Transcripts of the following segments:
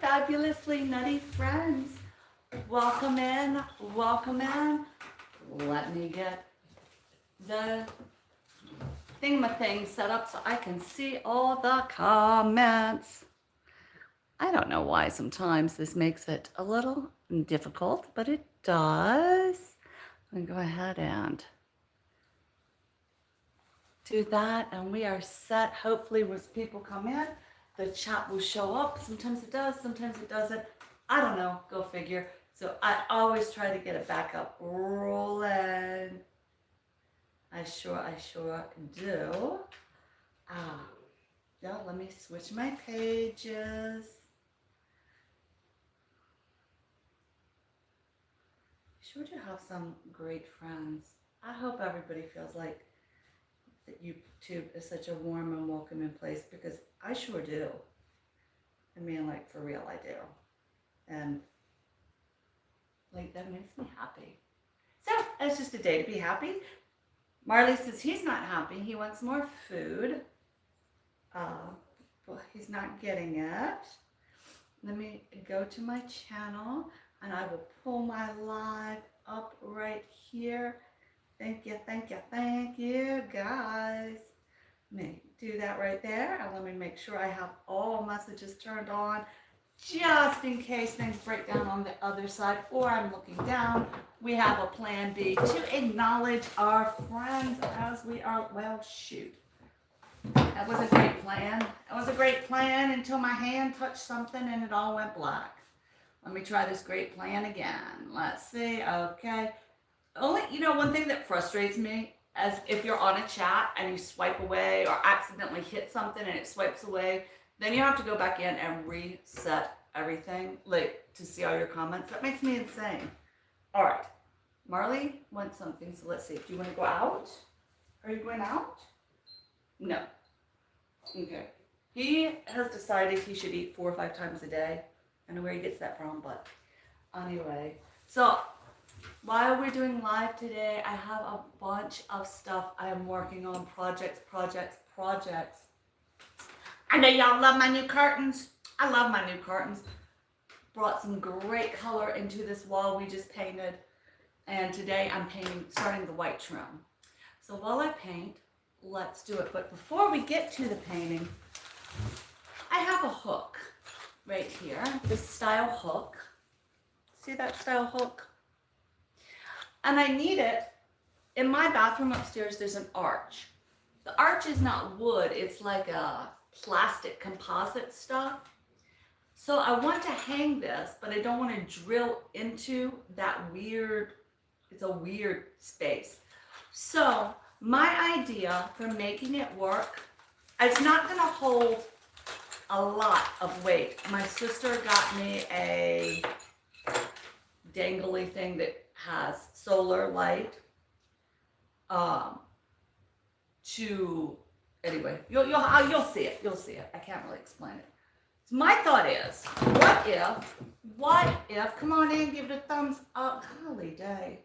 fabulously nutty friends. Welcome in, welcome in. Let me get the thing set up so I can see all the comments. I don't know why sometimes this makes it a little difficult, but it does. I'm gonna go ahead and do that, and we are set. Hopefully, when people come in, the chat will show up. Sometimes it does, sometimes it doesn't. I don't know, go figure. So I always try to get it back up rolling. I sure do. Ah, yeah, let me switch my pages. Sure do have some great friends. I hope everybody feels like that YouTube is such a warm and welcoming place, because I sure do. I mean, like, for real, I do. And like, that makes me happy. So it's just a day to be happy. Marley says he's not happy. He wants more food. But he's not getting it. Let me go to my channel and I will pull my live up right here. Thank you, guys. Let me do that right there. And let me make sure I have all messages turned on, just in case things break down on the other side or I'm looking down. We have a plan B to acknowledge our friends as we are. Well, shoot. That was a great plan. It was a great plan until my hand touched something and it all went black. Let me try this great plan again. Let's see. Okay. Only, one thing that frustrates me, as if you're on a chat and you swipe away or accidentally hit something and it swipes away, then you have to go back in and reset everything, like, to see all your comments. That makes me insane. All right. Marley wants something, so let's see. Do you want to go out? Are you going out? No. Okay. He has decided he should eat 4 or 5 times a day. I don't know where he gets that from, but anyway. So while we're doing live today, I have a bunch of stuff I am working on. Projects. I know y'all love my new curtains. I love my new curtains. Brought some great color into this wall we just painted. And today I'm starting the white trim. So while I paint, let's do it. But before we get to the painting, I have a hook right here. This style hook. See that style hook? And I need it. In my bathroom upstairs, there's an arch. The arch is not wood. It's like a plastic composite stuff. So I want to hang this, but I don't want to drill into that weird, it's a weird space. So my idea for making it work, it's not going to hold a lot of weight. My sister got me a dangly thing that has solar light. Anyway, you'll see it. You'll see it. I can't really explain it. So my thought is, what if, come on in, give it a thumbs up. Golly day.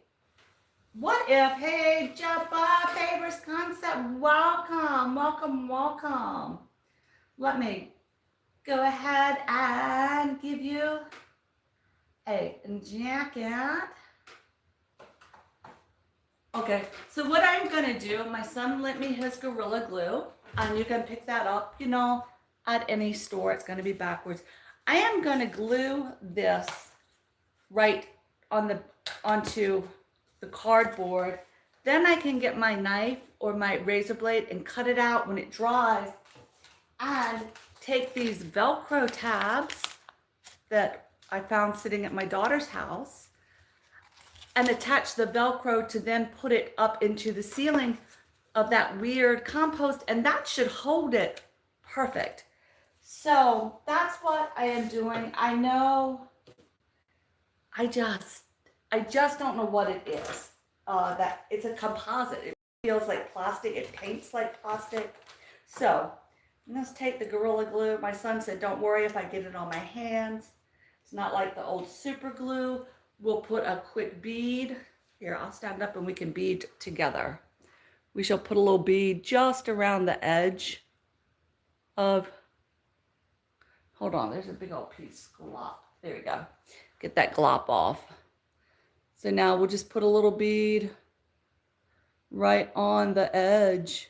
What if, hey, Jabba, Favors Concept, welcome. Let me go ahead and give you a jacket. Okay, so what I'm gonna do, my son lent me his Gorilla Glue, and you can pick that up, at any store. It's gonna be backwards. I am gonna glue this right onto the cardboard. Then I can get my knife or my razor blade and cut it out when it dries, and take these Velcro tabs that I found sitting at my daughter's house and attach the Velcro to then put it up into the ceiling of that weird compost, and that should hold it perfect. So that's what I am doing. I know, I just don't know what it is. That it's a composite. It feels like plastic. It paints like plastic. So let's take the Gorilla Glue. My son said, don't worry if I get it on my hands. It's not like the old super glue. We'll put a quick bead. Here, I'll stand up and we can bead together. We shall put a little bead just around the edge of Hold on, there's a big old piece. Glop. There we go. Get that glop off. So now we'll just put a little bead right on the edge.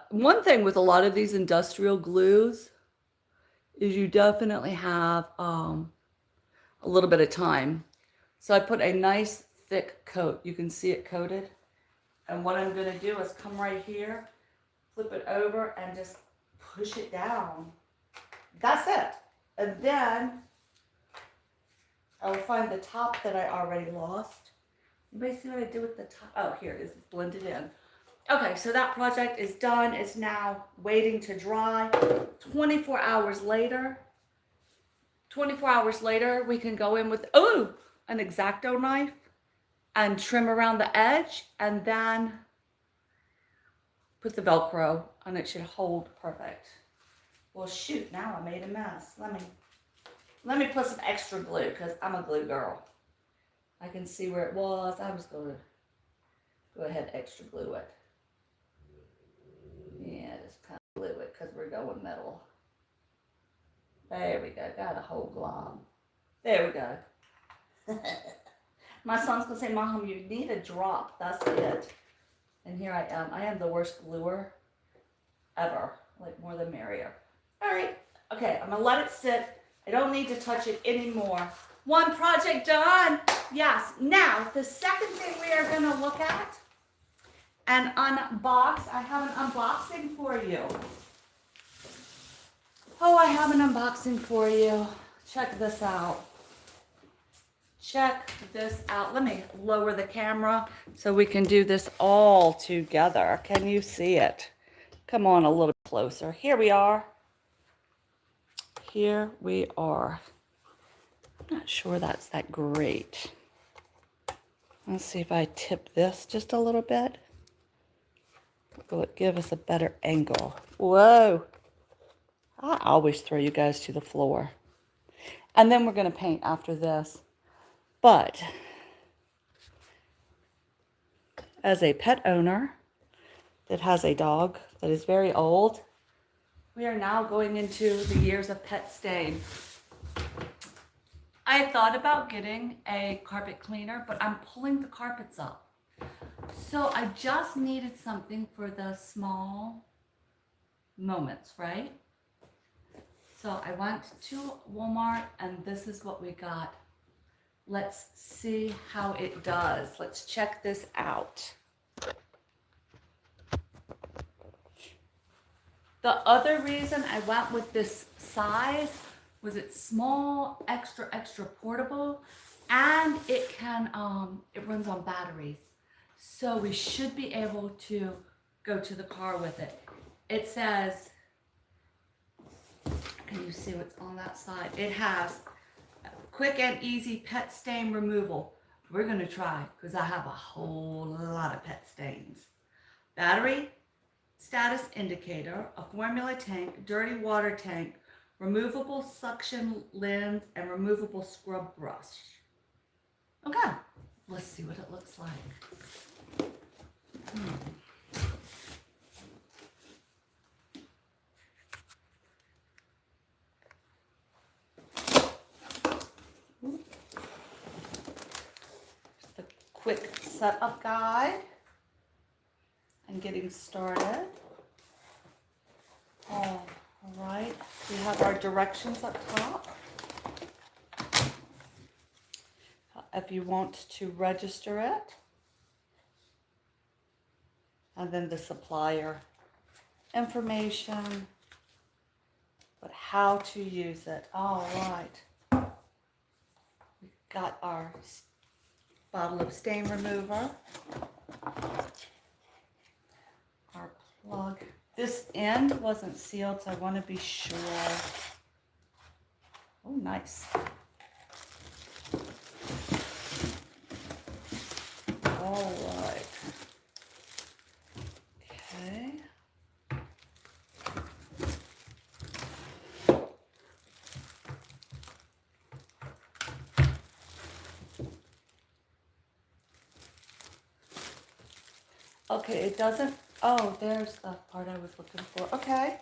One thing with a lot of these industrial glues is you definitely have a little bit of time. So I put a nice thick coat. You can see it coated. And what I'm going to do is come right here, flip it over, and just push it down. That's it. And then I'll find the top that I already lost. Anybody see what I did with the top? Oh, here it is. It's blended in. Okay, so that project is done. It's now waiting to dry. 24 hours later, we can go in with, an X-Acto knife and trim around the edge and then put the Velcro and it should hold perfect. Well, shoot, now I made a mess. Let me put some extra glue because I'm a glue girl. I can see where it was. I'm just going to go ahead and extra glue it. Yeah, just kind of glue it because we're going metal. There we go. Got a whole glob. There we go. My son's going to say, Mom, you need a drop. That's it. And here I am. I am the worst gluer ever. Like, more the merrier. All right. Okay, I'm going to let it sit. I don't need to touch it anymore. One project done. Yes. Now, the second thing we are going to look at and unbox. I have an unboxing for you. Oh, I have an unboxing for you. Check this out. Check this out. Let me lower the camera so we can do this all together. Can you see it? Come on a little closer. Here we are. Here we are. I'm not sure that's that great. Let's see if I tip this just a little bit. Will it give us a better angle? Whoa. I always throw you guys to the floor. And then we're going to paint after this. But as a pet owner that has a dog that is very old, we are now going into the years of pet stain. I thought about getting a carpet cleaner, but I'm pulling the carpets up. So I just needed something for the small moments, right? So I went to Walmart and this is what we got. Let's see how it does. Let's check this out. The other reason I went with this size was it's small, extra portable, and it can, it runs on batteries. So we should be able to go to the car with it. It says, can you see what's on that side? It has quick and easy pet stain removal. We're gonna try, because I have a whole lot of pet stains. Battery status indicator, a formula tank, dirty water tank, removable suction lens, and removable scrub brush. Okay, let's see what it looks like. Just a quick setup guide and getting started. All right, we have our directions up top. If you want to register it, and then the supplier information, but how to use it. All right, we've got our bottle of stain remover, our plug. This end wasn't sealed, so I want to be sure. Oh, nice. All right. Okay. Okay, it doesn't, oh, there's the part I was looking for. Okay.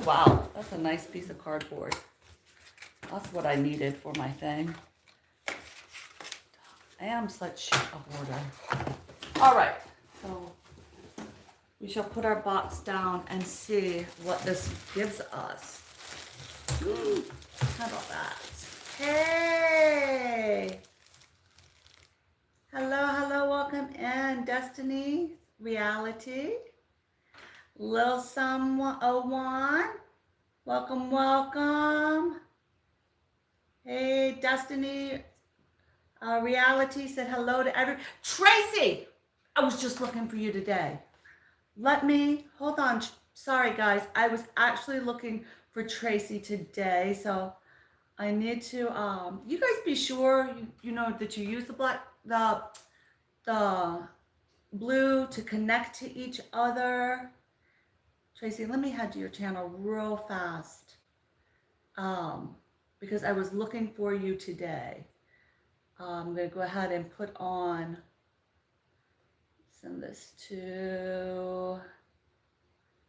wow, that's a nice piece of cardboard. That's what I needed for my thing. I am such a hoarder. All right, so we shall put our box down and see what this gives us. How about that? Hey! Hello, hello, welcome in. Destiny, Reality. Lil Sum 101. Welcome, welcome. Hey, Destiny, Reality said hello to everyone. Tracy! I was just looking for you today. Hold on. Sorry, guys. I was actually looking for Tracy today, so I need to, you guys be sure, you know, that you use the blue to connect to each other. Tracy, let me head to your channel real fast, because I was looking for you today. I'm going to go ahead and send this to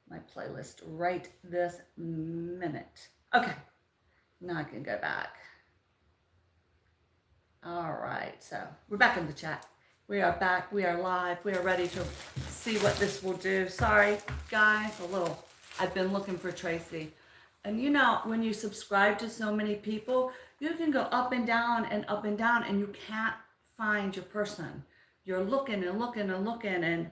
my playlist right this minute. Okay, now I can go back. All right, so we're back in the chat. We are back, we are live, we are ready to see what this will do. Sorry, guys, I've been looking for Tracy. And you know, when you subscribe to so many people, you can go up and down, and you can't find your person. You're looking and looking and looking, and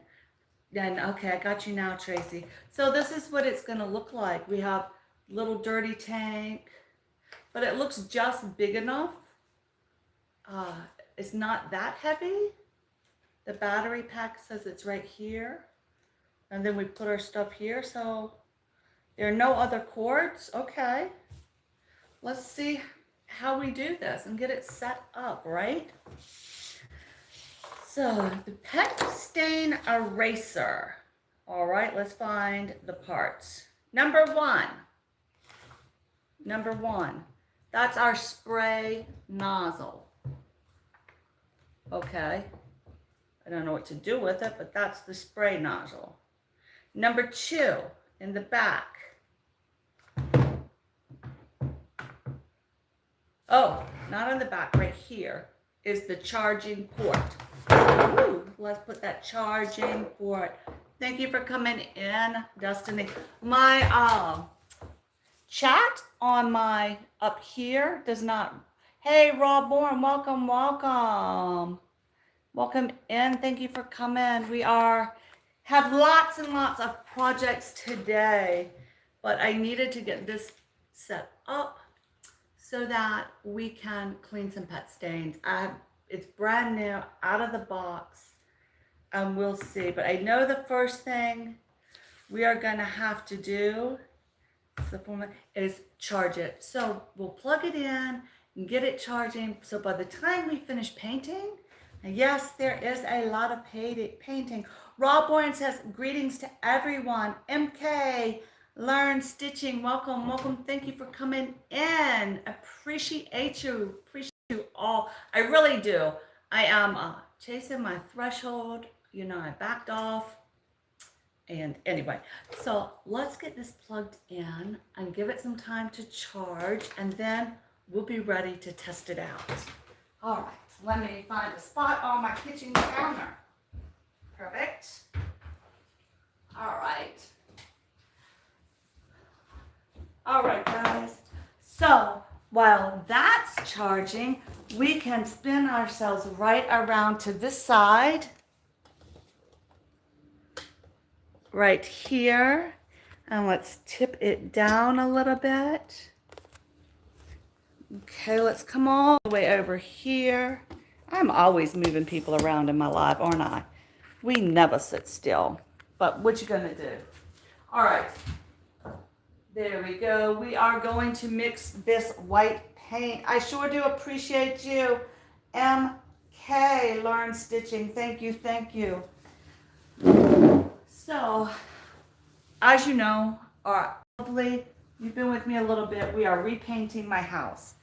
then, okay, I got you now, Tracy. So this is what it's gonna look like. We have little dirty tank, but it looks just big enough. It's not that heavy. The battery pack says it's right here. And then we put our stuff here, so there are no other cords. Okay. Let's see how we do this and get it set up, right? So the pet stain eraser. All right, let's find the parts. Number one, that's our spray nozzle. Okay, I don't know what to do with it, but that's the spray nozzle. Number two, in the back. Oh, not on the back, right here is the charging port. Ooh, let's put that charging port. Thank you for coming in, Destiny. My chat on my up here does not. Hey, Rob Bourne, welcome, welcome. Welcome in. Thank you for coming. We have lots and lots of projects today, but I needed to get this set up so that we can clean some pet stains. It's brand new, out of the box, and we'll see. But I know the first thing we are gonna have to do is charge it. So we'll plug it in and get it charging. So by the time we finish painting, and yes, there is a lot of painting. Rob Bourne says, greetings to everyone. MK, Learn Stitching, welcome, welcome. Thank you for coming in. Appreciate you all. I really do. I am chasing my threshold. You know, I backed off. And anyway, so let's get this plugged in and give it some time to charge, and then we'll be ready to test it out. All right, let me find a spot on my kitchen counter. Perfect. All right. All right, guys. So while that's charging, we can spin ourselves right around to this side. Right here, and let's tip it down a little bit. Okay, let's come all the way over here. I'm always moving people around in my life, aren't I? We never sit still, but what you gonna do? All right, there we go. We are going to mix this white paint. I sure do appreciate you. MK, Learn Stitching, thank you, thank you. So, as you know, hopefully you've been with me a little bit, we are repainting my house.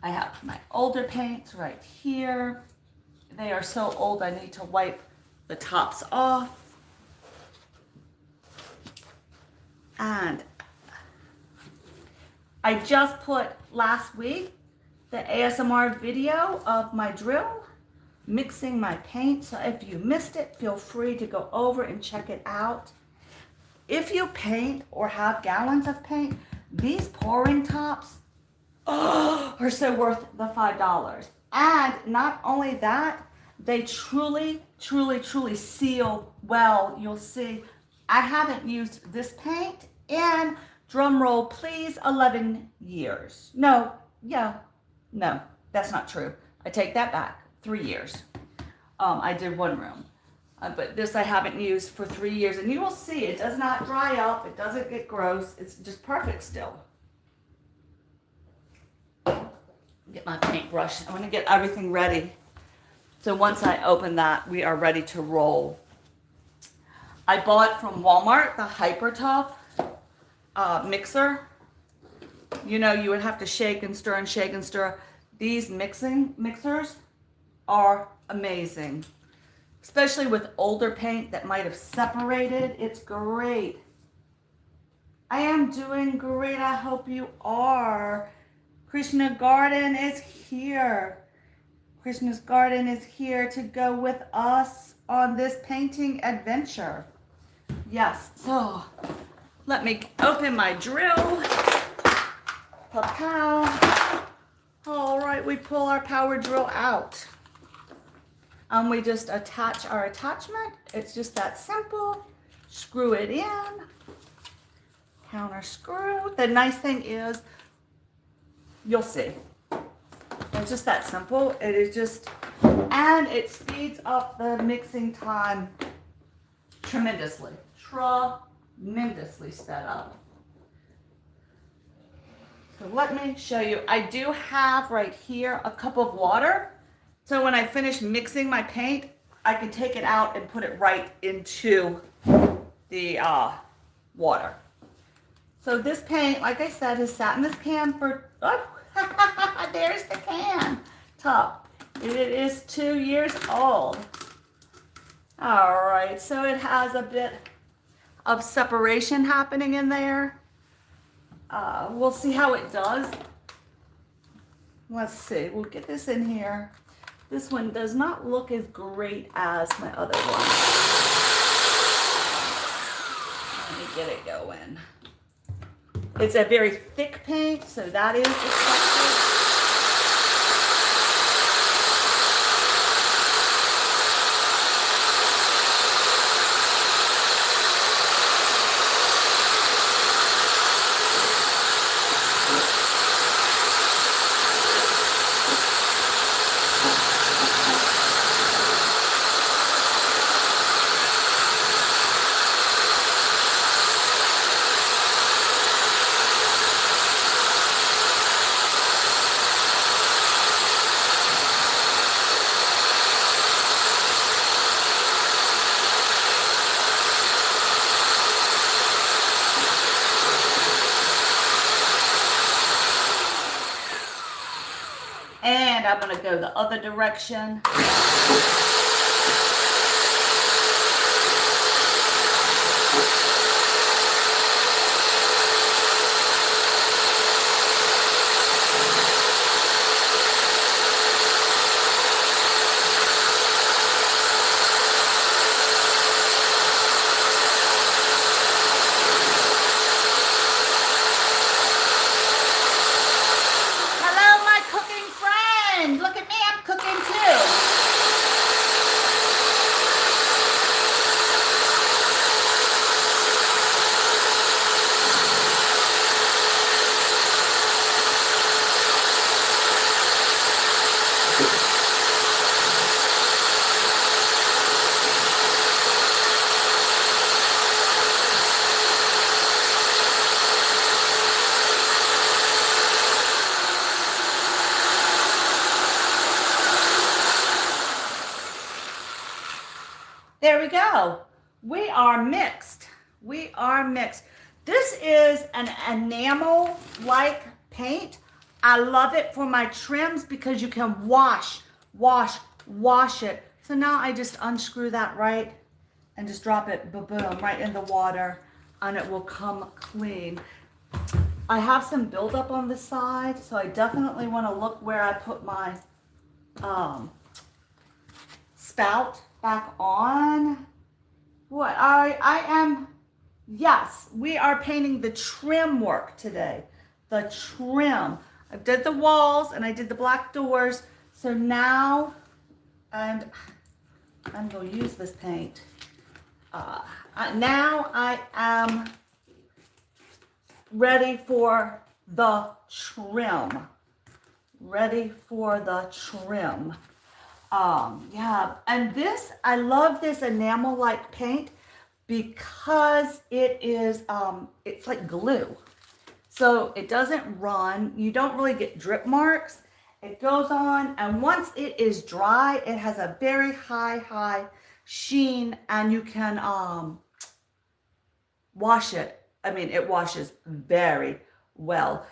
I have my older paints right here. They are so old I need to wipe the tops off. And I just put last week the ASMR video of my drill mixing my paint. So if you missed it, feel free to go over and check it out. If you paint or have gallons of paint, these pouring tops are so worth the $5. And not only that, they truly, truly, truly seal well. You'll see, I haven't used this paint in, drum roll please, 11 years. No, that's not true. I take that back, 3 years. I did one room. But this I haven't used for 3 years. And you will see, it does not dry up. It doesn't get gross. It's just perfect still. Get my paintbrush. I want to get everything ready. So once I open that, we are ready to roll. I bought from Walmart the Hyper Tough mixer. You know, you would have to shake and stir and shake and stir. These mixers are amazing, especially with older paint that might have separated. It's great. I am doing great. I hope you are. Krishna Garden is here. Krishna's Garden is here to go with us on this painting adventure. Yes, so let me open my drill. Pow. All right, we pull our power drill out. We just attach our attachment. It's just that simple. Screw it in. Counter screw. The nice thing is, you'll see. It's just that simple. It is just, and it speeds up the mixing time tremendously. Tremendously sped up. So let me show you. I do have right here a cup of water. So when I finish mixing my paint, I can take it out and put it right into the water. So this paint, like I said, has sat in this can for, oh, there's the can top. It is 2 years old. All right, so it has a bit of separation happening in there. We'll see how it does. Let's see, we'll get this in here. This one does not look as great as my other one. Let me get it going. It's a very thick paint, so that is expected. And I'm going to go the other direction. There we go. We are mixed. We are mixed. This is an enamel-like paint. I love it for my trims because you can wash it. So now I just unscrew that right and just drop it, boom, right in the water, and it will come clean. I have some buildup on the side, so I definitely want to look where I put my spout back on. What I am, yes, we are painting the trim work today. The trim. I did the walls and I did the black doors. So now, and I'm going to use this paint. Now I am ready for the trim. Ready for the trim. Yeah, and this, I love this enamel-like paint because it is, it's like glue. So it doesn't run. You don't really get drip marks. It goes on, and once it is dry, it has a very high sheen, and you can wash it. I mean, it washes very well.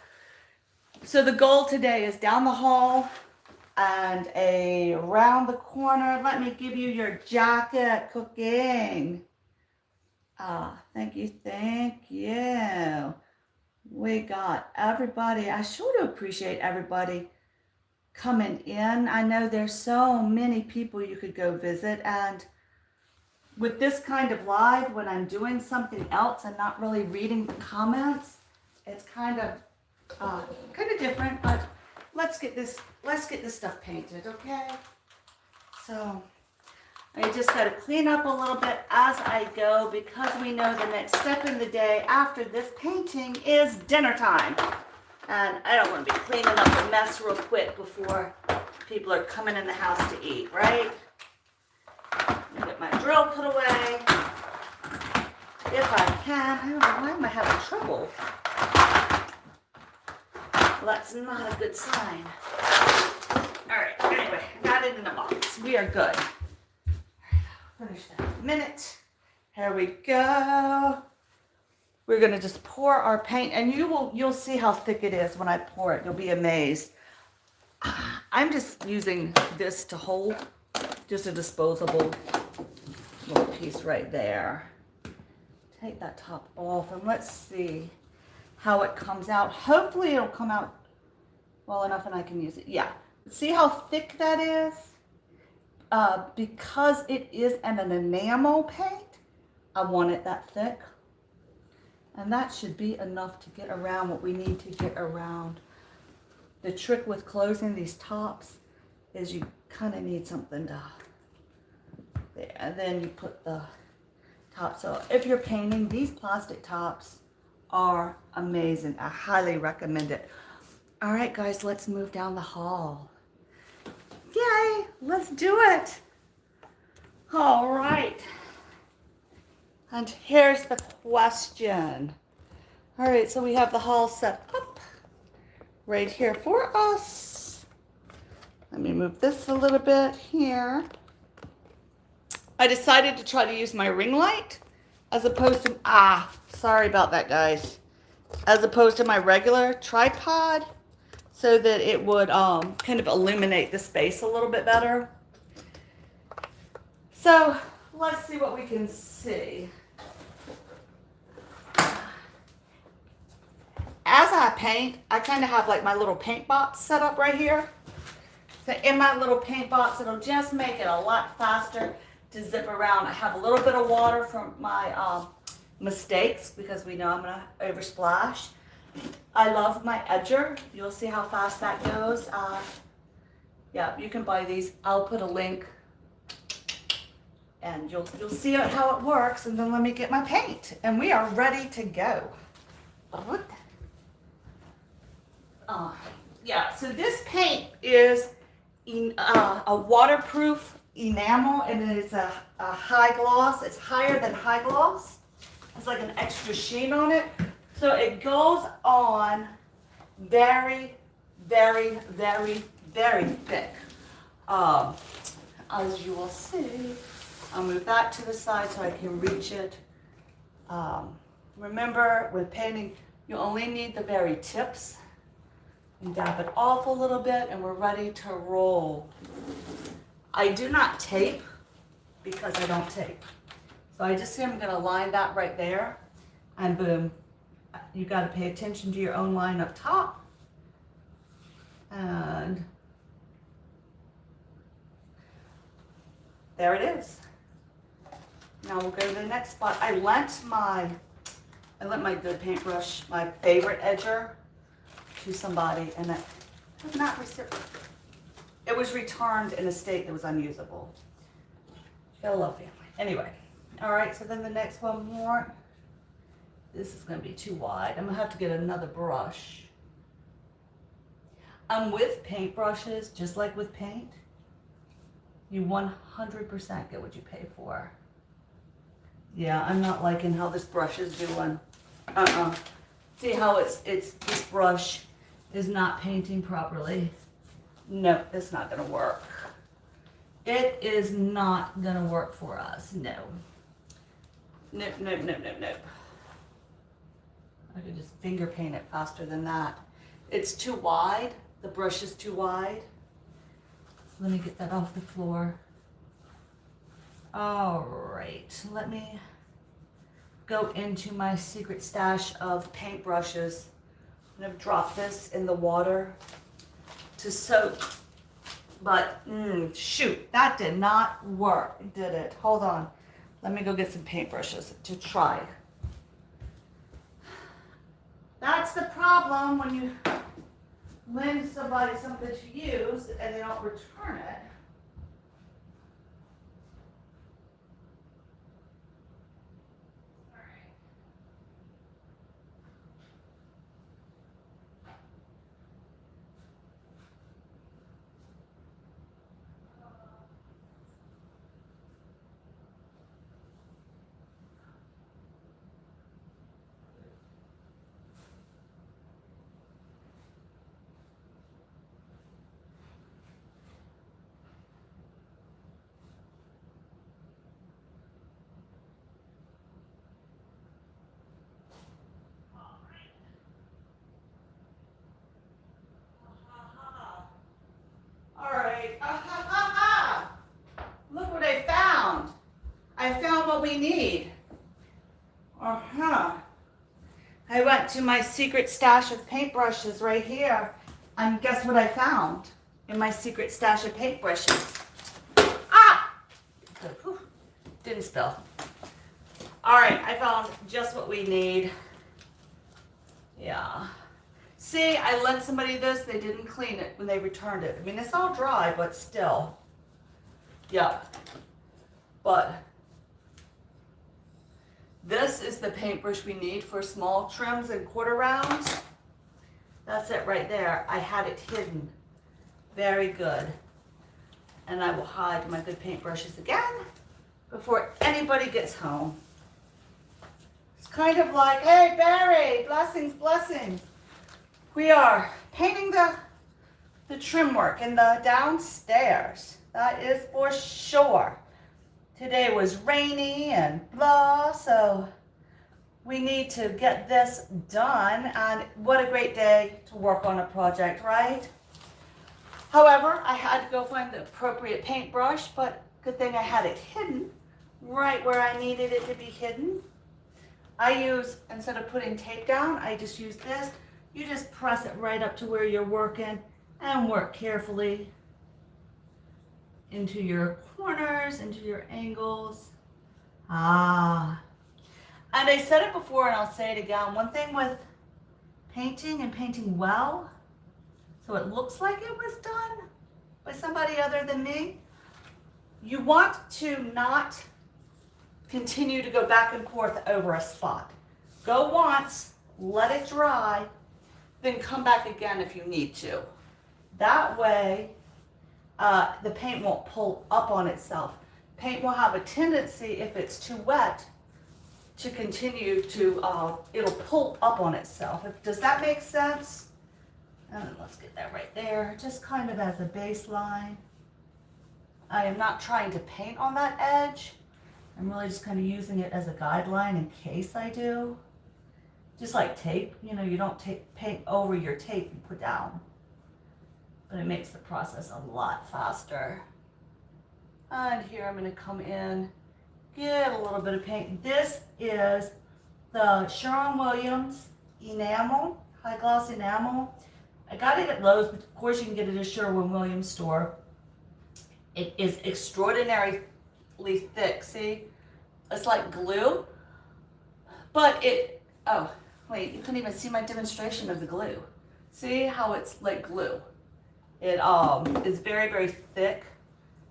So the goal today is down the hall and around the corner. Let me give you your jacket, Cooking. Thank you, thank you. We got everybody. I sure do appreciate everybody coming in. I know there's so many people you could go visit, and with this kind of live, when I'm doing something else and not really reading the comments, it's kind of different. But let's get this stuff painted, okay? So I just got to clean up a little bit as I go, because we know the next step in the day after this painting is dinner time. And I don't want to be cleaning up a mess real quick before people are coming in the house to eat, right? Get my drill put away. If I can. I don't know, why am I having trouble? Well, that's not a good sign. All right, anyway, got it in the box. We are good. Finish that in a minute. Here we go. We're gonna just pour our paint, and you'll see how thick it is when I pour it. You'll be amazed. I'm just using this to hold, just a disposable little piece right there. Take that top off, and let's see how it comes out. Hopefully it'll come out well enough and I can use it. Yeah, see how thick that is? Because it is an enamel paint, I want it that thick. And that should be enough to get around what we need to get around. The trick with closing these tops is you kind of need something to, there, and then you put the top. So if you're painting, these plastic tops are amazing. I highly recommend it. All right, guys, let's move down the hall. Yay, let's do it. All right. And here's the question. All right, so we have the hall set up right here for us. Let me move this a little bit here. I decided to try to use my ring light as opposed to, sorry about that, guys, as opposed to my regular tripod, so that it would kind of illuminate the space a little bit better. So let's see what we can see. As I paint, I kind of have like my little paint box set up right here. So in my little paint box, it'll just make it a lot faster to zip around. I have a little bit of water from my mistakes, because we know I'm going to oversplash. I love my edger. You'll see how fast that goes. Yeah, you can buy these. I'll put a link, and you'll see how it works. And then let me get my paint, and we are ready to go. Yeah, so this paint is a waterproof enamel, and it is a high gloss. It's higher than high gloss. It's like an extra sheen on it. So it goes on very, very, very, very thick. As you will see, I'll move that to the side so I can reach it. Remember, with painting, you only need the very tips. And dab it off a little bit, and we're ready to roll. I do not tape because I don't tape. So I just see I'm going to line that right there, and boom, You got to pay attention to your own line up top. And there it is. Now we'll go to the next spot. I lent my good paintbrush, my favorite edger, to somebody, and it was not reciprocated. It was returned in a state that was unusable. Gotta love family. Anyway, all right, so then the next one more. This is gonna be too wide. I'm gonna have to get another brush. With paintbrushes, just like with paint, you 100% get what you pay for. Yeah, I'm not liking how this brush is doing. See how this brush is not painting properly? No, it's not gonna work. It is not gonna work for us, no. Nope, nope, nope, nope, nope. I could just finger paint it faster than that. It's too wide. The brush is too wide. Let me get that off the floor. All right, let me go into my secret stash of paintbrushes. I'm gonna drop this in the water to soak, but shoot, that did not work, did it? Hold on, let me go get some paintbrushes to try. That's the problem when you lend somebody something to use and they don't return it. Look what I found. I found what we need. I went to my secret stash of paintbrushes right here. And guess what I found in my secret stash of paintbrushes? Whew, didn't spill. All right, I found just what we need. Yeah. See, I lent somebody this, they didn't clean it when they returned it. I mean, it's all dry, but still. Yeah. But this is the paintbrush we need for small trims and quarter rounds. That's it right there. I had it hidden. Very good. And I will hide my good paintbrushes again before anybody gets home. It's kind of like, hey, Barry, blessings, blessings. We are painting the trim work in the downstairs. That is for sure. Today was rainy and blah, so we need to get this done. And what a great day to work on a project, right? However, I had to go find the appropriate paintbrush, but good thing I had it hidden right where I needed it to be hidden. I use, instead of putting tape down, I just use this. You just press it right up to where you're working and work carefully into your corners, into your angles. And I said it before and I'll say it again. One thing with painting and painting well, so it looks like it was done by somebody other than me, you want to not continue to go back and forth over a spot. Go once, let it dry, then come back again if you need to. That way, the paint won't pull up on itself. Paint will have a tendency, if it's too wet, to continue to, it'll pull up on itself. Does that make sense? And then let's get that right there, just kind of as a baseline. I am not trying to paint on that edge. I'm really just kind of using it as a guideline in case I do. Just like tape, you know, you don't paint over your tape you put down. But it makes the process a lot faster. And here I'm going to come in, get a little bit of paint. This is the Sherwin-Williams enamel, high gloss enamel. I got it at Lowe's, but of course you can get it at Sherwin-Williams store. It is extraordinarily thick. See, it's like glue, but oh, wait, you couldn't even see my demonstration of the glue. See how it's like glue? It is very, very thick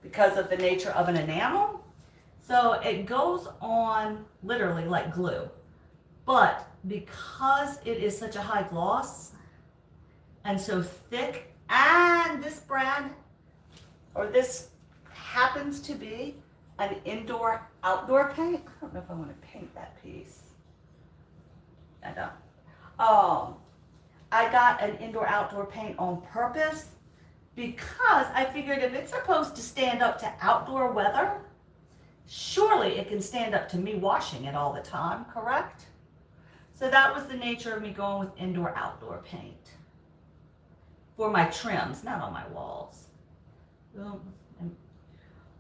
because of the nature of an enamel. So it goes on literally like glue. But because it is such a high gloss and so thick, and this brand, or this happens to be an indoor-outdoor paint. I don't know if I want to paint that piece. I don't. I got an indoor-outdoor paint on purpose because I figured if it's supposed to stand up to outdoor weather, surely it can stand up to me washing it all the time, correct? So that was the nature of me going with indoor-outdoor paint for my trims, not on my walls.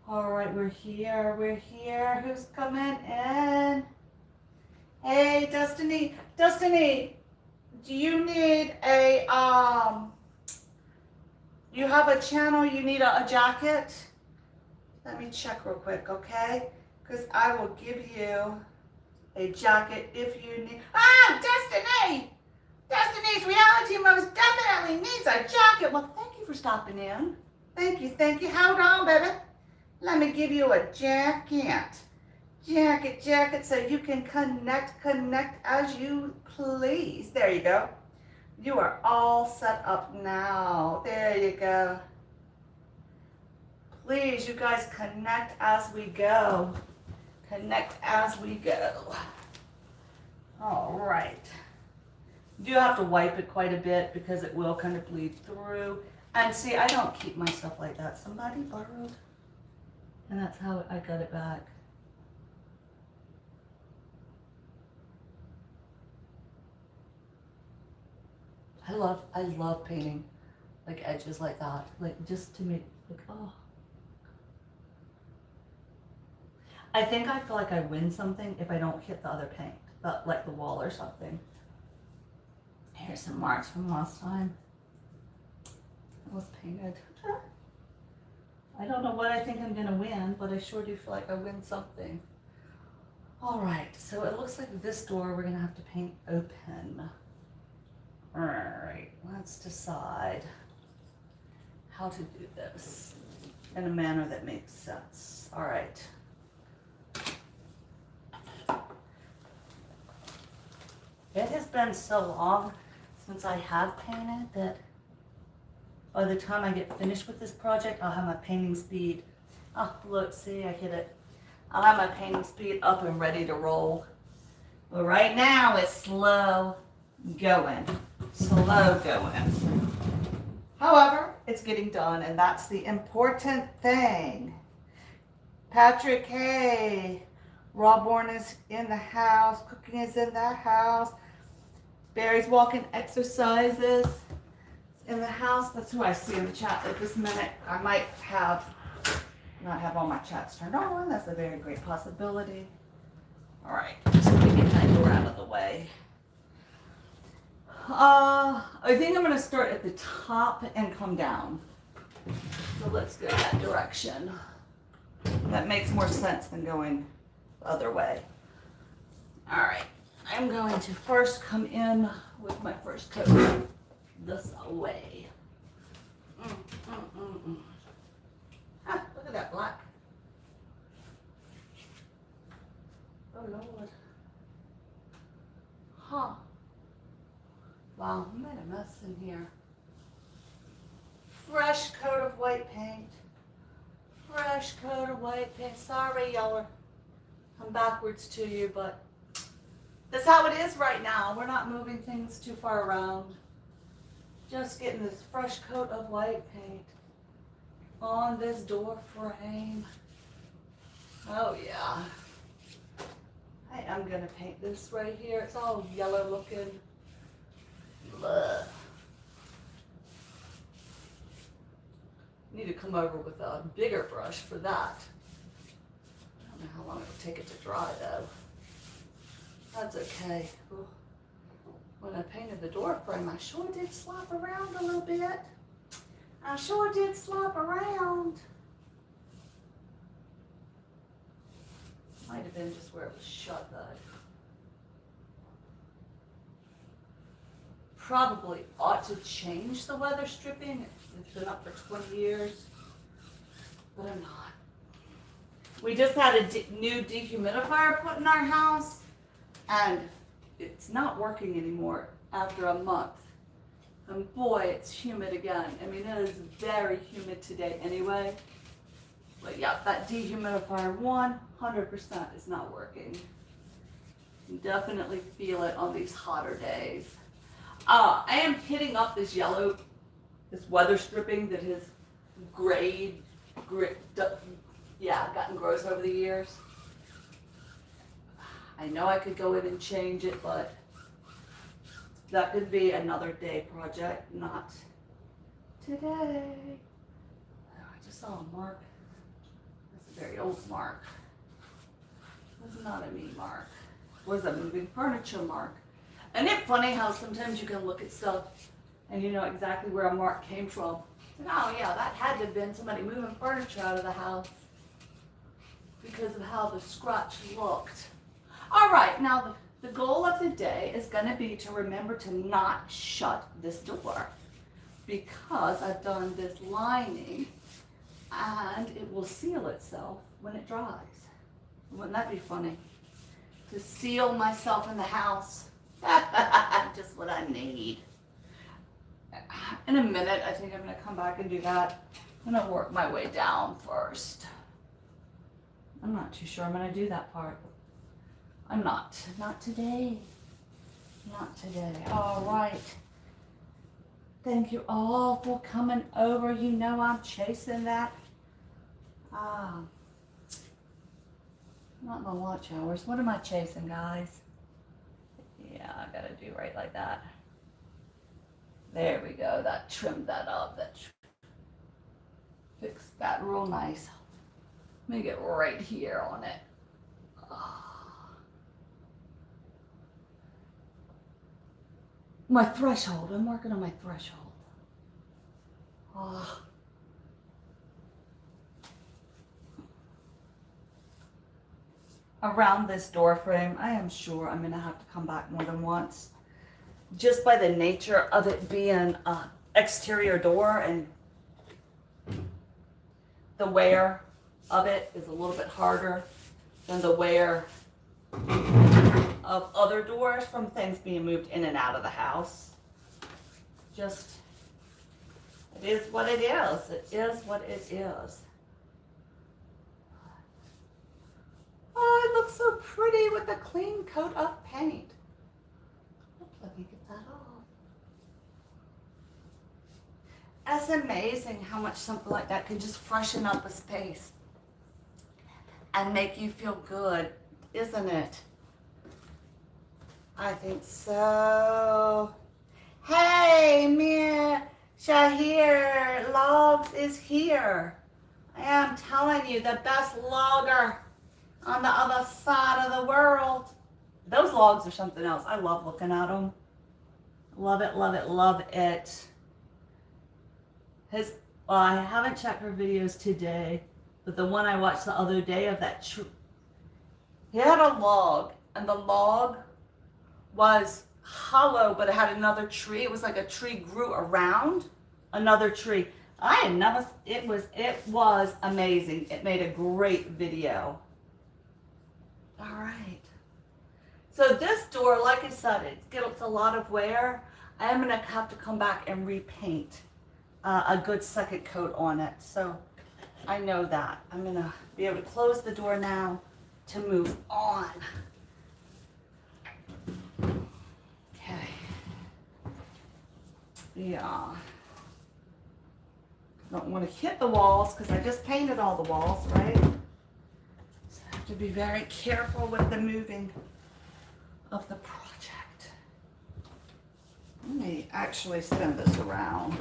All right, we're here. Who's coming in? Hey, Destiny. Destiny, do you need a, you have a channel, you need a jacket? Let me check real quick, okay? Because I will give you a jacket if you need. Destiny! Destiny's Reality most definitely needs a jacket. Well, thank you for stopping in. Thank you. Hold on, baby. Let me give you a jacket. Jacket, so you can connect as you please. There you go. You are all set up now. There you go. Please, you guys, connect as we go. All right. You do have to wipe it quite a bit because it will kind of bleed through. And see, I don't keep my stuff like that. Somebody borrowed, and that's how I got it back. I love painting like edges like that, like just to make, like, oh. I think I feel like I win something if I don't hit the other paint, like the wall or something. Here's some marks from last time. It was painted. I don't know what I think I'm gonna win, but I sure do feel like I win something. All right, so it looks like this door we're gonna have to paint open. All right, let's decide how to do this in a manner that makes sense. All right. It has been so long since I have painted that by the time I get finished with this project, I'll have my painting speed. Oh, look, see, I hit it. I'll have my painting speed up and ready to roll. But right now, it's slow going. However, it's getting done, and that's the important thing. Patrick, hey. Rawborn is in the house. Cooking is in the house. Barry's walking exercises in the house. That's who I see in the chat at this minute. I might not have all my chats turned on. That's a very great possibility. All right, just let me get that door out of the way. I think I'm going to start at the top and come down. So let's go that direction. That makes more sense than going the other way. All right, I'm going to first come in with my first coat this way. Look at that black. Oh Lord. Huh. Wow, I made a mess in here. Fresh coat of white paint. Sorry, y'all are come backwards to you, but that's how it is right now. We're not moving things too far around. Just getting this fresh coat of white paint on this door frame. Oh yeah. I am gonna paint this right here. It's all yellow looking. Blah. Need to come over with a bigger brush for that. I don't know how long it'll take it to dry though. That's okay. Ooh. when I painted the door frame, I sure did slop around a little bit. I sure did slop around. Might have been just where it was shut though. Probably ought to change the weather stripping. It's been up for 20 years, but I'm not. We just had a new dehumidifier put in our house, and it's not working anymore after a month. And boy, it's humid again. I mean, it is very humid today anyway. But yeah, that dehumidifier 100% is not working. You definitely feel it on these hotter days. I am hitting up this yellow, this weather stripping that has gotten gross over the years. I know I could go in and change it, but that could be another day project, not today. I just saw a mark. That's a very old mark. That's not a me mark. It was a moving furniture mark. Isn't it funny how sometimes you can look at stuff and you know exactly where a mark came from? And, oh yeah, that had to have been somebody moving furniture out of the house because of how the scratch looked. All right, now the goal of the day is going to be to remember to not shut this door because I've done this lining and it will seal itself when it dries. Wouldn't that be funny? To seal myself in the house. Just what I need. In a minute, I think I'm going to come back and do that. I'm going to work my way down first. I'm not too sure I'm going to do that part. I'm not. Not today. Not today. All right. Thank you all for coming over. You know I'm chasing that. Not in the lunch hours. What am I chasing, guys? Yeah, I gotta do right like that. There we go. That trimmed that up. That fixed that real nice. Let me get right here on it. My threshold. I'm working on my threshold. Around this door frame, I am sure I'm going to have to come back more than once. Just by the nature of it being an exterior door, and the wear of it is a little bit harder than the wear of other doors from things being moved in and out of the house. Just, it is what it is. It is what it is. Oh, it looks so pretty with a clean coat of paint. Let me get that off. That's amazing how much something like that can just freshen up a space and make you feel good, isn't it? I think so. Hey, Mir Shahir Logs is here. I am telling you, the best logger on the other side of the world. Those logs are something else. I love looking at them. Love it, love it, love it. I haven't checked her videos today, but the one I watched the other day of that tree, he had a log, and the log was hollow, but it had another tree. It was like a tree grew around another tree. I had never, it was amazing. It made a great video. All right. So this door, like I said, it gets a lot of wear. I am going to have to come back and repaint a good second coat on it. So I know that. I'm going to be able to close the door now to move on. Okay. Yeah. Don't want to hit the walls because I just painted all the walls, right? So I have to be very careful with the moving of the project. Let me actually spin this around.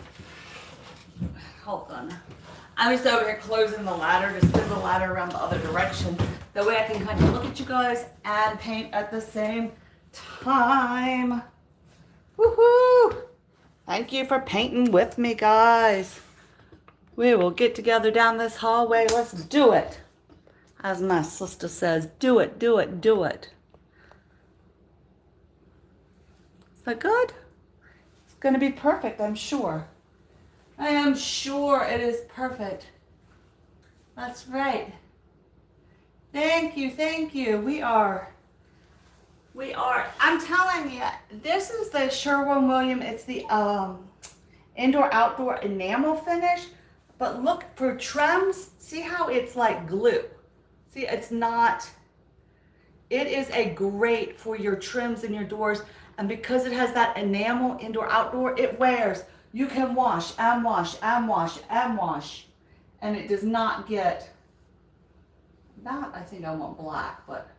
Hold on. I was over here closing the ladder to spin the ladder around the other direction. That way I can kind of look at you guys and paint at the same time. Woohoo! Thank you for painting with me, guys. We will get together down this hallway. Let's do it. As my sister says, do it, do it, do it. Is that good? It's going to be perfect, I'm sure. I am sure it is perfect. That's right. Thank you, thank you. We are, I'm telling you, this is the Sherwin-Williams, it's the indoor-outdoor enamel finish. But look, for trims, see how it's like glue. See, it's not, it is a great for your trims and your doors. And because it has that enamel indoor-outdoor, it wears. You can wash and wash and wash and wash. And it does not get, not, I think I want black, but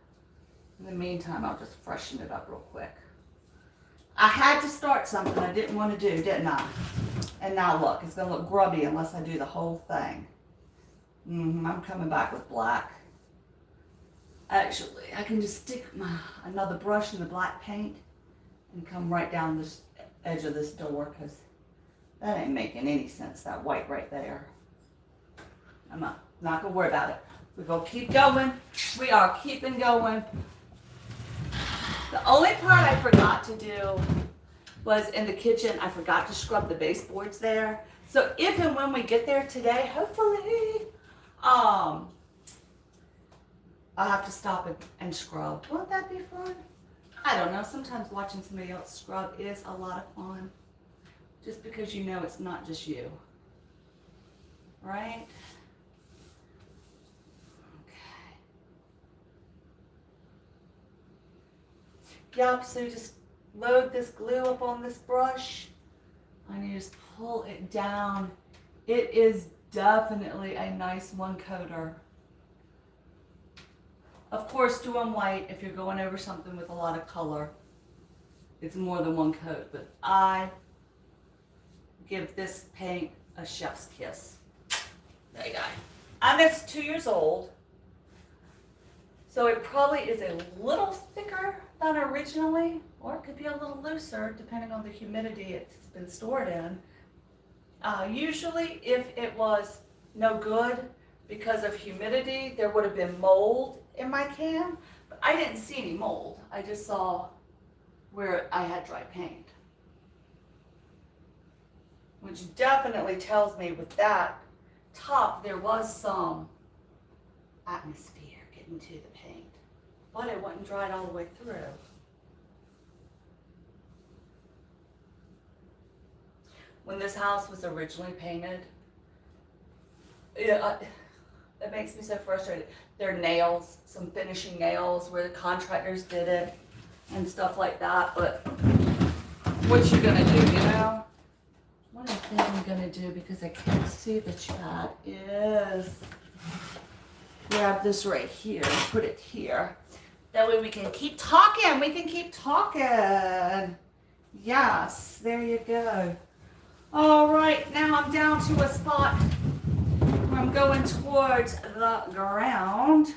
in the meantime, I'll just freshen it up real quick. I had to start something I didn't want to do, didn't I? And now look, it's going to look grubby unless I do the whole thing. I'm coming back with black. Actually, I can just stick another brush in the black paint and come right down this edge of this door, because that ain't making any sense, that white right there. I'm not going to worry about it. We're going to keep going. We are keeping going. The only part I forgot to do was in the kitchen. I forgot to scrub the baseboards there. So if and when we get there today, hopefully, I'll have to stop and scrub. Won't that be fun? I don't know. Sometimes watching somebody else scrub is a lot of fun. Just because you know it's not just you. Right? Yup, so you just load this glue up on this brush and you just pull it down. It is definitely a nice one coater. Of course, do them white if you're going over something with a lot of color. It's more than one coat, but I give this paint a chef's kiss. There you go. And it's 2 years old. So it probably is a little thicker than originally, or it could be a little looser depending on the humidity it's been stored in. Usually if it was no good because of humidity, there would have been mold in my can, but I didn't see any mold. I just saw where I had dry paint. Which definitely tells me with that top there was some atmosphere getting to the paint, but it wasn't dried all the way through. When this house was originally painted, it makes me so frustrated. There are nails, some finishing nails where the contractors did it and stuff like that, but what you gonna do, you know? What I think I'm gonna do, because I can't see the chat, is grab this right here and put it here. That way we can keep talking. We can keep talking. Yes, there you go. All right, now I'm down to a spot where I'm going towards the ground.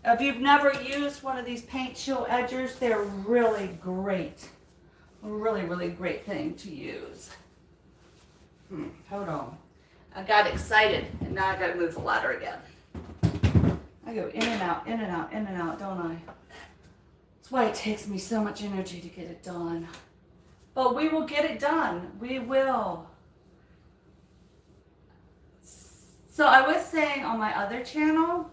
If you've never used one of these paint chill edgers, they're really great. Really, really great thing to use. Hold on. I got excited and now I gotta move the ladder again. I go in and out, in and out, in and out, don't I? That's why it takes me so much energy to get it done. But we will get it done. We will. So I was saying on my other channel,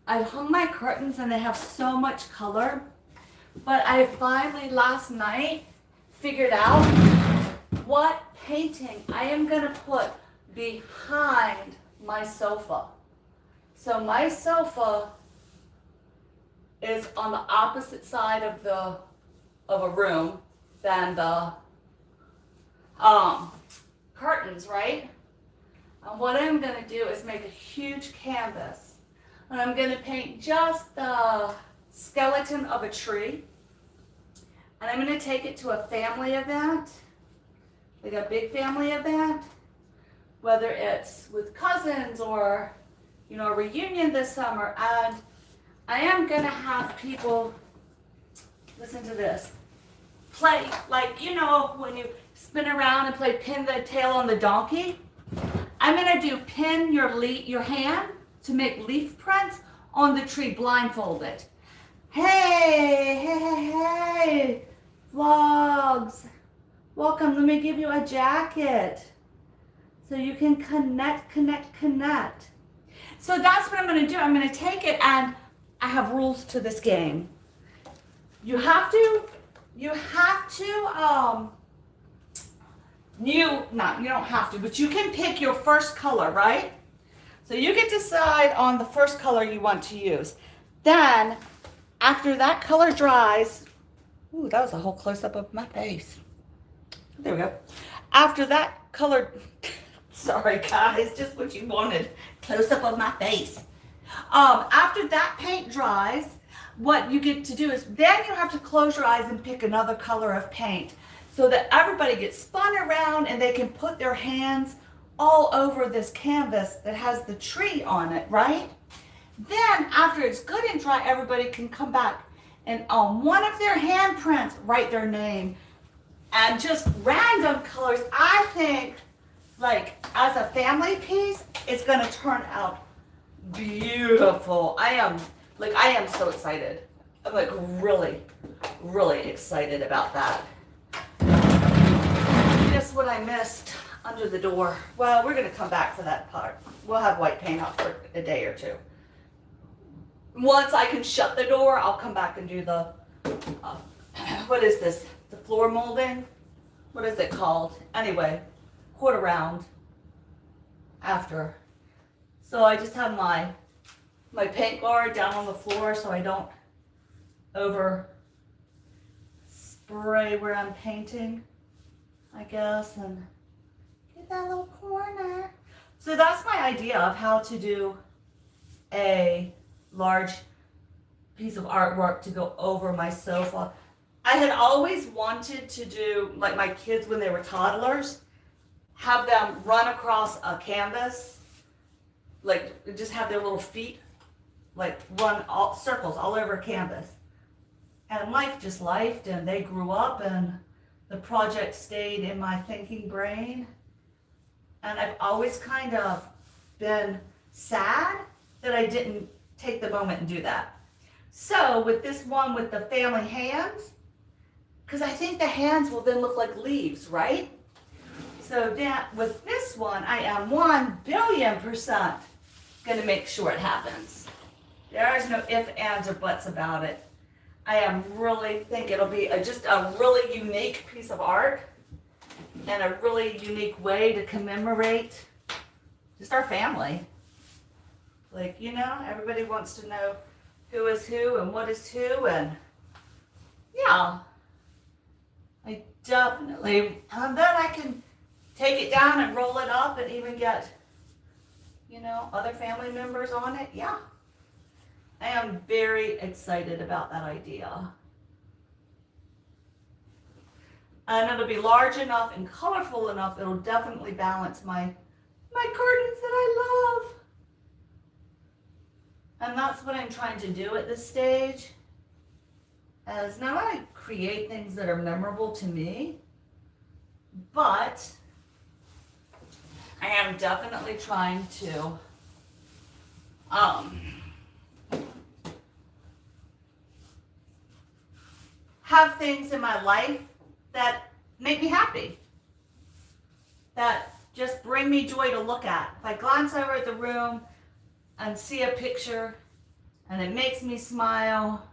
I hung my curtains and they have so much color. But I finally last night figured out what painting I am going to put behind my sofa. So my sofa is on the opposite side of a room than the curtains, right? And what I'm going to do is make a huge canvas. And I'm going to paint just the skeleton of a tree. And I'm going to take it to a family event, like a big family event, whether it's with cousins or, you know, a reunion this summer. And I am going to have people, listen to this, play, like, you know, when you spin around and play pin the tail on the donkey. I'm gonna do pin your hand to make leaf prints on the tree blindfolded. Hey, hey, hey, hey, vlogs. Welcome, let me give you a jacket so you can connect. So that's what I'm gonna do. I'm gonna take it, and I have rules to this game. You don't have to, but you can pick your first color, right? So you get to decide on the first color you want to use. Then, after that color dries, ooh, that was a whole close-up of my face. There we go. After that color, sorry guys, just what you wanted, close-up of my face. After that paint dries, what you get to do is then you have to close your eyes and pick another color of paint so that everybody gets spun around and they can put their hands all over this canvas that has the tree on it, right? Then after it's good and dry, everybody can come back and on one of their handprints, write their name. And just random colors. I think, like, as a family piece, it's gonna turn out beautiful. I am so excited. I'm like really, really excited about that. Guess what I missed under the door? Well, we're gonna come back for that part. We'll have white paint out for a day or two. Once I can shut the door, I'll come back and do the, what is this? The floor molding? What is it called? Anyway, quarter round after. So I just have my paint guard down on the floor so I don't over spray where I'm painting, I guess, and get that little corner. So that's my idea of how to do a large piece of artwork to go over my sofa. I had always wanted to do, like my kids when they were toddlers, have them run across a canvas, like just have their little feet, like run all circles all over a canvas. And life just lifed, and they grew up, and the project stayed in my thinking brain. And I've always kind of been sad that I didn't take the moment and do that. So with this one with the family hands, because I think the hands will then look like leaves, right? So that with this one, I am 1,000,000,000% gonna make sure it happens. There is no ifs, ands, or buts about it. I am really think it'll be just a really unique piece of art and a really unique way to commemorate just our family. Like, you know, everybody wants to know who is who and what is who, and yeah, I definitely, and then I can take it down and roll it up and even get, you know, other family members on it. Yeah, I am very excited about that idea. And it'll be large enough and colorful enough, it'll definitely balance my curtains that I love. And that's what I'm trying to do at this stage, as not only create things that are memorable to me, but I am definitely trying to have things in my life that make me happy, that just bring me joy to look at. If I glance over at the room and see a picture and it makes me smile,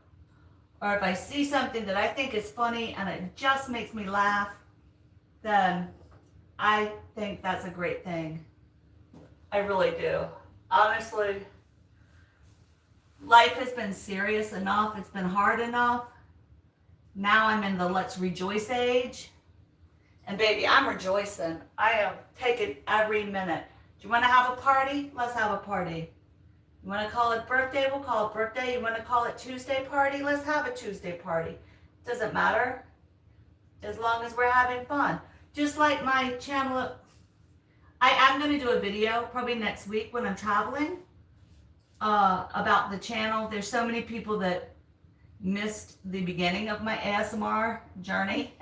or if I see something that I think is funny and it just makes me laugh, then I think that's a great thing. I really do. Honestly, life has been serious enough. It's been hard enough. Now I'm in the let's rejoice age. And baby, I'm rejoicing. I am taking every minute. Do you want to have a party? Let's have a party. You want to call it birthday? We'll call it birthday. You want to call it Tuesday party? Let's have a Tuesday party. Doesn't matter, as long as we're having fun. Just like my channel, I am going to do a video probably next week when I'm traveling about the channel. There's so many people that missed the beginning of my ASMR journey,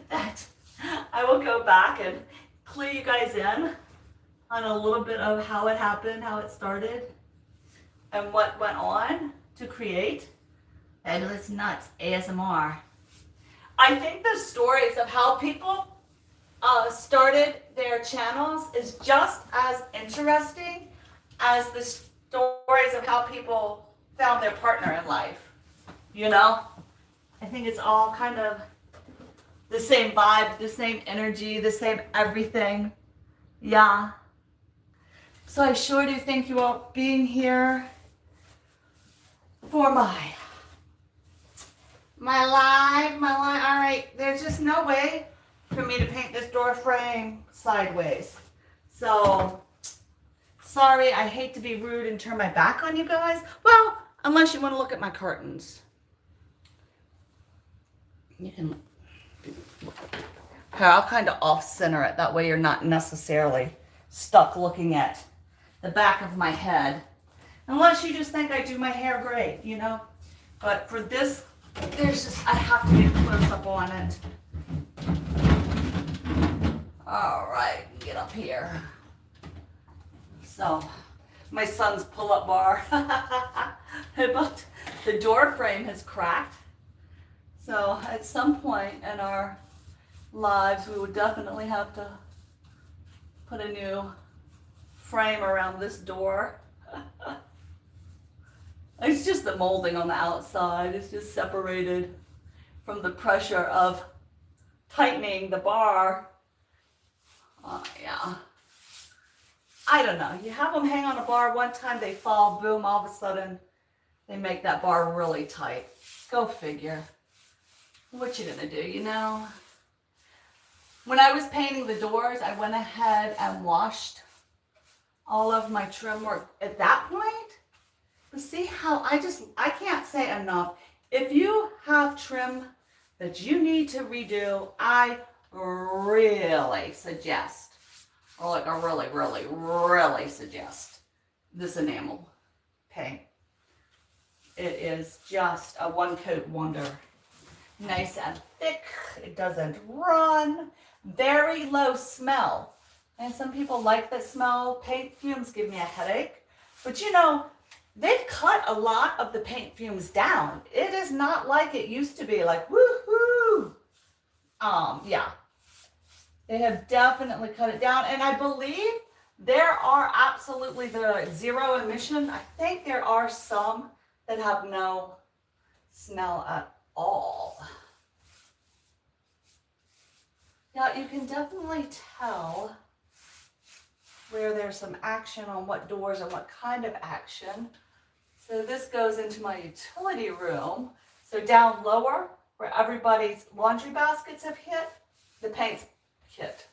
that I will go back and clue you guys in on a little bit of how it happened, how it started, and what went on to create Fabulous Nuts ASMR. I think the stories of how people started their channels is just as interesting as the stories of how people found their partner in life. You know? I think it's all kind of the same vibe, the same energy, the same everything. Yeah. So I sure do thank you all being here for my live. All right, there's just no way for me to paint this door frame sideways. So, sorry, I hate to be rude and turn my back on you guys. Well, unless you want to look at my curtains. You can, here, I'll kind of off-center it. That way you're not necessarily stuck looking at the back of my head. Unless you just think I do my hair great, you know? But for this, I have to get close up on it. All right, get up here. So, my son's pull-up bar. But the door frame has cracked. So, at some point in our lives, we would definitely have to put a new frame around this door. It's just the molding on the outside. It's just separated from the pressure of tightening the bar. Yeah. I don't know. You have them hang on a bar one time, they fall, boom, all of a sudden they make that bar really tight. Go figure. What you gonna do, you know? When I was painting the doors, I went ahead and washed all of my trim work at that point. But see how I can't say enough. If you have trim that you need to redo, I really suggest, or like I really suggest this enamel paint. It is just a one coat wonder. Nice and thick. It doesn't run. Very low smell. And some people like the smell. Paint fumes give me a headache. But you know, they've cut a lot of the paint fumes down. It is not like it used to be, like woohoo. Yeah. They have definitely cut it down. And I believe there are absolutely the zero emission. I think there are some that have no smell at all. Yeah, you can definitely tell where there's some action on what doors and what kind of action. So this goes into my utility room. So down lower, where everybody's laundry baskets have hit, the paint's hit.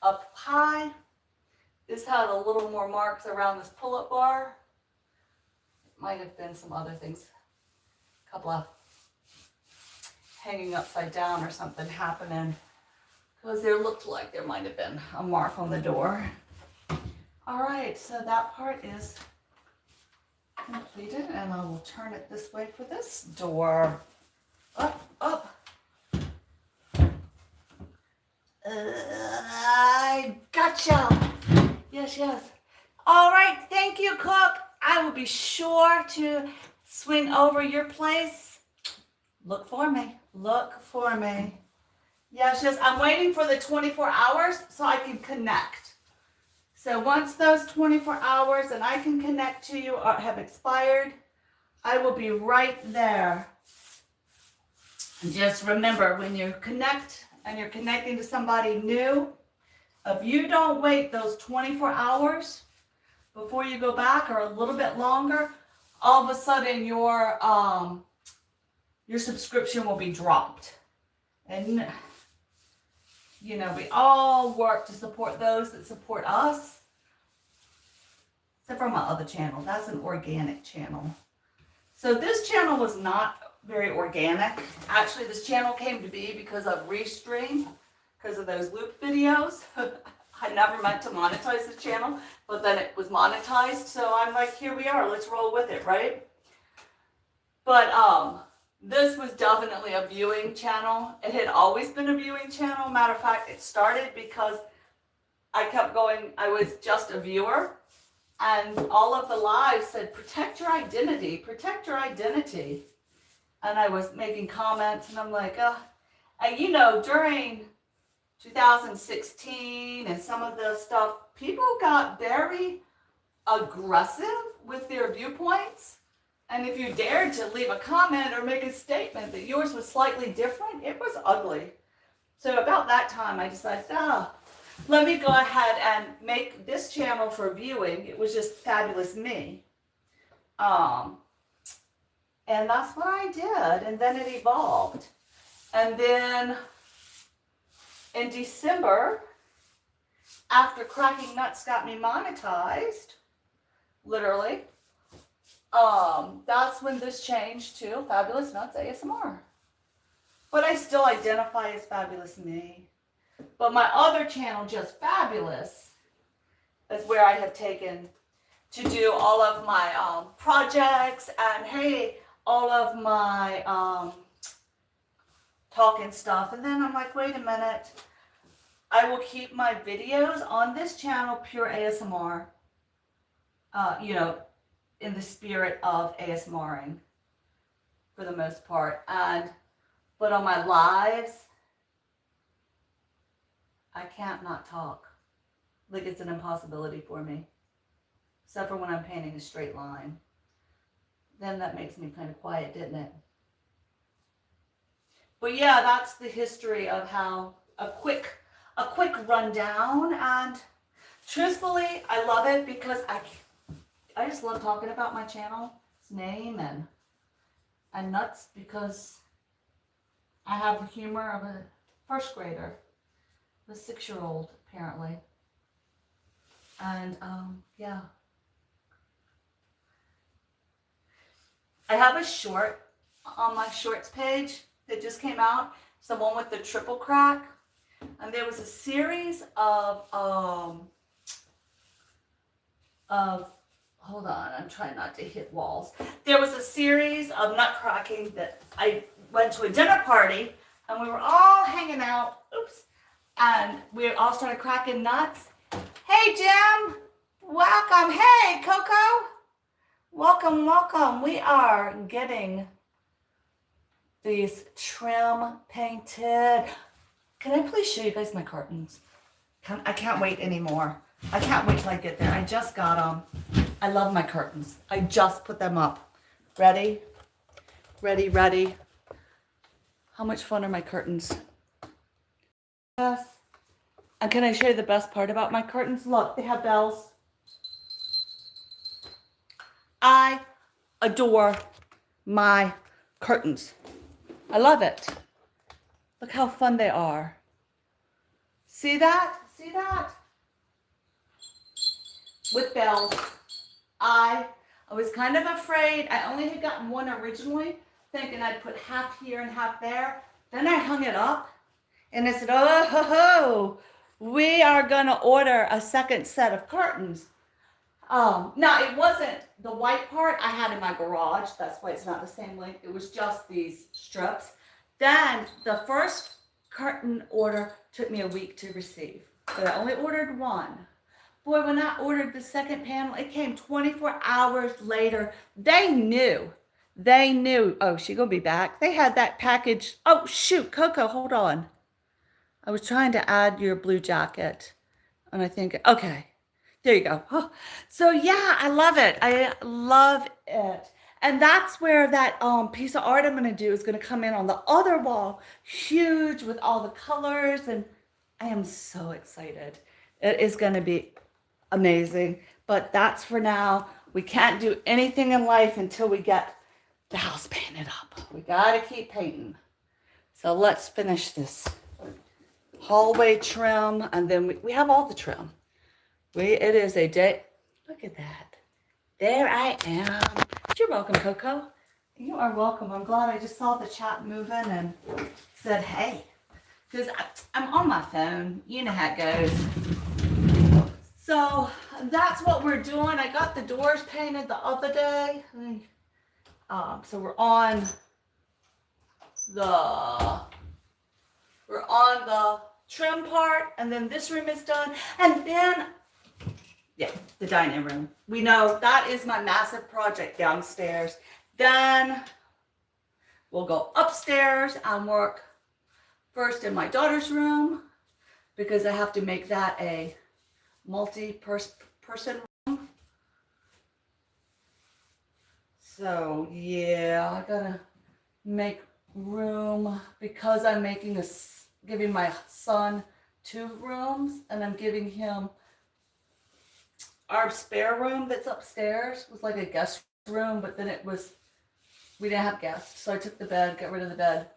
Up high, this had a little more marks around this pull-up bar. It might have been some other things, a couple of hanging upside down or something happening, because there looked like there might have been a mark on the door. All right, so that part is completed, and I will turn it this way for this door. Up. I gotcha. Yes. All right, thank you, Cook. I will be sure to swing over your place. Look for me. Yes, I'm waiting for the 24 hours so I can connect. So once those 24 hours and I can connect to you have expired, I will be right there. Just remember, when you connect and you're connecting to somebody new, if you don't wait those 24 hours before you go back, or a little bit longer, all of a sudden your subscription will be dropped. And you know, we all work to support those that support us. Except for my other channel. That's an organic channel. So this channel was not very organic. Actually, this channel came to be because of Restream, because of those loop videos. I never meant to monetize the channel, but then it was monetized. So I'm like, here we are. Let's roll with it, right? But this was definitely a viewing channel. It had always been a viewing channel. Matter of fact, it started because I kept going, I was just a viewer. And all of the lives said, protect your identity, protect your identity. And I was making comments and I'm like, and you know, during 2016 and some of the stuff, people got very aggressive with their viewpoints. And if you dared to leave a comment or make a statement that yours was slightly different, it was ugly. So about that time, I decided, let me go ahead and make this channel for viewing. It was just Fabulous Me. And that's what I did. And then it evolved. And then in December, after Cracking Nuts got me monetized, literally, that's when this changed to Fabulous Nuts ASMR. But I still identify as Fabulous Me. But my other channel, Just Fabulous, is where I have taken to do all of my projects and, hey, all of my talking stuff. And then I'm like, wait a minute. I will keep my videos on this channel, pure ASMR, you know, in the spirit of ASMRing for the most part. But on my lives, I can't not talk. Like it's an impossibility for me. Except for when I'm painting a straight line. Then that makes me kind of quiet, didn't it? But yeah, that's the history of how a quick rundown. And truthfully, I love it because I just love talking about my channel's name and nuts because I have the humor of a first grader, a 6-year-old apparently. And yeah. I have a short on my shorts page that just came out. It's the one with the triple crack. And there was a series of hold on, I'm trying not to hit walls. There was a series of nut cracking that I went to a dinner party and we were all hanging out. Oops. And we all started cracking nuts. Hey, Jim. Welcome. Hey, Coco. Welcome, welcome. We are getting these trim painted. Can I please show you guys my curtains? I can't wait anymore. I can't wait till I get there. I just got them. I love my curtains. I just put them up. Ready? Ready, ready. How much fun are my curtains? Yes. And can I show you the best part about my curtains? Look, they have bells. I adore my curtains. I love it. Look how fun they are. See that? See that? With bells. I was kind of afraid. I only had gotten one originally, thinking I'd put half here and half there. Then I hung it up and I said, oh, ho, ho, we are going to order a second set of curtains. Now, it wasn't the white part I had in my garage. That's why it's not the same length. It was just these strips. Then the first curtain order took me a week to receive. But I only ordered one. Boy, when I ordered the second panel, it came 24 hours later. They knew. They knew. Oh, she gonna be back. They had that package. Oh, shoot, Coco, hold on. I was trying to add your blue jacket. And I think, okay, there you go. Oh, so yeah, I love it. I love it. And that's where that piece of art I'm gonna do is gonna come in on the other wall, huge with all the colors. And I am so excited. It is gonna be amazing, but that's for now. We can't do anything in life until we get the house painted up. We gotta keep painting. So let's finish this hallway trim, and then we have all the trim. It is a day. Look at that. There I am. You're welcome, Coco. You are welcome. I'm glad I just saw the chat moving and said, hey, because I'm on my phone. You know how it goes. So that's what we're doing. I got the doors painted the other day. So we're on the trim part, and then this room is done, and then yeah, the dining room. We know that is my massive project downstairs. Then we'll go upstairs and work first in my daughter's room because I have to make that a multi-person room. So yeah, I gotta make room because I'm giving my son 2 rooms, and I'm giving him our spare room that's upstairs was like a guest room, but then we didn't have guests. So I took the bed, got rid of the bed,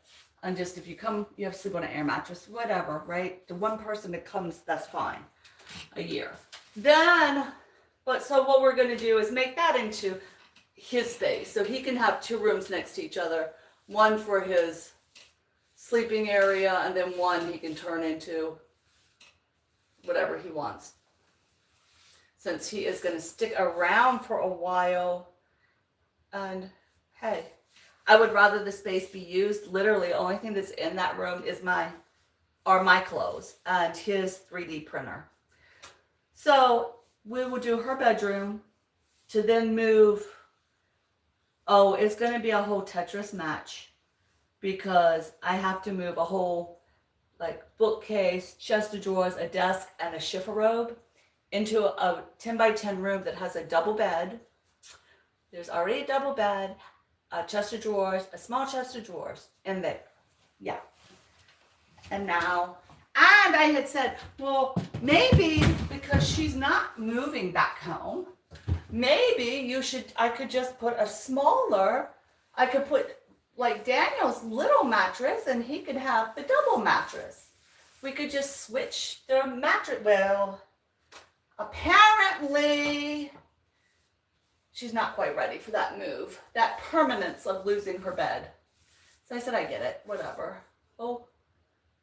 and just if you come, you have to sleep on an air mattress, whatever, right? The one person that comes, that's fine, a year. So what we're gonna do is make that into his space. So he can have 2 rooms next to each other, one for his sleeping area, and then one he can turn into whatever he wants. Since he is going to stick around for a while. And hey, I would rather the space be used. Literally, the only thing that's in that room are my clothes and his 3D printer. So we will do her bedroom to then move. Oh, it's going to be a whole Tetris match because I have to move a whole like bookcase, chest of drawers, a desk, and a chifforobe into a 10 by 10 room that has a double bed. There's already a double bed, a chest of drawers, a small chest of drawers in there. Yeah. And I had said, well, maybe because she's not moving back home, maybe I could just put I could put like Daniel's little mattress and he could have the double mattress. We could just switch the mattress. Well, apparently, she's not quite ready for that move, that permanence of losing her bed. So I said, I get it, whatever. Oh,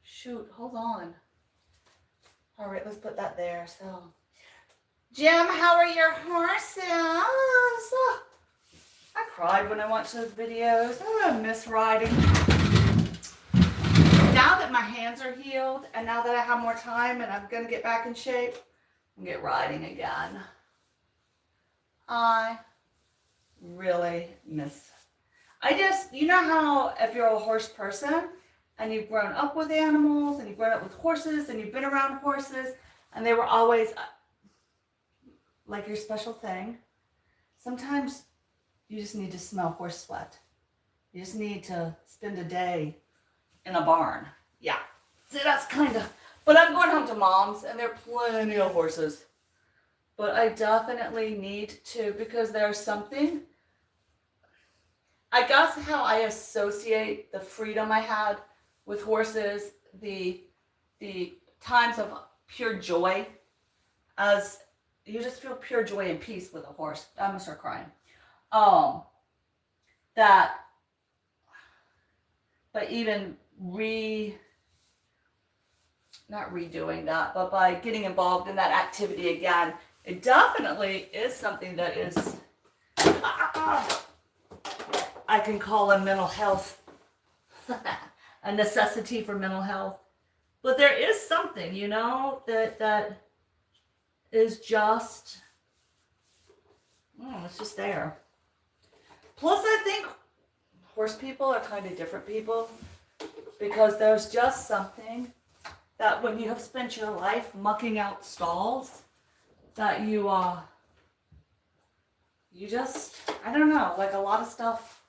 shoot, hold on. All right, let's put that there. So, Jim, how are your horses? I cried when I watched those videos. Oh, I miss riding. Now that my hands are healed and now that I have more time and I'm going to get back in shape, and get riding again. I really miss. You know how if you're a horse person and you've grown up with animals and you've grown up with horses and you've been around horses and they were always like your special thing, sometimes you just need to smell horse sweat. You just need to spend a day in a barn. Yeah. See, that's kind of. But I'm going home to Mom's, and there are plenty of horses. But I definitely need to, because there's something, I guess how I associate the freedom I had with horses, the times of pure joy, as you just feel pure joy and peace with a horse. I'm gonna start crying. But even not redoing that, but by getting involved in that activity again, it definitely is something that is, I can call a mental health, a necessity for mental health. But there is something, that is just, it's just there. Plus, I think horse people are kind of different people because there's just something that when you have spent your life mucking out stalls, that you just, I don't know, like a lot of stuff,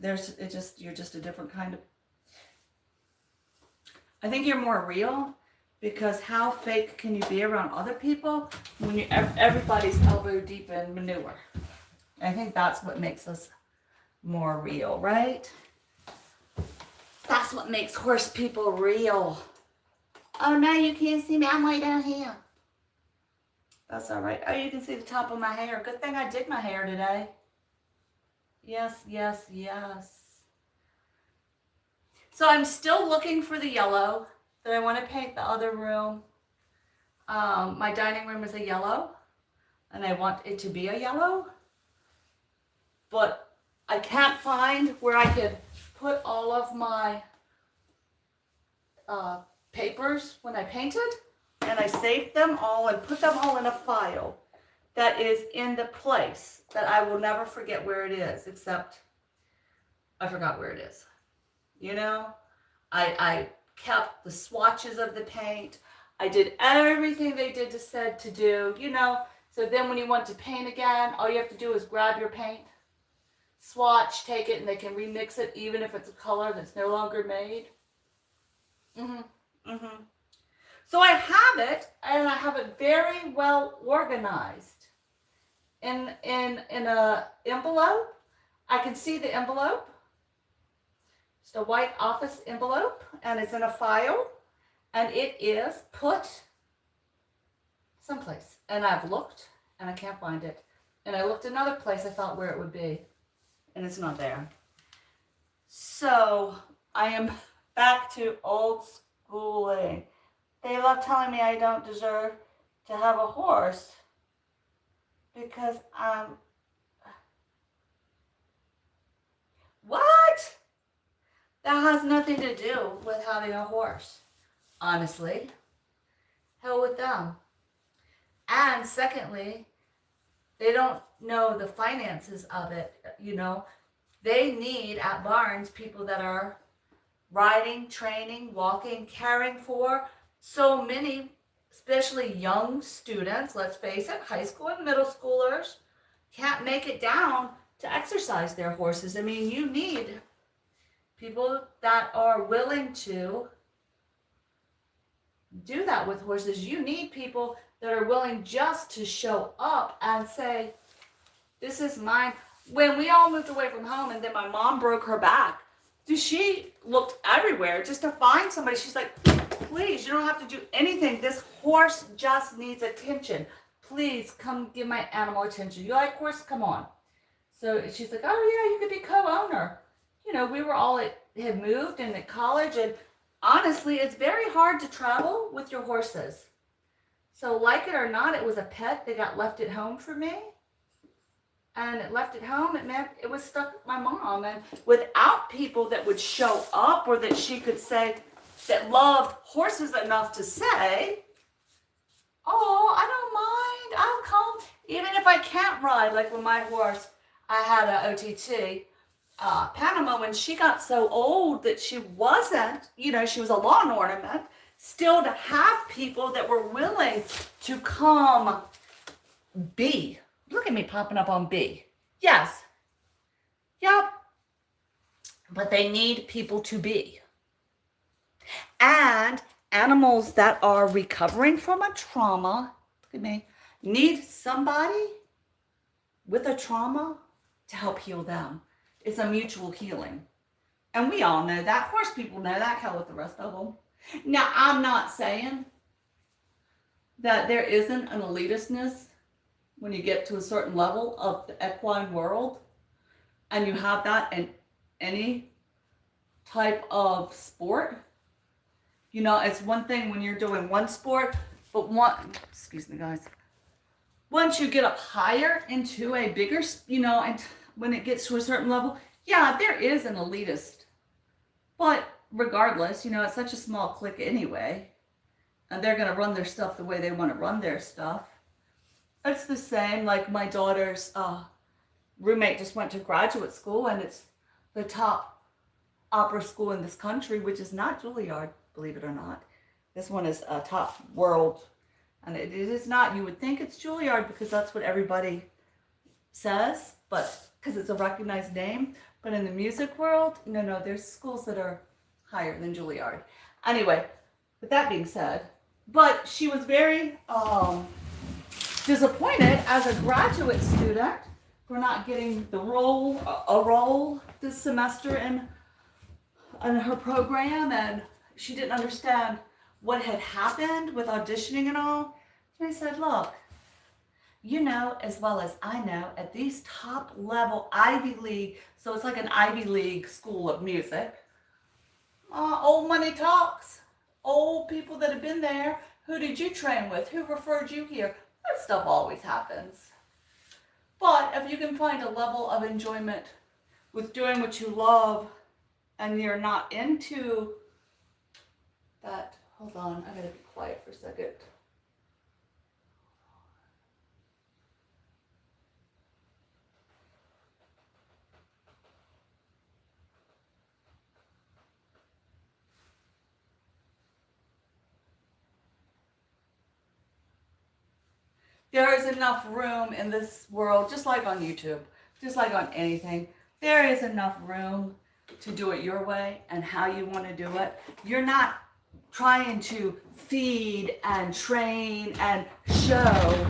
you're just a different kind of, I think you're more real because how fake can you be around other people when everybody's elbow deep in manure? I think that's what makes us more real, right? That's what makes horse people real. Oh, no, you can't see me. I'm way down here. That's all right. Oh, you can see the top of my hair. Good thing I did my hair today. Yes, yes, yes. So I'm still looking for the yellow that I want to paint the other room. My dining room is a yellow, and I want it to be a yellow. but I can't find where I could put all of my papers when I painted, and I saved them all and put them all in a file that is in the place that I will never forget where it is, except I forgot where it is. You know, I kept the swatches of the paint. I did everything they said to do, you know. So then when you want to paint again, all you have to do is grab your paint, swatch, take it, and they can remix it even if it's a color that's no longer made. So I have it, and I have it very well organized in a envelope. I can see the envelope. It's a white office envelope, and it's in a file, and it is put someplace. And I've looked, and I can't find it. And I looked another place I thought where it would be, and it's not there. So I am back to old schooling. They love telling me I don't deserve to have a horse because what? That has nothing to do with having a horse, honestly. Hell with them. And secondly, they don't know the finances of it, you know. They need, at Barnes, people that are riding, training, walking, caring for so many, especially young students, let's face it, high school and middle schoolers, can't make it down to exercise their horses. I mean, you need people that are willing to do that with horses. You need people that are willing just to show up and say, this is mine. When we all moved away from home and then my mom broke her back, she looked everywhere just to find somebody. She's like, please, you don't have to do anything. This horse just needs attention. Please come give my animal attention. You like horse? Come on. So she's like, oh yeah, you could be co-owner. You know, we were all had moved and at college, and honestly, it's very hard to travel with your horses. So like it or not, it was a pet that got left at home for me. And it left at home, it meant it was stuck with my mom. And without people that would show up or that she could say, that loved horses enough to say, oh, I don't mind, I'll come. Even if I can't ride, like when my horse, I had an OTT, Panama, when she got so old that she wasn't, you know, she was a lawn ornament, still to have people that were willing to come be. Look at me popping up on B. Yes. Yep. But they need people to be. And animals that are recovering from a trauma, look at me, need somebody with a trauma to help heal them. It's a mutual healing. And we all know that. Horse people know that. Hell with the rest of them. Now, I'm not saying that there isn't an elitistness when you get to a certain level of the equine world, and you have that in any type of sport. You know, it's one thing when you're doing one sport, but excuse me guys, once you get up higher into a bigger, you know, and when it gets to a certain level, yeah, there is an elitist. But regardless, you know, it's such a small clique anyway, and they're going to run their stuff the way they want to run their stuff. It's the same, like my daughter's roommate just went to graduate school, and it's the top opera school in this country, which is not Juilliard, believe it or not. This one is a top world, and it is not. You would think it's Juilliard because that's what everybody says, but because it's a recognized name. But in the music world, no, there's schools that are higher than Juilliard. Anyway, with that being said, but she was very disappointed as a graduate student for not getting a role this semester in her program, and she didn't understand what had happened with auditioning and all. And I said, look, you know as well as I know, at these top level Ivy League, so it's like an Ivy League school of music, old money talks. Old people that have been there. Who did you train with? Who referred you here? That stuff always happens. But if you can find a level of enjoyment with doing what you love and you're not into that, hold on, I gotta be quiet for a second. There is enough room in this world, just like on YouTube, just like on anything. There is enough room to do it your way and how you want to do it. You're not trying to feed and train and show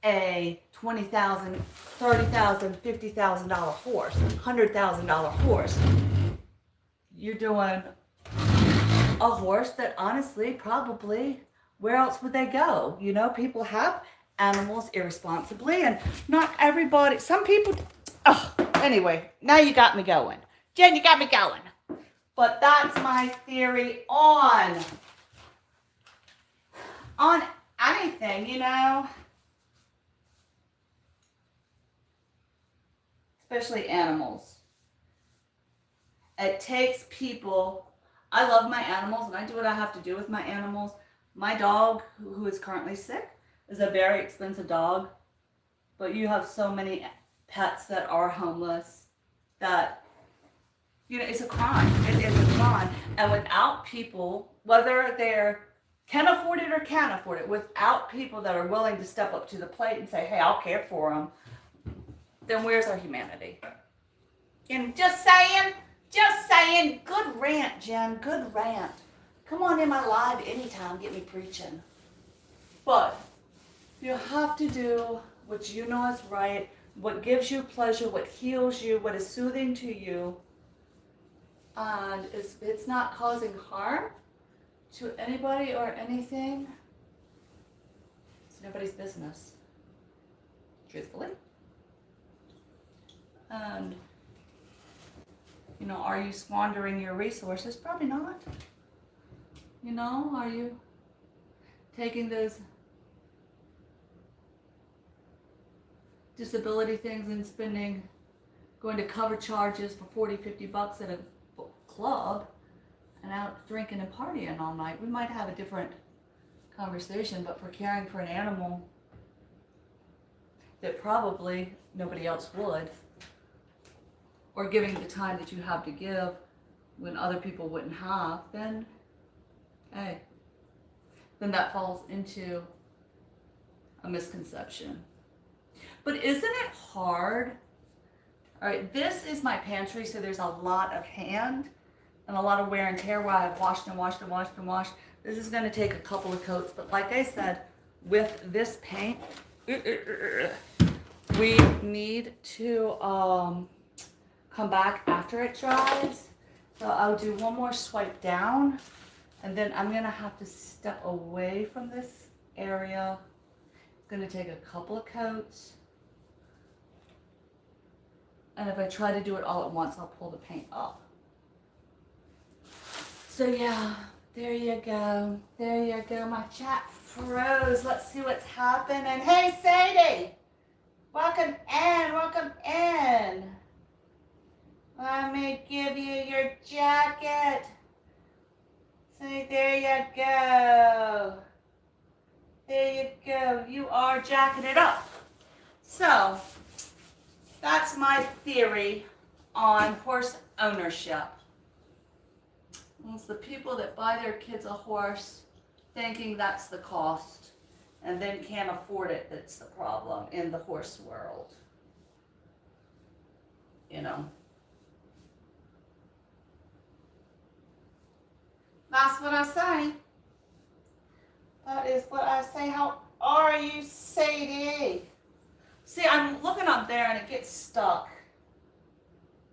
a $20,000, $30,000, $50,000 horse, $100,000 horse. You're doing a horse that honestly, probably, where else would they go? You know, people have animals irresponsibly, and not everybody, some people, anyway, now you got me going. Jen, you got me going. But that's my theory on anything, you know, especially animals. It takes people. I love my animals and I do what I have to do with my animals. My dog, who is currently sick, is a very expensive dog, but you have so many pets that are homeless that, you know, it's a crime. It is a crime. And without people, whether they can afford it or can't afford it, without people that are willing to step up to the plate and say, hey, I'll care for them, then where's our humanity? And just saying, good rant, Jen, good rant. Come on in my live anytime, get me preaching. But you have to do what you know is right, what gives you pleasure, what heals you, what is soothing to you. And it's not causing harm to anybody or anything. It's nobody's business, truthfully. And, you know, are you squandering your resources? Probably not. You know, are you taking those disability things and going to cover charges for 40, 50 bucks at a club and out drinking and partying all night? We might have a different conversation, but for caring for an animal that probably nobody else would, or giving the time that you have to give when other people wouldn't have, then, hey, then that falls into a misconception. But isn't it hard? All right, this is my pantry, so there's a lot of hand and a lot of wear and tear where I've washed and washed and washed and washed. This is gonna take a couple of coats, but like I said, with this paint, we need to come back after it dries. So I'll do one more swipe down, and then I'm gonna have to step away from this area. It's gonna take a couple of coats. And if I try to do it all at once, I'll pull the paint up. So yeah, there you go. There you go. My chat froze. Let's see what's happening. Hey, Sadie. Welcome in. Welcome in. Let me give you your jacket. See, there you go. There you go. You are jacking it up. So, that's my theory on horse ownership. It's the people that buy their kids a horse thinking that's the cost and then can't afford it that's the problem in the horse world. You know. That's what I say. That is what I say. How are you, Sadie? See, I'm looking up there and it gets stuck.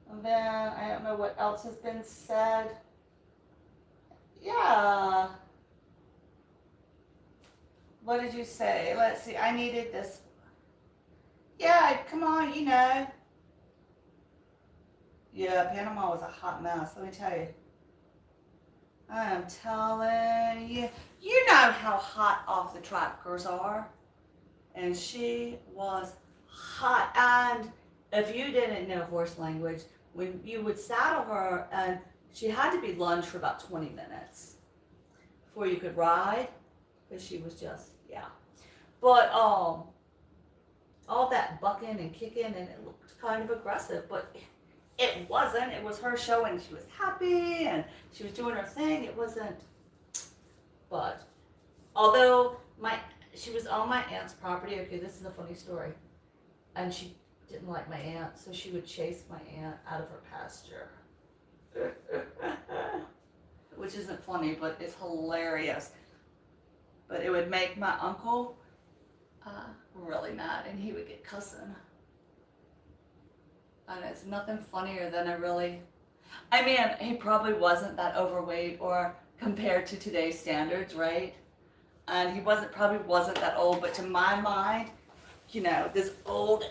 And then I don't know what else has been said. Yeah. What did you say? Let's see. I needed this. Yeah, come on, you know. Yeah, Panama was a hot mess, let me tell you. I am telling you. You know how hot off the trackers are. And she was hot. And if you didn't know horse language, when you would saddle her, and she had to be lunged for about 20 minutes before you could ride, because she was just, yeah. But all that bucking and kicking, and it looked kind of aggressive, but it wasn't. It was her showing she was happy and she was doing her thing. It wasn't. But although she was on my aunt's property. Okay, this is a funny story, and she didn't like my aunt, so she would chase my aunt out of her pasture. Which isn't funny, but it's hilarious. But it would make my uncle really mad, and he would get cussing. And it's nothing funnier than I mean, he probably wasn't that overweight or compared to today's standards, right? And he probably wasn't that old, but to my mind, you know, this old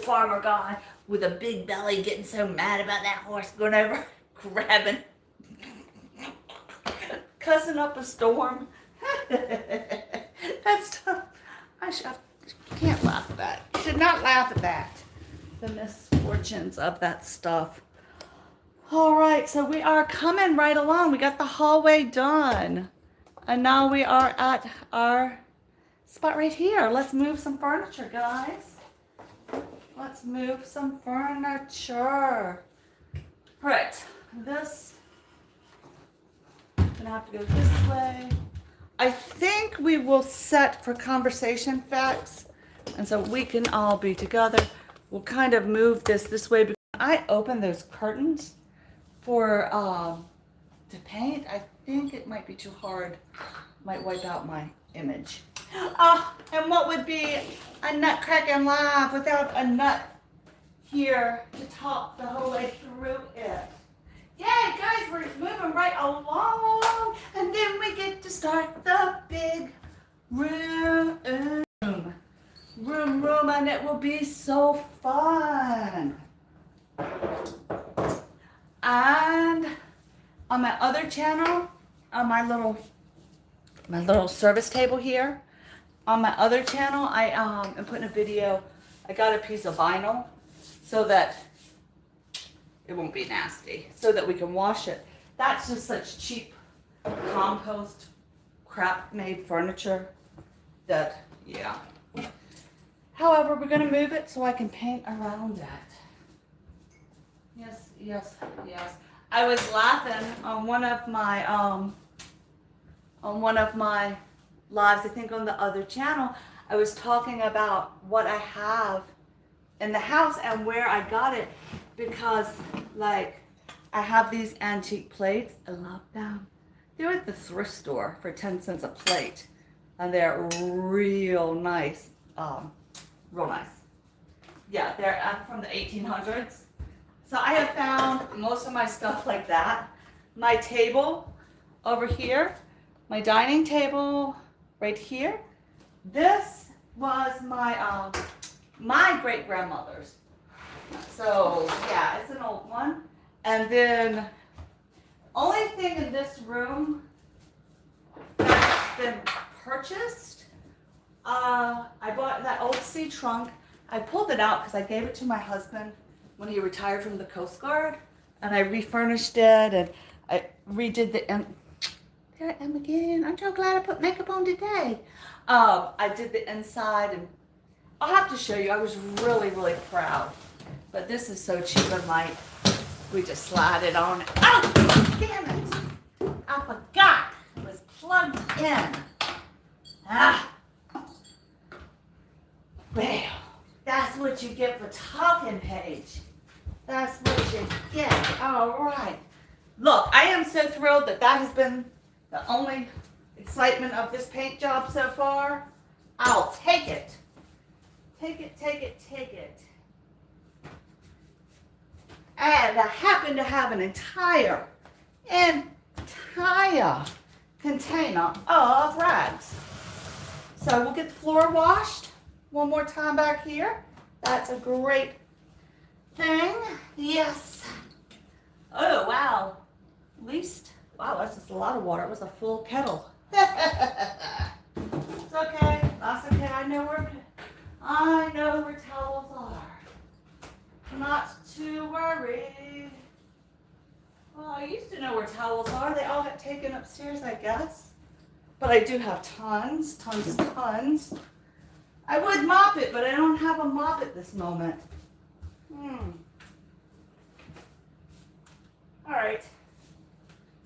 farmer guy with a big belly getting so mad about that horse going over, grabbing, cussing up a storm. That stuff, I can't laugh at that. You should not laugh at that. The misfortunes of that stuff. All right, so we are coming right along. We got the hallway done. And now we are at our spot right here. Let's move some furniture, guys. Let's move some furniture. All right, this, I'm gonna have to go this way. I think we will set for conversation facts, and so we can all be together. We'll kind of move this way, because I opened those curtains for to paint. I think it might be too hard. Might wipe out my image. And what would be a nutcracking live without a nut here to talk the whole way through it? Yay, guys, we're moving right along, and then we get to start the big room, and it will be so fun. And on my other channel, on my little service table here, on my other channel, I am putting a video. I got a piece of vinyl so that it won't be nasty, so that we can wash it. That's just such cheap compost crap made furniture that, yeah. However, we're gonna move it so I can paint around it. Yes, yes, yes. I was laughing on one of my lives, I think on the other channel. I was talking about what I have in the house and where I got it, because like I have these antique plates. I love them. They're at the thrift store for 10 cents a plate, and they're real nice. Real nice. Yeah, they're from the 1800s. So I have found most of my stuff like that. My table over here, my dining table right here. This was my my great grandmother's. So yeah, it's an old one. And then only thing in this room that's been purchased, I bought that old sea trunk. I pulled it out because I gave it to my husband when he retired from the Coast Guard, and I refurnished it, and I redid the, and there I am again. I'm so glad I put makeup on today. I did the inside, and I'll have to show you. I was really, really proud. But this is so cheap and light. We just slide it on. Oh, damn it. I forgot it was plugged in. Well, that's what you get for talking, Paige. That's what you get. All right. Look, I am so thrilled that has been the only excitement of this paint job so far. I'll take it. Take it, take it, take it. And I happen to have an entire container of rags. So we'll get the floor washed one more time back here. That's a great thing. Yes. Oh, wow. At least, wow, that's just a lot of water. It was a full kettle. It's okay. That's okay. I I know where towels are. Not to worry. Well, I used to know where towels are. They all got taken upstairs, I guess. But I do have tons, tons, tons. I would mop it, but I don't have a mop at this moment. All right.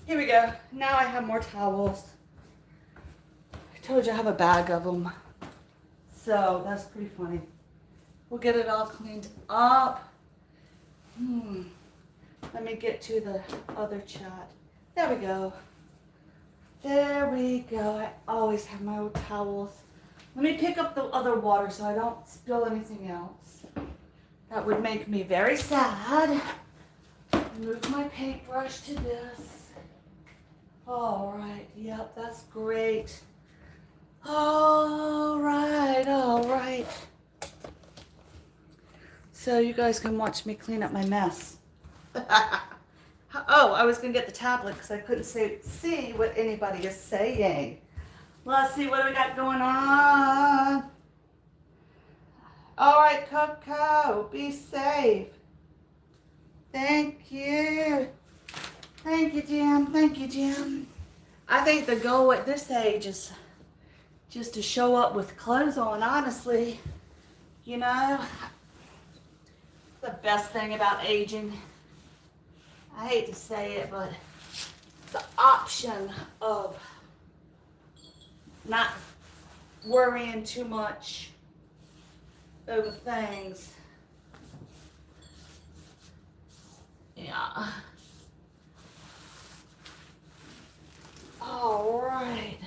Here we go. Now I have more towels. I told you I have a bag of them. So that's pretty funny. We'll get it all cleaned up. Let me get to the other chat. There we go. There we go. I always have my old towels. Let me pick up the other water so I don't spill anything else. That would make me very sad. Move my paintbrush to this. All right. Yep, that's great. All right. All right. So you guys can watch me clean up my mess. Oh, I was going to get the tablet because I couldn't see what anybody is saying. Let's see what we got going on. All right, Coco, be safe. Thank you. Thank you, Jim. Thank you, Jim. I think the goal at this age is just to show up with clothes on, honestly. You know, the best thing about aging. I hate to say it, but the option of not worrying too much over things. Yeah. All right.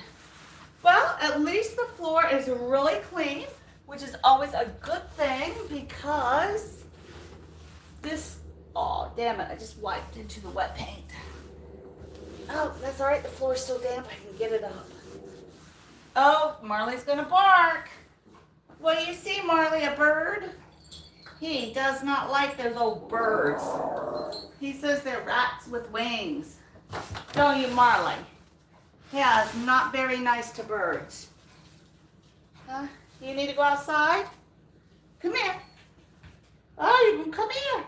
Well, at least the floor is really clean, which is always a good thing because this, oh, damn it, I just wiped into the wet paint. Oh, that's all right. The floor is still damp. I can get it up. Oh, Marley's going to bark. What do you see, Marley? A bird? He does not like those old birds. He says they're rats with wings. Don't you, Marley? Yeah, it's not very nice to birds. Huh? You need to go outside? Come here. Oh, you can come here.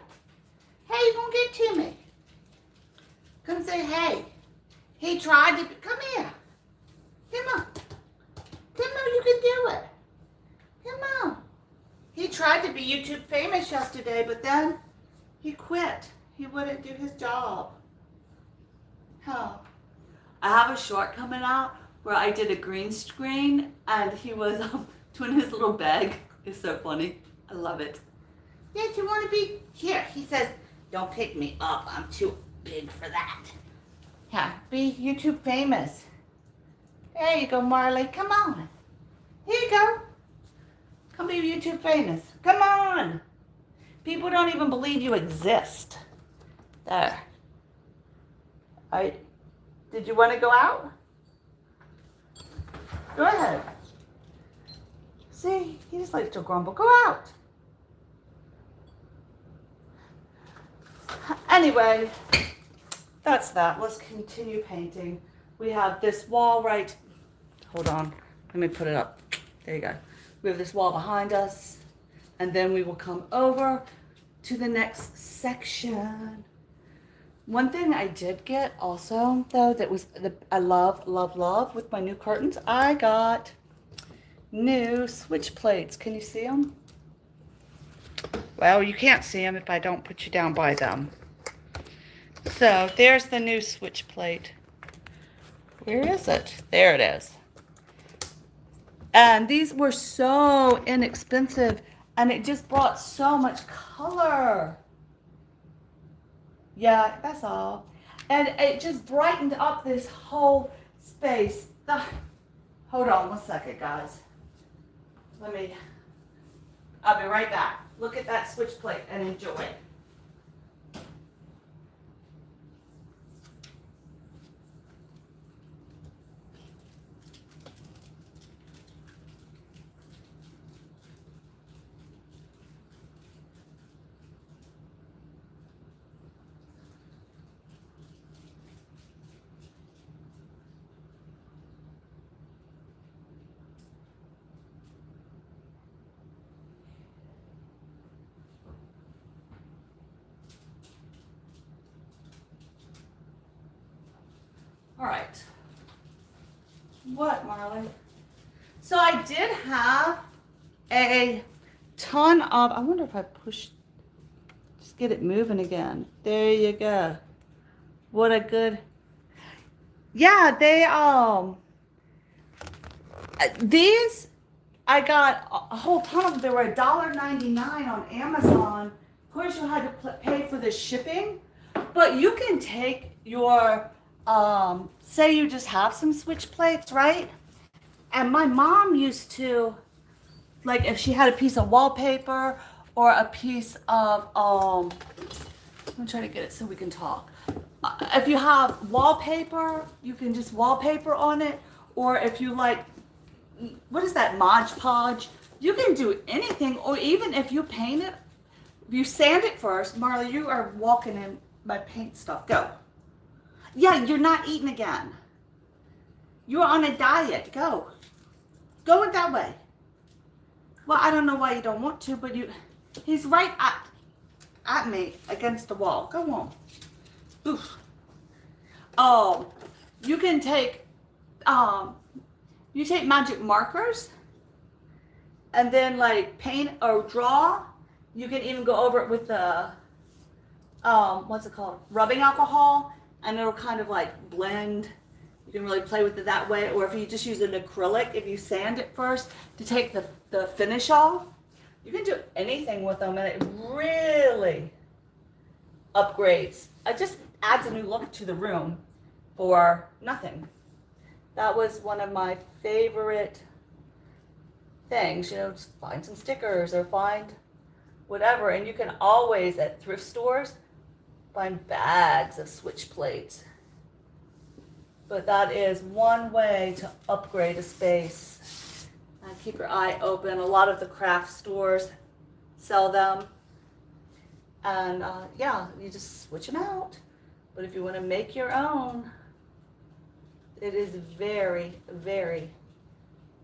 Hey, you gonna get to me. Come say hey. He tried to, come here. Come on. Come on, you can do it. Come on. He tried to be YouTube famous yesterday, but then he quit. He wouldn't do his job. Huh. I have a short coming out where I did a green screen and he was doing his little bag. It's so funny. I love it. Yeah, do you want to be here? He says, don't pick me up. I'm too big for that. Yeah, be YouTube famous. There you go, Marley. Come on. Here you go. Come be YouTube famous. Come on. People don't even believe you exist. There. Did you want to go out? Go ahead. See, he just likes to grumble. Go out. Anyway, that's that. Let's continue painting. We have this wall right, hold on, let me put it up. There you go. We have this wall behind us, and then we will come over to the next section. One thing I did get also, though, that was I love with my new curtains, I got new switch plates. Can you see them? Well, you can't see them if I don't put you down by them. So there's the new switch plate. Where is it? There it is. And these were so inexpensive, and it just brought so much color. Yeah, that's all. And it just brightened up this whole space. Hold on one second, guys. I'll be right back. Look at that switch plate and enjoy it. All right. What, Marlon? So I did have a ton of, I wonder if I push, just get it moving again. There you go. What a good, yeah, these, I got a whole ton of them. They were $1.99 on Amazon. Of course, you had to pay for the shipping, but you can take your, say you just have some switch plates, right? And my mom used to, like, if she had a piece of wallpaper or a piece of, I'm trying to get it so we can talk. If you have wallpaper, you can just wallpaper on it. Or if you like, what is that, Mod Podge? You can do anything. Or even if you paint it, if you sand it first. Marley, you are walking in my paint stuff. Go. Yeah, you're not eating again. You're on a diet. Go. Go it that way. Well, I don't know why you don't want to, but he's right at me against the wall. Go on. Oof. You can take, you take magic markers and then like paint or draw. You can even go over it with the, what's it called? Rubbing alcohol, and it'll kind of like blend. You can really play with it that way. Or if you just use an acrylic, if you sand it first to take the finish off, you can do anything with them, and it really upgrades. It just adds a new look to the room for nothing. That was one of my favorite things. You know, just find some stickers or find whatever. And you can always, at thrift stores, find bags of switch plates. But that is one way to upgrade a space. And keep your eye open. A lot of the craft stores sell them. And yeah, you just switch them out. But if you want to make your own, it is very, very,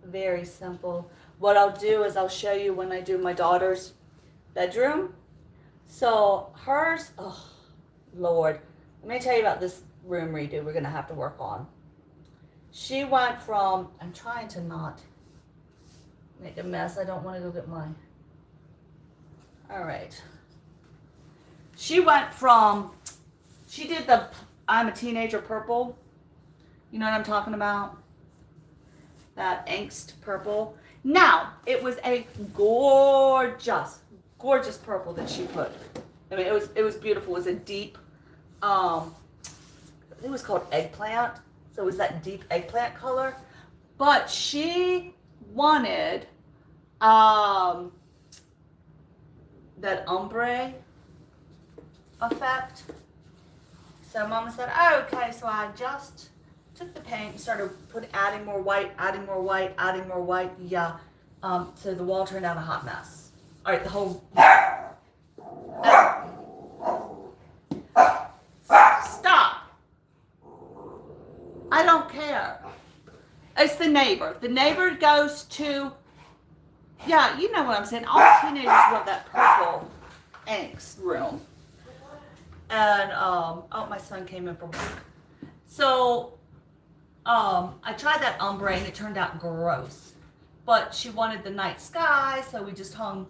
very simple. What I'll do is I'll show you when I do my daughter's bedroom. So hers, oh Lord, let me tell you about this room redo we're gonna have to work on. She went from, I'm trying to not make a mess. I don't want to go get mine. All right. She went from, she did the I'm a Teenager purple. You know what I'm talking about? That angst purple. Now, it was a gorgeous, gorgeous purple that she put. I mean, it was beautiful. It was a deep, it was called eggplant. So it was that deep eggplant color. But she wanted that ombre effect. So Mama said, oh, okay. So I just took the paint and started adding more white, adding more white, adding more white. Yeah. So the wall turned out a hot mess. All right, the whole. Stop. I don't care. It's the neighbor. The neighbor goes to, yeah, you know what I'm saying. All teenagers love that purple angst room. And, oh, my son came in from work. So, I tried that ombre and it turned out gross. But she wanted the night sky, so we just hung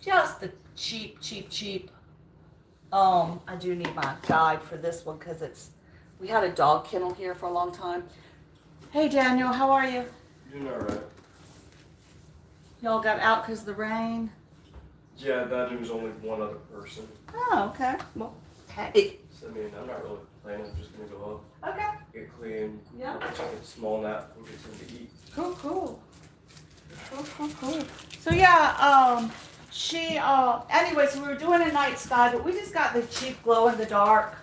just the cheap. I do need my guide for this one because we had a dog kennel here for a long time. Hey Daniel, how are you? Doing alright. Y'all got out because of the rain? Yeah, that was only one other person. Oh, okay. Well, hey. So, I mean, I'm not really planning. I'm just going to go up, Okay. get clean, Yeah. take a small nap, and get something to eat. Cool. So yeah, anyway, so we were doing a night sky, but we just got the cheap glow in the dark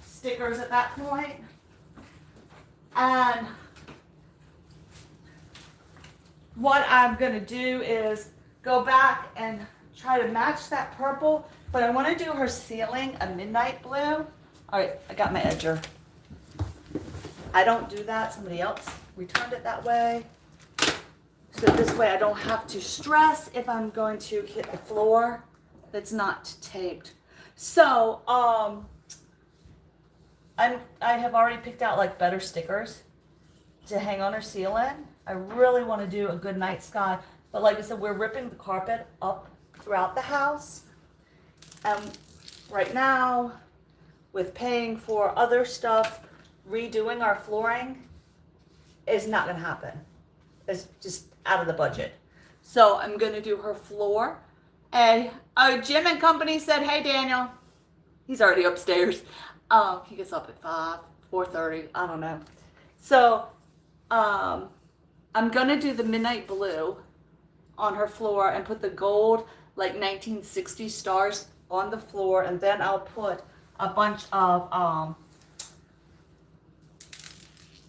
stickers at that point. And what I'm gonna do is go back and try to match that purple, but I want to do her ceiling a midnight blue. All right, I got my edger. I don't do that. Somebody else returned it that way. So this way I don't have to stress if I'm going to hit the floor that's not taped. So, I have already picked out like better stickers to hang on her ceiling. I really want to do a good night sky, but like I said, we're ripping the carpet up throughout the house. Right now, with paying for other stuff, redoing our flooring is not going to happen. It's just out of the budget. So I'm going to do her floor. And Jim and company said, hey, Daniel. He's already upstairs. He gets up at 5, 4:30. I don't know. So I'm going to do the midnight blue on her floor and put the gold, like 1960 stars on the floor. And then I'll put a bunch of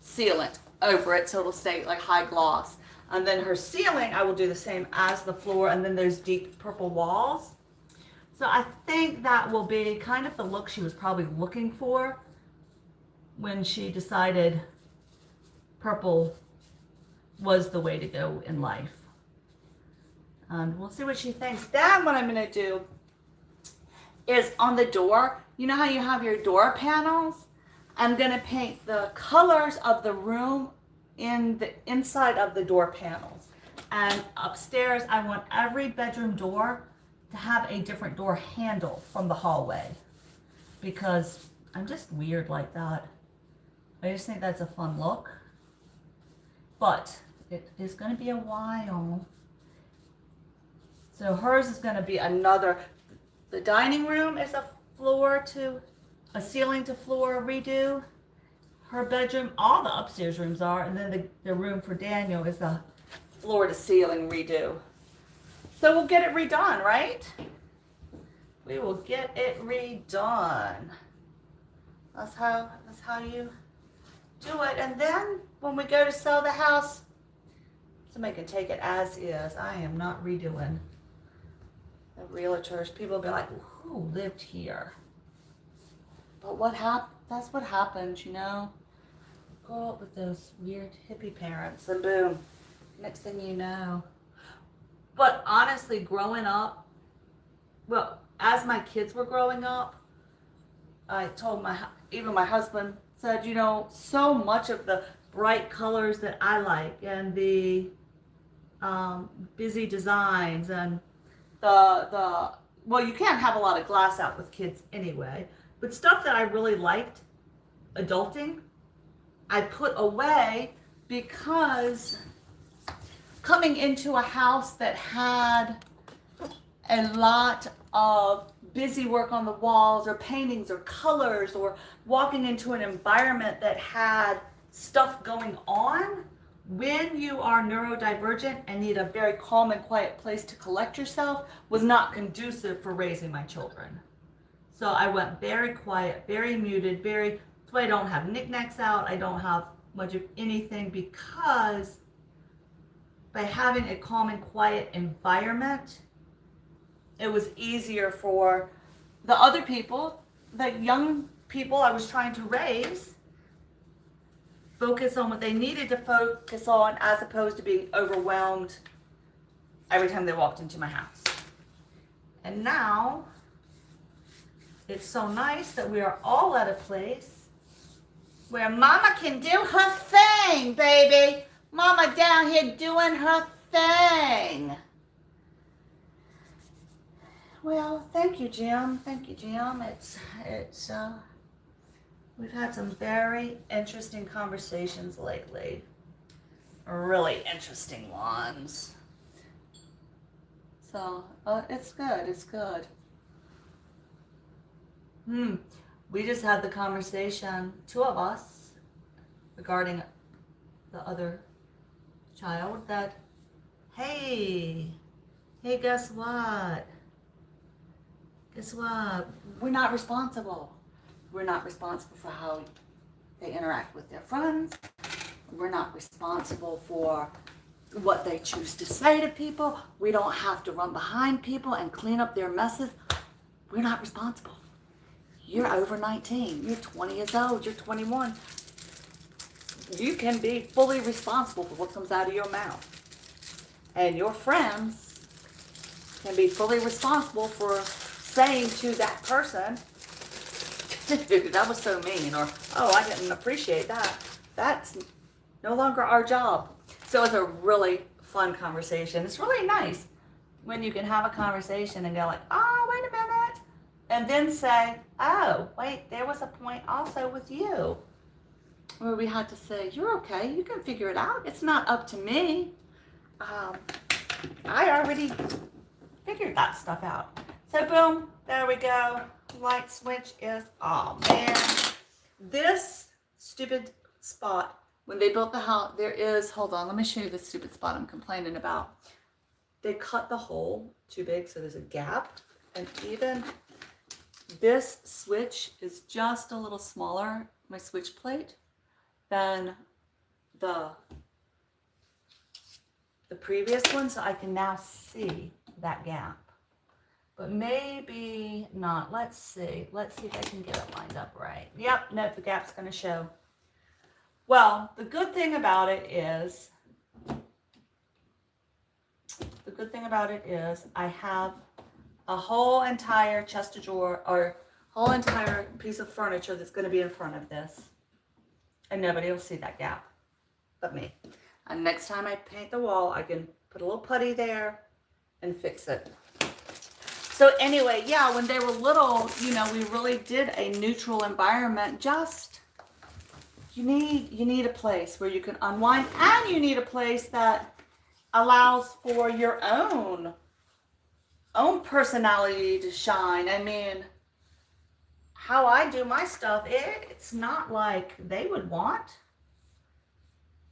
sealant over it so it'll stay like high gloss. And then her ceiling, I will do the same as the floor, and then there's deep purple walls. So I think that will be kind of the look she was probably looking for when she decided purple was the way to go in life. And we'll see what she thinks. Then what I'm gonna do is on the door, you know how you have your door panels? I'm gonna paint the colors of the room in the inside of the door panels. And upstairs, I want every bedroom door to have a different door handle from the hallway, because I'm just weird like that. I just think that's a fun look. But it is going to be a while. So hers is going to be another. The dining room is a ceiling to floor redo. Her bedroom, all the upstairs rooms are, and then the room for Daniel is a floor to ceiling redo. So we'll get it redone, right? We will get it redone. That's how you do it. And then when we go to sell the house, somebody can take it as is. I am not redoing the realtors. People will be like, who lived here? But that's what happens, you know? Grow up with those weird hippie parents, and boom, next thing you know. But honestly, growing up, well, as my kids were growing up, I told even my husband said, you know, so much of the bright colors that I like and the busy designs and well, you can't have a lot of glass out with kids anyway, but stuff that I really liked, adulting, I put away because coming into a house that had a lot of busy work on the walls or paintings or colors, or walking into an environment that had stuff going on, when you are neurodivergent and need a very calm and quiet place to collect yourself, was not conducive for raising my children. So I went very quiet, very muted, so I don't have knickknacks out, I don't have much of anything, because by having a calm and quiet environment, it was easier for the other people, the young people I was trying to raise, focus on what they needed to focus on, as opposed to being overwhelmed every time they walked into my house. And now, it's so nice that we are all at a place where Mama can do her thing, baby. Mama down here doing her thing. Well, thank you, Jim. Thank you, Jim. We've had some very interesting conversations lately. Really interesting ones. So, it's good. It's good. We just had the conversation, two of us, regarding the other child, that, hey, guess what? We're not responsible. We're not responsible for how they interact with their friends. We're not responsible for what they choose to say to people. We don't have to run behind people and clean up their messes. We're not responsible. You're over 19. You're 20 years old. You're 21. You can be fully responsible for what comes out of your mouth. And your friends can be fully responsible for saying to that person, dude, that was so mean, or, oh, I didn't appreciate that. That's no longer our job. So it's a really fun conversation. It's really nice when you can have a conversation and go like, oh, wait a minute. And then say, oh, wait, there was a point also with you where we had to say, you're okay, you can figure it out. It's not up to me. I already figured that stuff out. So boom, there we go. Light switch is, oh man. This stupid spot, when they built the house, there is, hold on, let me show you the stupid spot I'm complaining about. They cut the hole too big, so there's a gap. And even this switch is just a little smaller, my switch plate, than the previous one, so I can now see that gap. But maybe not. Let's see. Let's see if I can get it lined up right. Yep, nope, the gap's going to show. Well, the good thing about it is, I have a whole entire chest of drawer, or whole entire piece of furniture that's going to be in front of this. And nobody will see that gap but me. And next time I paint the wall, I can put a little putty there and fix it. So anyway, yeah, when they were little, you know, we really did a neutral environment. Just, you need a place where you can unwind, and you need a place that allows for your own personality to shine. I mean, how I do my stuff, it's not like they would want.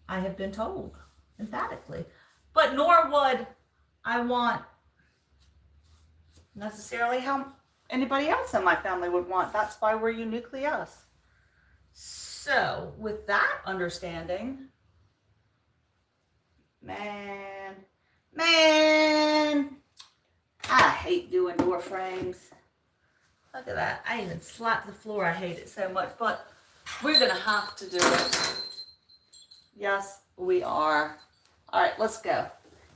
I have been told emphatically, but nor would I want necessarily how anybody else in my family would want. That's why we're uniquely us. So with that understanding, man, I hate doing door frames. Look at that. I even slapped the floor. I hate it so much, but we're gonna have to do it. Yes, we are. All right, let's go.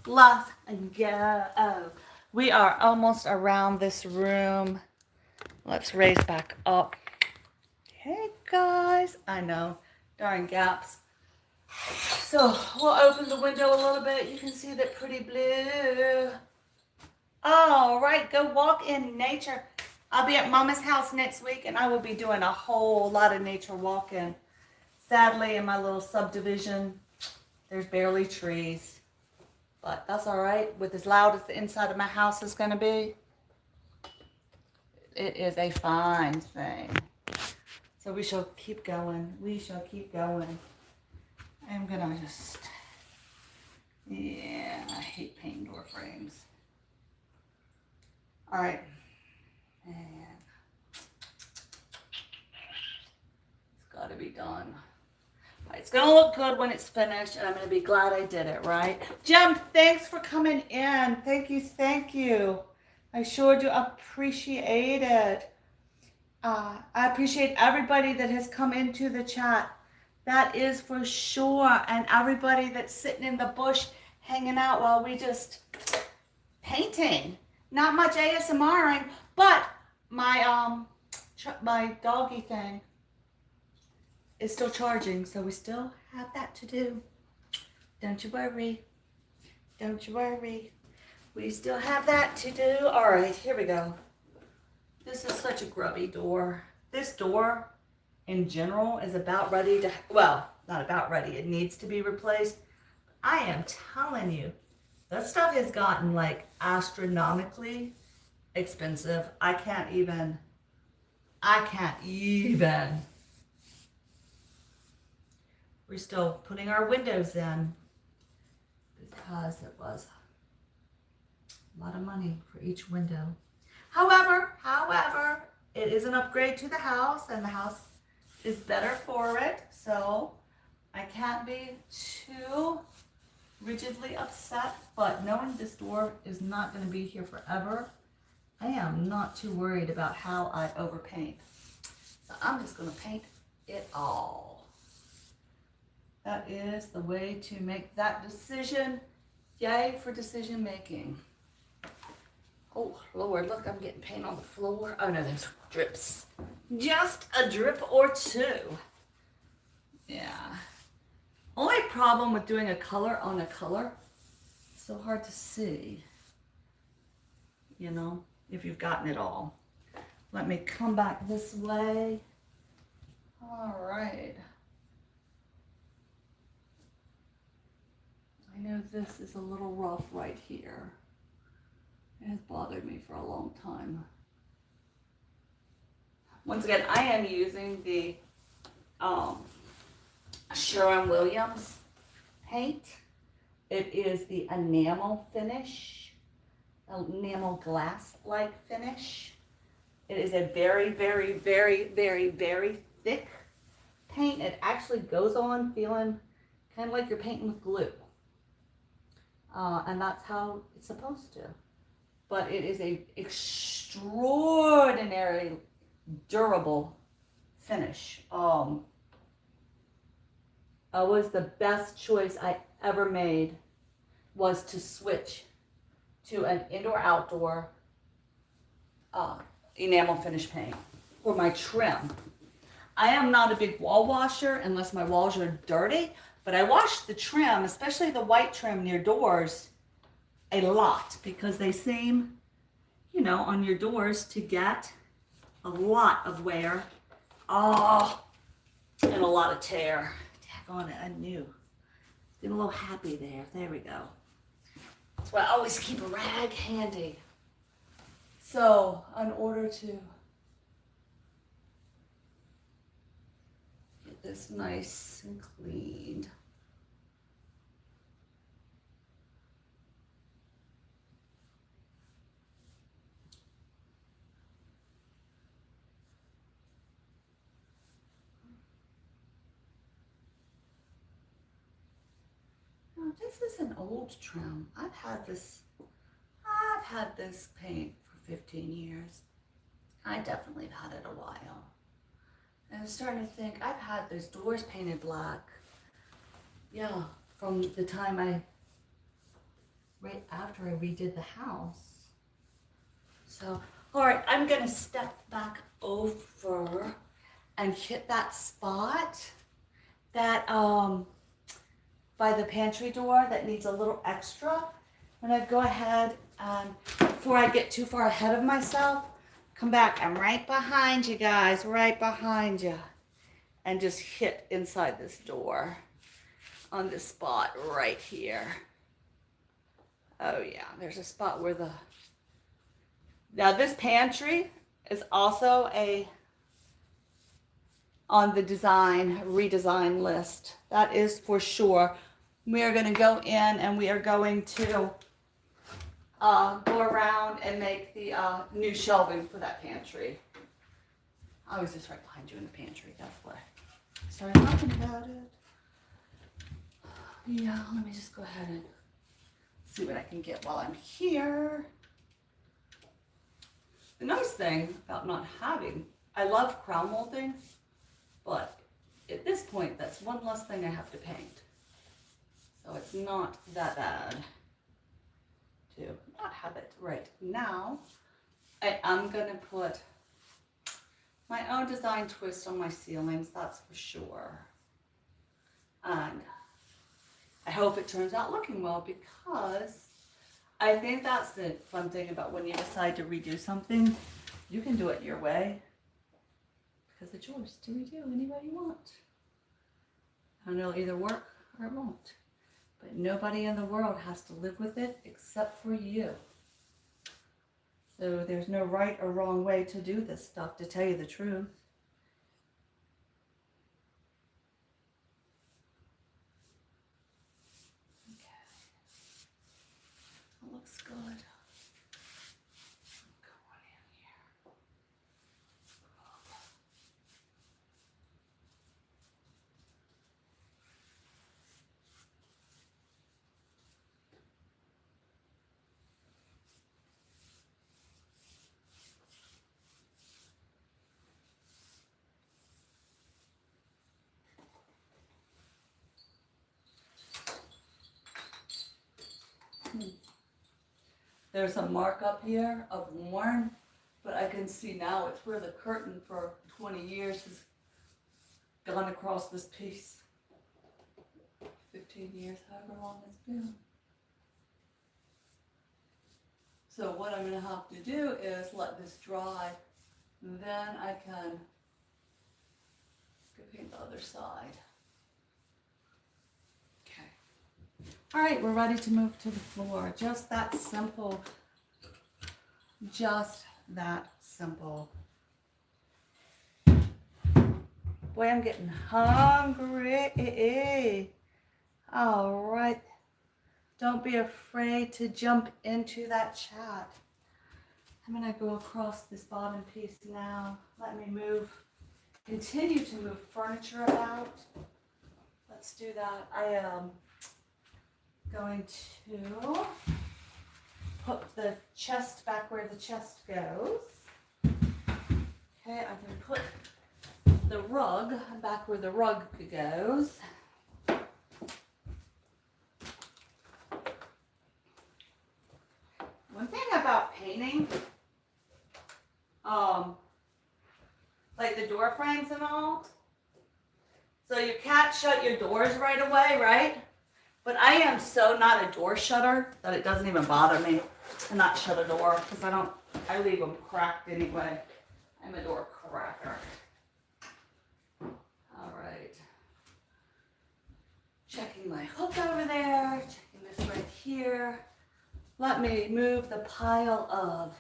Let's go. We are almost around this room. Let's raise back up. Hey guys, I know, darn gaps. So we'll open the window a little bit. You can see that pretty blue. All right, go walk in nature. I'll be at Mama's house next week, and I will be doing a whole lot of nature walking. Sadly, in my little subdivision, there's barely trees. But that's all right. With as loud as the inside of my house is going to be, it is a fine thing. So we shall keep going. We shall keep going. I'm going to just, yeah, I hate painting door frames. All right. And it's got to be done. It's going to look good when it's finished, and I'm going to be glad I did it, right? Jim, thanks for coming in. Thank you, thank you. I sure do appreciate it. I appreciate everybody that has come into the chat. That is for sure. And everybody that's sitting in the bush hanging out while we just painting. Not much ASMRing, but my doggy thing is still charging, so we still have that to do. Don't you worry. Don't you worry. We still have that to do. All right, here we go. This is such a grubby door. This door, in general, is about ready to, well, not about ready. It needs to be replaced. I am telling you, that stuff has gotten like astronomically expensive. I can't even. We're still putting our windows in because it was a lot of money for each window. However, it is an upgrade to the house, and the house is better for it. So I can't be too rigidly upset, but knowing this door is not going to be here forever, I am not too worried about how I overpaint. So I'm just going to paint it all. That is the way to make that decision. Yay for decision making. Oh Lord, look, I'm getting paint on the floor. Oh no, there's drips. Just a drip or two. Yeah. Only problem with doing a color on a color, it's so hard to see, you know, if you've gotten it all. Let me come back this way. All right. I know this is a little rough right here. It has bothered me for a long time. Once again, I am using the Sherwin-Williams paint. It is the enamel finish, enamel glass-like finish. It is a very, very, very, very, very thick paint. It actually goes on feeling kind of like you're painting with glue. And that's how it's supposed to. But it is a extraordinarily durable finish. It was the best choice I ever made, was to switch to an indoor-outdoor enamel finish paint for my trim. I am not a big wall washer unless my walls are dirty, but I wash the trim, especially the white trim near doors, a lot because they seem, you know, on your doors to get a lot of wear. Oh, and a lot of tear. Tag on it, I knew. Getting a little happy there. There we go. That's why I always keep a rag handy. So, in order to get this nice and cleaned, now, this is an old trim. I've had this paint for 15 years. I definitely have had it a while. And I'm starting to think, I've had those doors painted black. Yeah, from the time right after I redid the house. So, all right, I'm gonna step back over and hit that spot that, by the pantry door that needs a little extra. I'm gonna go ahead and, before I get too far ahead of myself, come back. I'm right behind you guys, right behind you. And just hit inside this door on this spot right here. Oh yeah, there's a spot where now this pantry is also on the redesign list. That is for sure. We are gonna go in and we are going to go around and make the new shelving for that pantry. I was just right behind you in the pantry, that's why I started talking about it. Yeah, let me just go ahead and see what I can get while I'm here. The nice thing about not having, I love crown molding, but at this point, that's one less thing I have to paint. So it's not that bad to not have it right now. I am gonna put my own design twist on my ceilings, that's for sure. And I hope it turns out looking well, because I think that's the fun thing about when you decide to redo something, you can do it your way, because it's yours to redo any way you want. And it'll either work or it won't. But nobody in the world has to live with it except for you. So there's no right or wrong way to do this stuff, to tell you the truth. Looks good. Come on in here. There's a mark up here of worn, but I can see now it's where the curtain for 20 years has gone across this piece. 15 years, however long it's been. So what I'm gonna have to do is let this dry, then I can paint the other side. Okay. All right, we're ready to move to the floor. Just that simple. Just that simple. Boy, I'm getting hungry. All right. Don't be afraid to jump into that chat. I'm gonna go across this bottom piece now. Let me continue to move furniture about. Let's do that. I am going to put the chest back where the chest goes. Okay, I can put the rug back where the rug goes. One thing about painting, like the door frames and all, so you can't shut your doors right away, right? But I am so not a door shutter that it doesn't even bother me to not shut a door, because I leave them cracked anyway. I'm a door cracker. All right. Checking my hook over there, checking this right here. Let me move the pile of,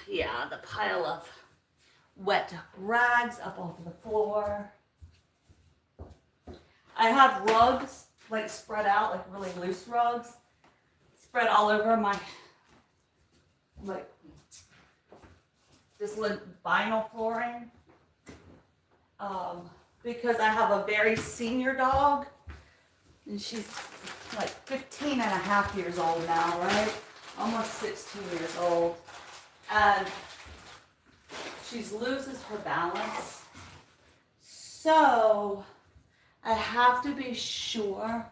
the pile of wet rags up off the floor. I have rugs, like spread out, like really loose rugs, spread all over my, like, this vinyl flooring. Because I have a very senior dog, and she's like 15 and a half years old now, right? Almost 16 years old. And she loses her balance. So I have to be sure.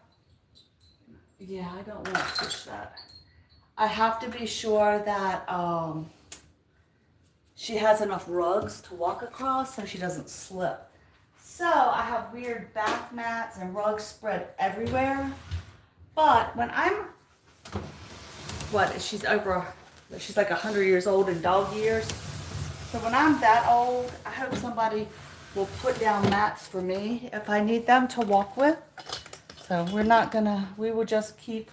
Yeah, I don't want to push that. I have to be sure that she has enough rugs to walk across so she doesn't slip. So I have weird bath mats and rugs spread everywhere. But when she's like 100 years old in dog years. So when I'm that old, I hope somebody will put down mats for me if I need them to walk with. So we will just keep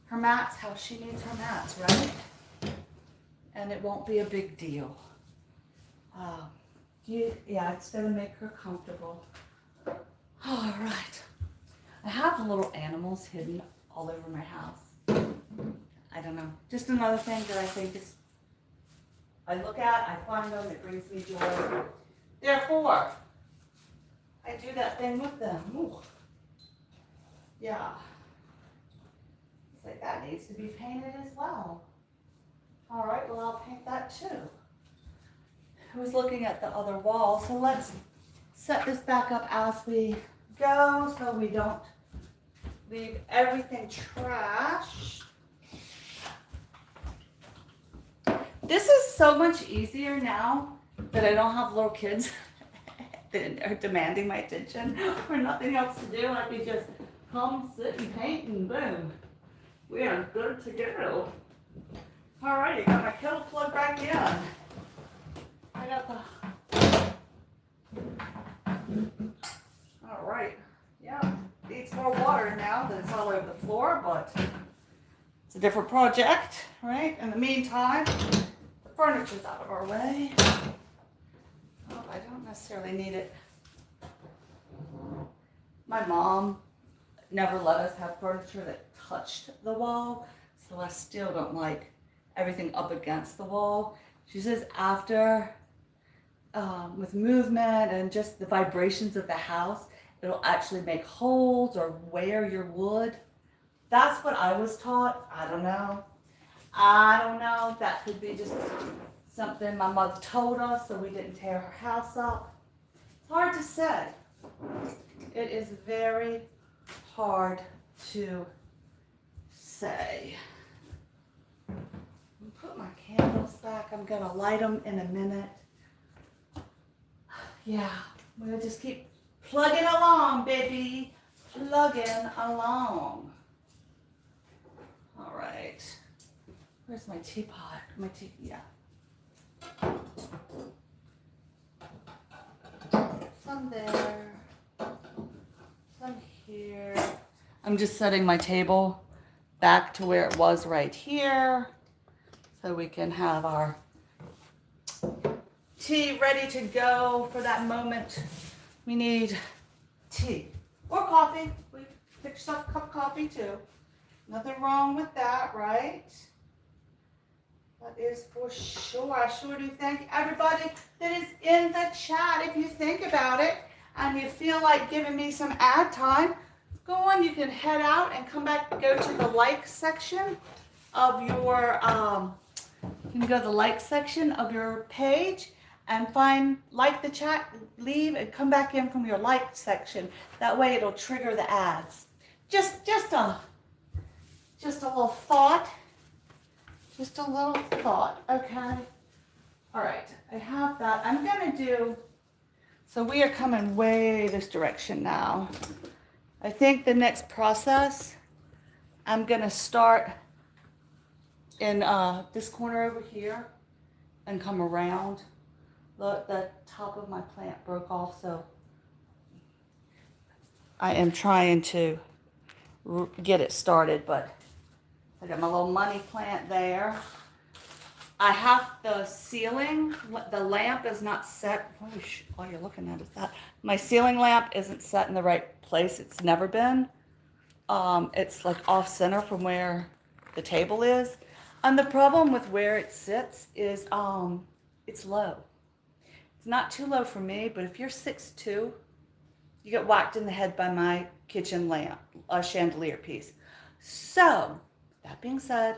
her mats how she needs her mats, right? And it won't be a big deal. It's gonna make her comfortable. All right. I have little animals hidden all over my house. I don't know. Just another thing that I think is, I look at, I find them, it brings me joy. Therefore, I do that thing with them. Ooh. Yeah. It's like that needs to be painted as well. All right, well, I'll paint that too. I was looking at the other wall, so let's set this back up as we go so we don't leave everything trashed. This is so much easier now that I don't have little kids that are demanding my attention or nothing else to do. I can just come, sit, and paint, and boom. We are good to go. Alrighty, got my kettle plugged back in. I got all right, yeah, needs more water now that it's all over the floor, but it's a different project, right? In the meantime, the furniture's out of our way. Oh, I don't necessarily need it. My mom never let us have furniture that touched the wall, so I still don't like everything up against the wall. She says after, with movement and just the vibrations of the house, it'll actually make holes or wear your wood. That's what I was taught. I don't know. That could be just something my mother told us so we didn't tear her house up. It's hard to say. It is very hard to say. Put my candles back. I'm gonna light them in a minute. Yeah, we'll just keep plugging along, baby. Plugging along. All right. Where's my teapot? My tea, yeah. Some there. Some here. I'm just setting my table back to where it was right here so we can have our tea ready to go for that moment. We need tea or coffee. We pick yourself a cup of coffee too. Nothing wrong with that, right? That is for sure. I sure do thank everybody that is in the chat. If you think about it and you feel like giving me some ad time, go on. You can head out and come back. Go to the like section of your. You can go to the like section of your page and find like the chat, leave, and come back in from your like section. That way, it'll trigger the ads. Just a little thought. Just a little thought, okay? All right, I have that. I'm gonna do, so we are coming way this direction now. I think the next process, I'm gonna start in this corner over here and come around. Look, the top of my plant broke off, so I am trying to get it started, but I got my little money plant there. I have the ceiling, the lamp is not set. All you're looking at is that. My ceiling lamp isn't set in the right place. It's never been. It's like off center from where the table is. And the problem with where it sits is it's low. It's not too low for me, but if you're 6'2", you get whacked in the head by my kitchen lamp, a chandelier piece. So, that being said,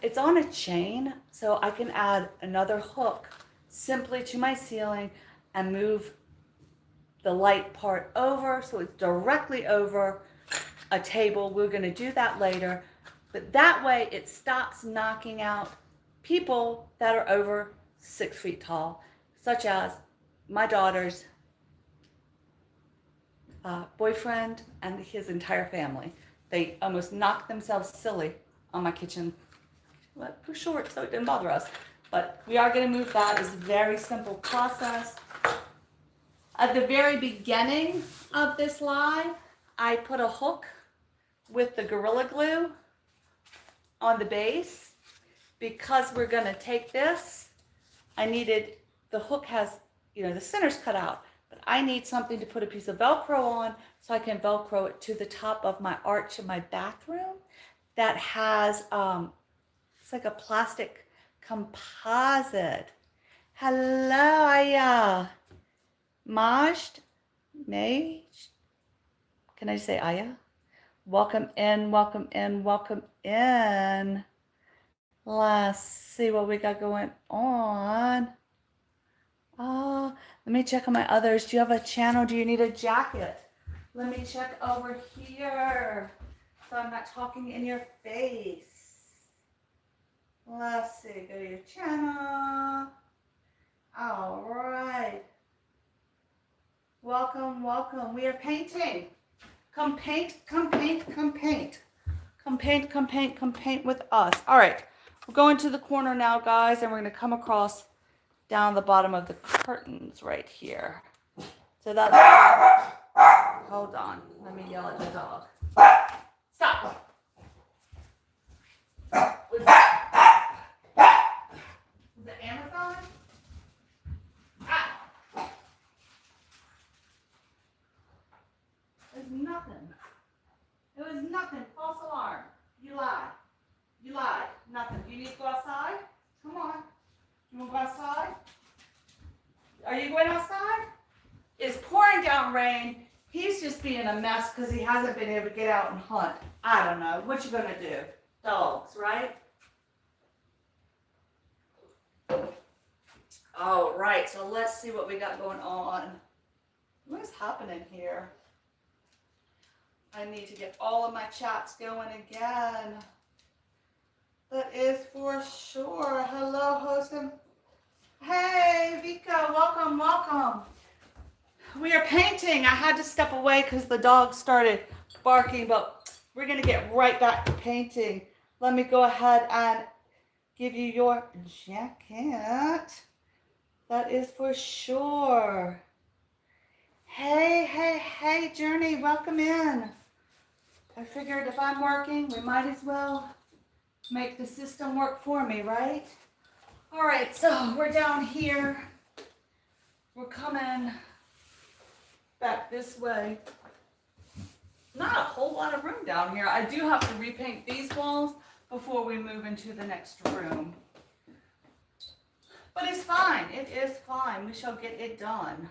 it's on a chain, so I can add another hook simply to my ceiling and move the light part over so it's directly over a table. We're going to do that later, but that way it stops knocking out people that are over 6 feet tall, such as my daughter's boyfriend and his entire family. They almost knocked themselves silly on my kitchen. But we're short, so it didn't bother us. But we are going to move that. It's a very simple process. At the very beginning of this live, I put a hook with the Gorilla Glue on the base. Because we're going to take this, I needed, the hook has, the center's cut out. But I need something to put a piece of Velcro on so I can Velcro it to the top of my arch in my bathroom that has, it's like a plastic composite. Hello, Aya. Majd? Can I say Aya? Welcome in, welcome in, welcome in. Let's see what we got going on. Oh, let me check on my others. Do you have a channel? Do you need a jacket? Let me check over here so I'm not talking in your face. Let's see. Go to your channel. All right. Welcome, welcome. We are painting. Come paint, come paint, come paint. Come paint, come paint, come paint with us. All right. We're going to the corner now, guys, and we're going to come across down the bottom of the curtains right here. So that's, hold on, let me yell at the dog. Stop. Was it Amazon? Ah. It was nothing. It was nothing. False alarm. You lied. You lied. Nothing. Do you need to go outside? Come on. You want to go outside? Are you going outside? It's pouring down rain. He's just being a mess because he hasn't been able to get out and hunt. I don't know. What you going to do? Dogs, right? All right. So let's see what we got going on. What is happening here? I need to get all of my chats going again. That is for sure. Hello, Hosam. Hey, Vika, welcome, welcome. We are painting. I had to step away because the dog started barking, but we're going to get right back to painting. Let me go ahead and give you your jacket. That is for sure. Hey, hey, hey, Journey, welcome in. I figured if I'm working, we might as well make the system work for me, right? All right, so we're down here. We're coming back this way. Not a whole lot of room down here. I do have to repaint these walls before we move into the next room. But it's fine. It is fine. We shall get it done.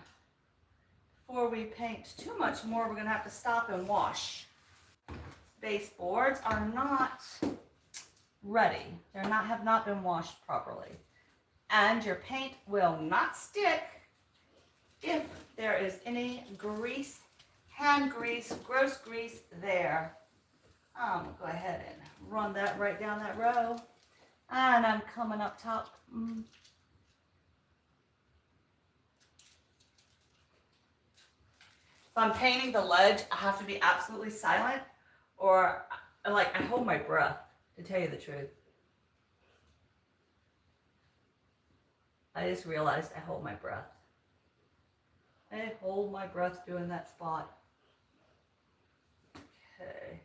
Before we paint too much more, we're going to have to stop and wash. Baseboards are not ready. Have not been washed properly. And your paint will not stick if there is any grease, hand grease, gross grease there. I'm going to go ahead and run that right down that row. And I'm coming up top. If I'm painting the ledge, I have to be absolutely silent, or like I hold my breath, to tell you the truth. I just realized I hold my breath. I hold my breath doing that spot. Okay.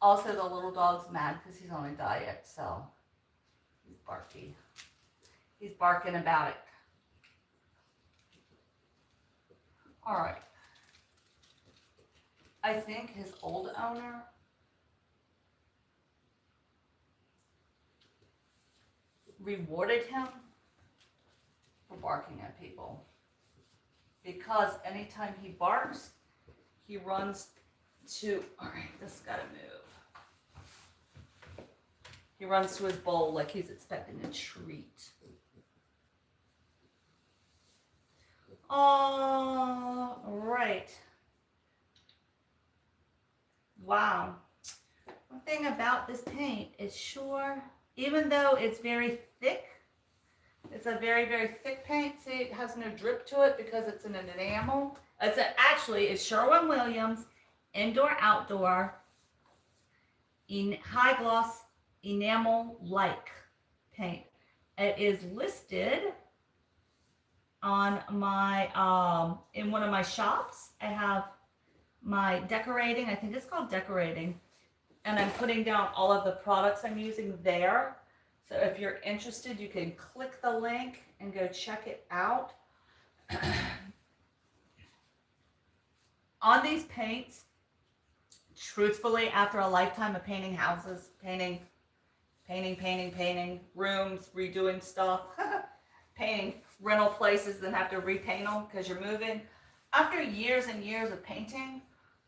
Also, the little dog's mad because he's on a diet, so he's barky. He's barking about it. All right. I think his old owner rewarded him for barking at people, because anytime he barks, he runs to, all right, this gotta move. He runs to his bowl like he's expecting a treat. All right. Wow. One thing about this paint is sure, even though it's very thick, it's a very, very thick paint. See, it has no drip to it because it's an enamel. It's Sherwin-Williams Indoor Outdoor in high gloss enamel-like paint. It is listed on my in one of my shops. I have my decorating, I think it's called decorating, and I'm putting down all of the products I'm using there. So if you're interested, you can click the link and go check it out. On these paints, truthfully, after a lifetime of painting houses, painting rooms, redoing stuff, painting rental places, then have to repaint them because you're moving. After years and years of painting,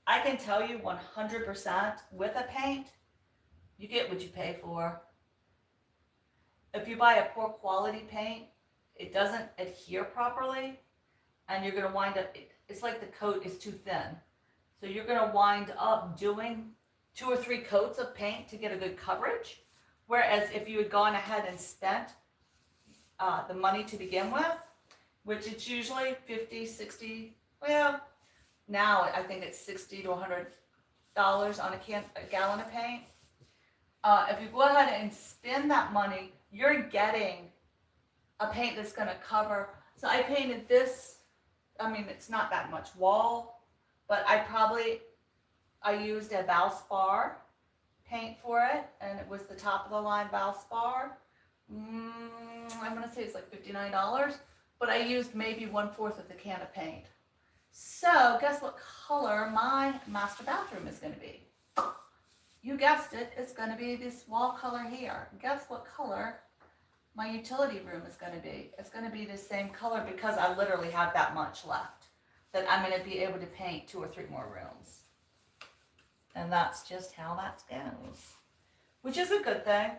I can tell you 100% with a paint, you get what you pay for. If you buy a poor quality paint, it doesn't adhere properly, and you're going to wind up, it's like the coat is too thin. So you're going to wind up doing 2 or 3 coats of paint to get a good coverage. Whereas if you had gone ahead and spent the money to begin with, which it's usually 50, 60, well, now I think it's $60 to $100 on a gallon of paint. If you go ahead and spend that money, you're getting a paint that's going to cover. So I painted this, I mean, it's not that much wall, but I used a Valspar paint for it, and it was the top of the line Valspar. I'm going to say it's like $59, but I used maybe 1/4 of the can of paint. So guess what color my master bathroom is going to be? You guessed it, it's going to be this wall color here. Guess what color my utility room is going to be? It's going to be the same color because I literally have that much left that I'm going to be able to paint 2 or 3 more rooms. And that's just how that goes. Which is a good thing,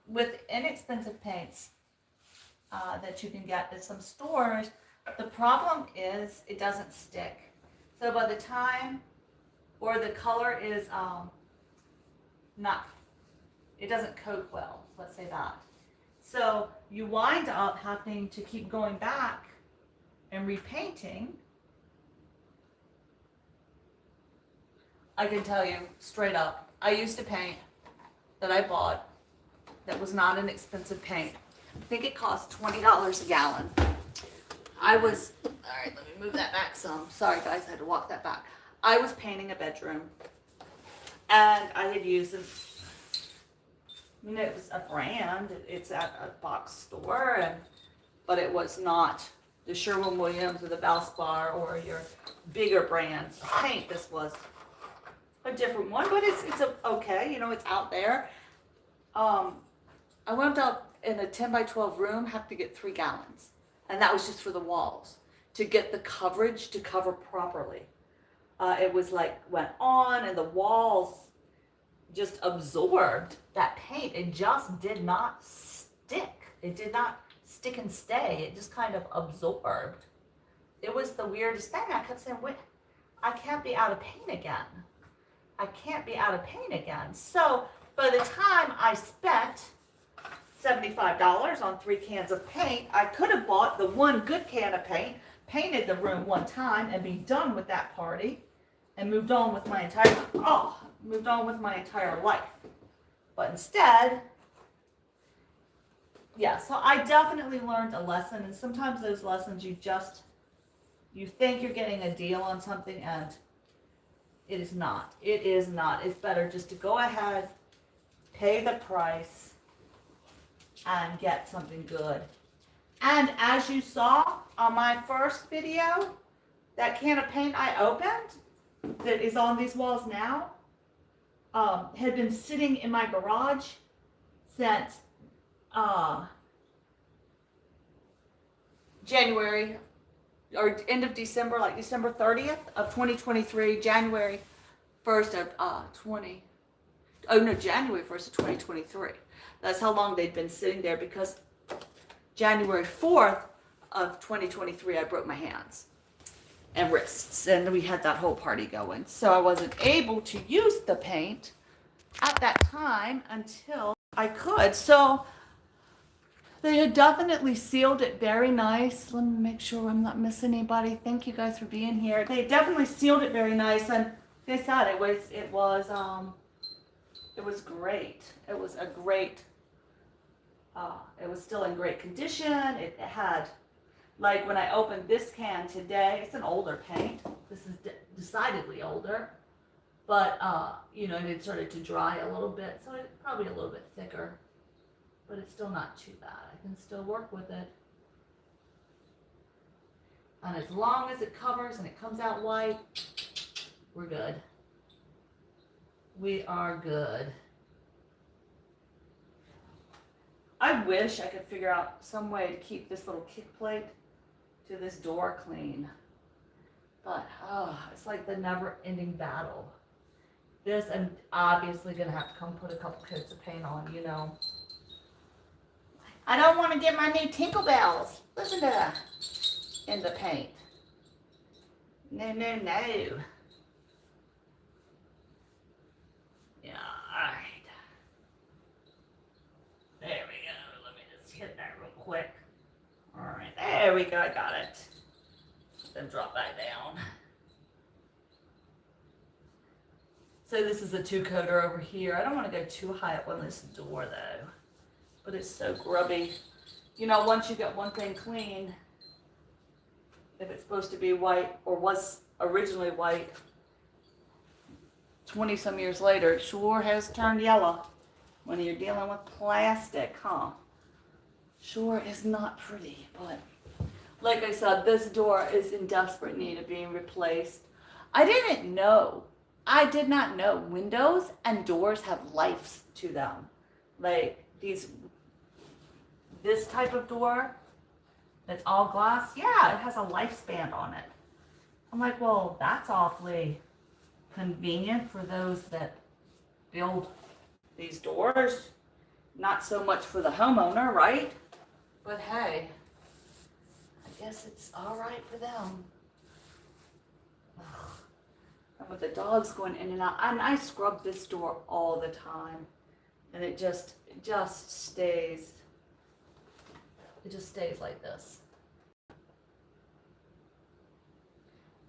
with inexpensive paints that you can get at some stores, the problem is it doesn't stick. So by the time, or the color is it doesn't coat well, let's say that. So you wind up having to keep going back and repainting. I can tell you straight up, I used a paint that I bought that was not an expensive paint. I think it cost $20 a gallon. All right, let me move that back some. Sorry guys, I had to walk that back. I was painting a bedroom and I had used it. It was a brand, it's at a box store, but it was not the Sherwin-Williams or the Valspar or your bigger brands paint. This was a different one, but it's okay, it's out there. I wound up in a 10 by 12 room, have to get 3 gallons. And that was just for the walls, to get the coverage to cover properly. It was went on and the walls just absorbed that paint. It just did not stick. It did not stick and stay. It just kind of absorbed. It was the weirdest thing. I kept saying, wait, I can't be out of paint again. I can't be out of paint again. So by the time I spent $75 on 3 cans of paint, I could have bought the one good can of paint, painted the room one time and be done with that party and moved on with my entire life. But instead, yeah, so I definitely learned a lesson, and sometimes those lessons you think you're getting a deal on something and it is not. It is not. It's better just to go ahead, pay the price, and get something good. And as you saw on my first video, that can of paint I opened that is on these walls now had been sitting in my garage since January or end of December, like December 30th of 2023, January 1st of January 1st of 2023. That's how long they'd been sitting there, because January 4th of 2023, I broke my hands and wrists, and we had that whole party going. So I wasn't able to use the paint at that time until I could. So they had definitely sealed it very nice. Let me make sure I'm not missing anybody. Thank you guys for being here. They definitely sealed it very nice, and they said it was great. It was a great. It was still in great condition. It had, like when I opened this can today, it's an older paint. This is decidedly older, but it had started to dry a little bit, so it's probably a little bit thicker, but it's still not too bad. I can still work with it. And as long as it covers and it comes out white, we're good. We are good. I wish I could figure out some way to keep this little kick plate to this door clean. But, it's like the never-ending battle. This, I'm obviously going to have to come put a couple coats of paint on, I don't want to get my new Tinkle Bells. Listen to that. In the paint. No. Yeah, alright. There we go. Let me just hit that real quick. Alright, there we go. I got it. Then drop that down. So this is a 2-coater over here. I don't want to go too high up on this door though. But it's so grubby. Once you get one thing clean, if it's supposed to be white or was originally white, 20 some years later, it sure has turned yellow. When you're dealing with plastic, sure is not pretty. But like I said, this door is in desperate need of being replaced. I did not know windows and doors have lives to them. Like this type of door that's all glass, yeah, it has a lifespan on it. I'm like, well, that's awfully convenient for those that build these doors. Not so much for the homeowner, right? But hey, I guess it's all right for them. Ugh. And with the dogs going in and out, and I scrub this door all the time, and it just stays. It just stays like this.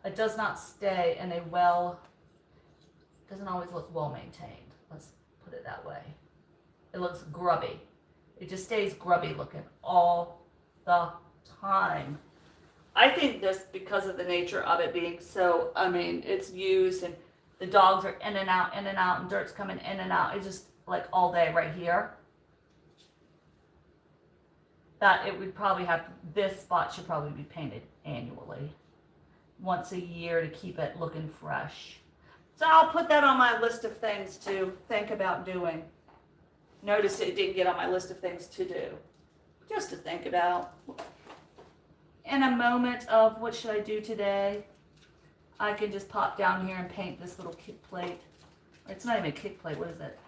It does not stay in a doesn't always look well maintained. Let's put it that way. It looks grubby. It just stays grubby looking all the time. I think this, because of the nature of it being so, I mean, it's used and the dogs are in and out, and dirt's coming in and out. It's just like all day right here. That it would probably have, this spot should probably be painted annually. Once a year to keep it looking fresh. So I'll put that on my list of things to think about doing. Notice it didn't get on my list of things to do. Just to think about. In a moment of what should I do today, I can just pop down here and paint this little kick plate. It's not even a kick plate, what is it?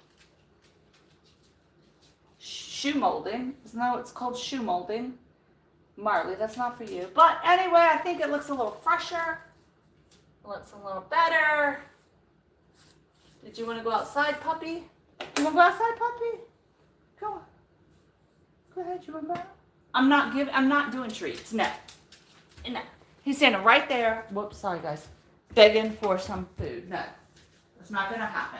Shoe molding. Isn't that what it's called? Shoe molding. Marley, that's not for you. But anyway, I think it looks a little fresher. It looks a little better. Did you want to go outside, puppy? You want to go outside, puppy? Go on. Go ahead, you want to go? I'm not doing treats. No. No. He's standing right there. Whoops, sorry guys. Begging for some food. No. It's not gonna happen.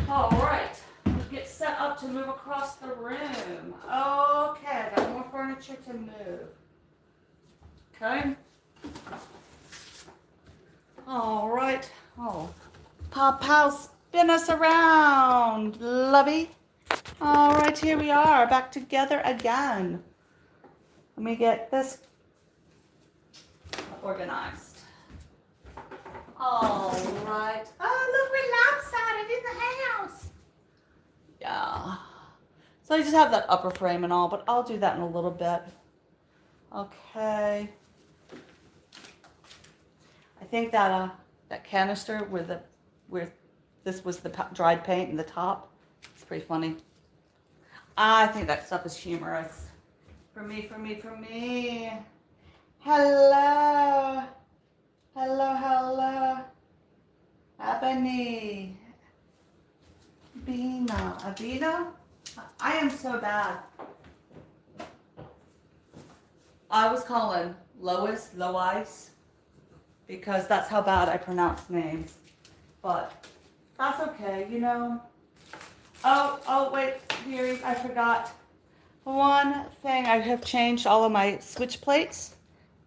All right. Let's get set up to move across the room. Okay, I got more furniture to move. Okay. All right. Oh. Pow, spin us around, lovey. All right, here we are, back together again. Let me get this organized. All right. Oh, look, we're lopsided in the house. Yeah. So I just have that upper frame and all, but I'll do that in a little bit. Okay. I think that that canister where this was the dried paint in the top, it's pretty funny. I think that stuff is humorous. For me. Hello. Ebony. Abina? I am so bad. I was calling Lois, because that's how bad I pronounce names. But that's okay, you know. Oh, wait, here, I forgot. One thing, I have changed all of my switch plates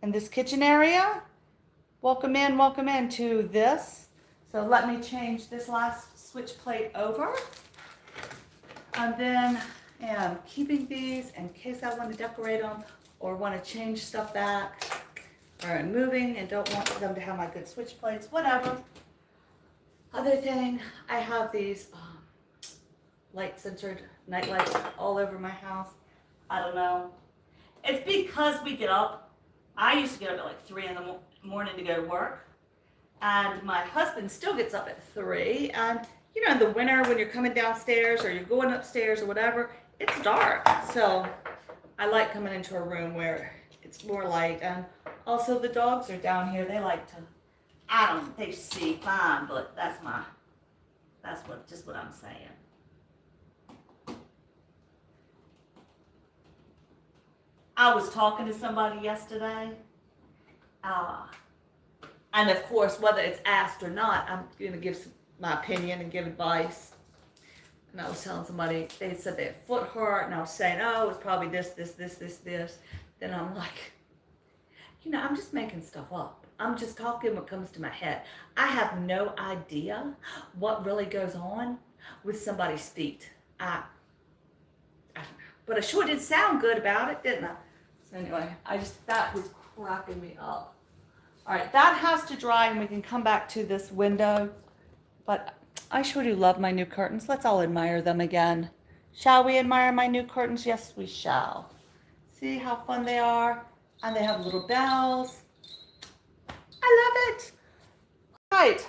in this kitchen area. Welcome in to this. So let me change this last switch plate over. And then I am keeping these in case I want to decorate them or want to change stuff back, or I'm moving and don't want them to have my good switch plates, whatever. Other thing, I have these light centered night lights all over my house. I don't know. It's because we get up. I used to get up at like 3 in the morning to go to work. And my husband still gets up at 3. And you know, in the winter when you're coming downstairs or you're going upstairs or whatever, it's dark. So I like coming into a room where it's more light. And also the dogs are down here. They like to, they see fine, but that's just what I'm saying. I was talking to somebody yesterday, and of course, whether it's asked or not, I'm going to give my opinion and give advice. And I was telling somebody, they said their foot hurt, and I was saying, oh, it's probably this. Then I'm like, you know, I'm just making stuff up. I'm just talking what comes to my head. I have no idea what really goes on with somebody's feet. I don't know. But I sure did sound good about it, didn't I? So anyway, that was cracking me up. All right, that has to dry and we can come back to this window. But I sure do love my new curtains. Let's all admire them again. Shall we admire my new curtains? Yes, we shall. See how fun they are? And they have little bells. I love it. All right.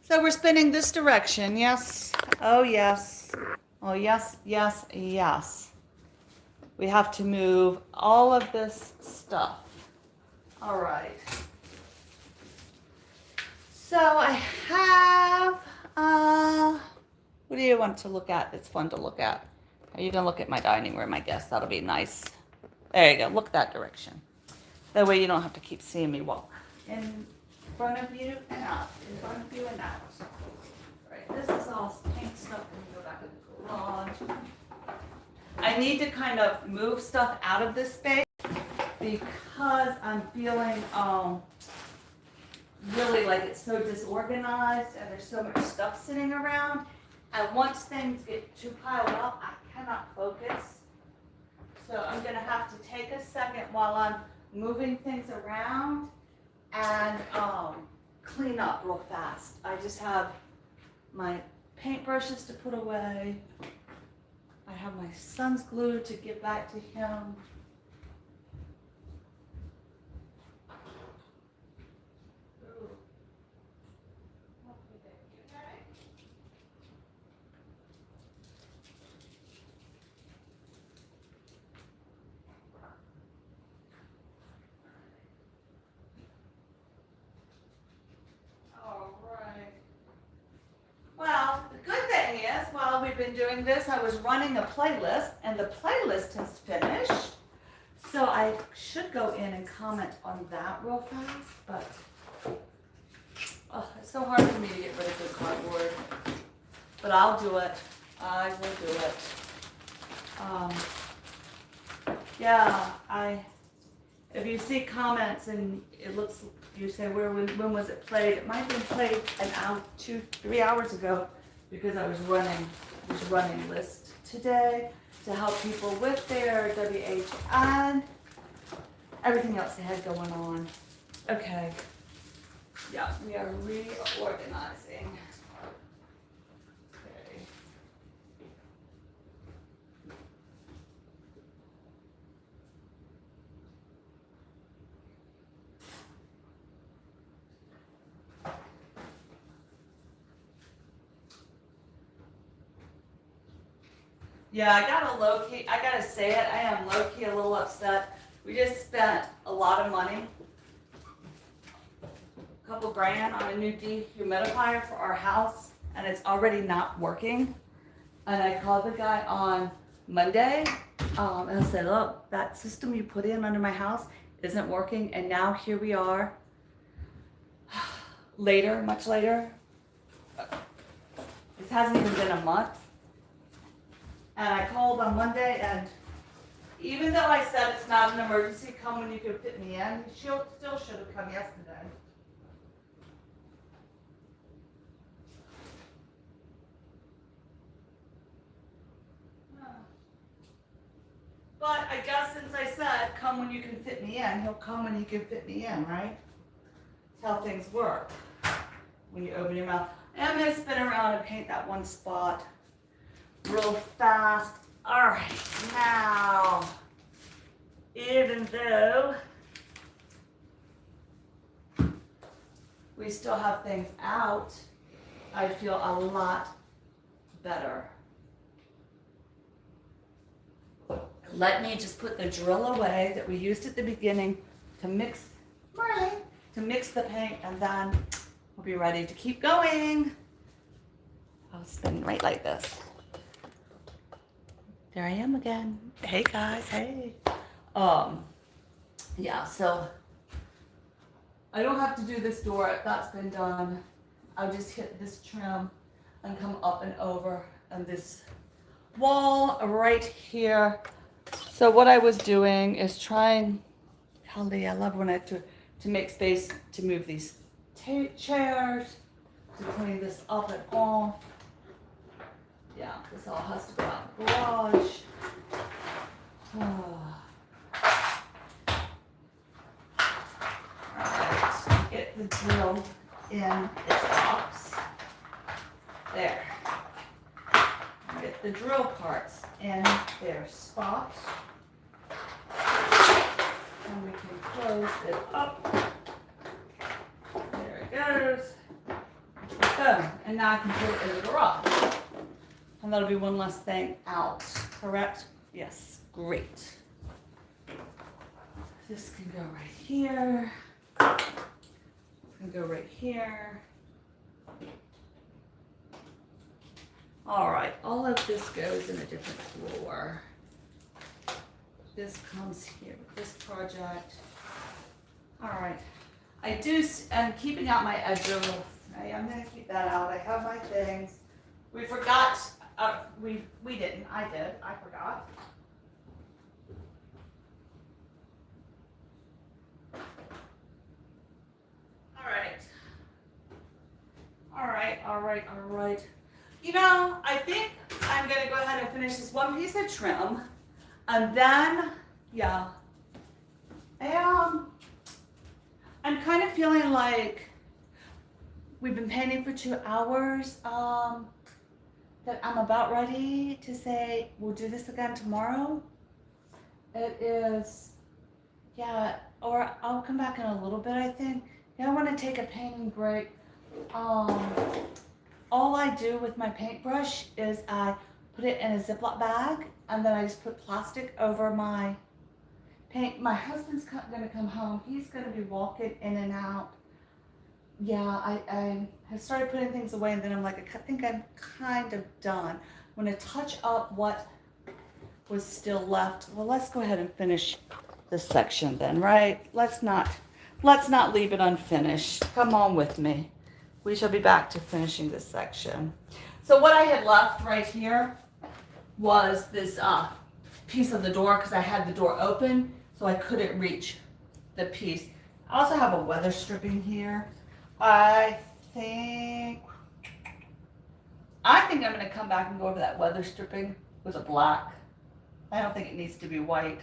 So we're spinning this direction, yes? Oh, yes. Oh, yes. We have to move all of this stuff. All right. So I have, what do you want to look at? It's fun to look at. Are you gonna look at my dining room? I guess that'll be nice. There you go, look that direction. That way you don't have to keep seeing me walk in front of you and out, in front of you and out. Right, this is all paint stuff, and go back in the garage. I need to kind of move stuff out of this space because I'm feeling really like it's so disorganized and there's so much stuff sitting around. And once things get too piled up, I cannot focus. So I'm gonna have to take a second while I'm moving things around and clean up real fast. I just have my paintbrushes to put away. I have my son's glue to give back to him. Well, the good thing is, while we've been doing this, I was running a playlist, and the playlist has finished. So I should go in and comment on that real fast, but it's so hard for me to get rid of good cardboard. But I'll do it. I will do it. If you see comments and it looks, you say, when was it played? It might have been played an hour, 2-3 hours ago because I was running list today to help people with their WH and everything else they had going on. Okay. Yeah, we are reorganizing. Okay. Yeah, I gotta say it, I am low-key a little upset. We just spent a lot of money, a couple grand on a new dehumidifier for our house, and it's already not working. And I called the guy on Monday, and I said, look, that system you put in under my house isn't working, and now here we are, much later. This hasn't even been a month. And I called on Monday, and even though I said it's not an emergency, come when you can fit me in, she still should have come yesterday. But I guess since I said, come when you can fit me in, he'll come when he can fit me in, right? That's how things work when you open your mouth. And I'm going to spin around and paint that one spot real fast. All right, now, even though we still have things out, I feel a lot better. Let me just put the drill away that we used at the beginning to mix the paint, and then we'll be ready to keep going. I'll spin right like this. There I am again. Hey guys, hey. Yeah, so I don't have to do this door, that's been done. I'll just hit this trim and come up and over, and this wall right here. So what I was doing is trying, Holly, I love when I have to make space to move these chairs, to clean this up and off. Yeah, this all has to go out in the garage. Alright, get the drill in its box. There. Get the drill parts in their spot. And we can close it up. There it goes. Boom. And now I can put it in the garage. And that'll be one less thing out, correct? Yes, great. This can go right here. This can go right here. All right, all of this goes in a different drawer. This comes here with this project. All right, I'm keeping out my edger. Right? I'm gonna keep that out. I have my things. We forgot, we didn't, I did, I forgot. All right. You know, I think I'm gonna go ahead and finish this one piece of trim, and then, yeah, I'm kind of feeling like we've been painting for 2 hours, that I'm about ready to say, we'll do this again tomorrow. It is, yeah, or I'll come back in a little bit, I think. Yeah, I want to take a painting break. All I do with my paintbrush is I put it in a Ziploc bag, and then I just put plastic over my paint. My husband's gonna come home. He's gonna be walking in and out. Yeah, I have started putting things away, and then I'm like, I think I'm kind of done. I'm gonna touch up what was still left. Well, let's go ahead and finish this section then, right? Let's not leave it unfinished. Come on with me. We shall be back to finishing this section. So what I had left right here was this piece of the door, because I had the door open, so I couldn't reach the piece. I also have a weather stripping here. I think I'm gonna come back and go over that weather stripping with a black. I don't think it needs to be white.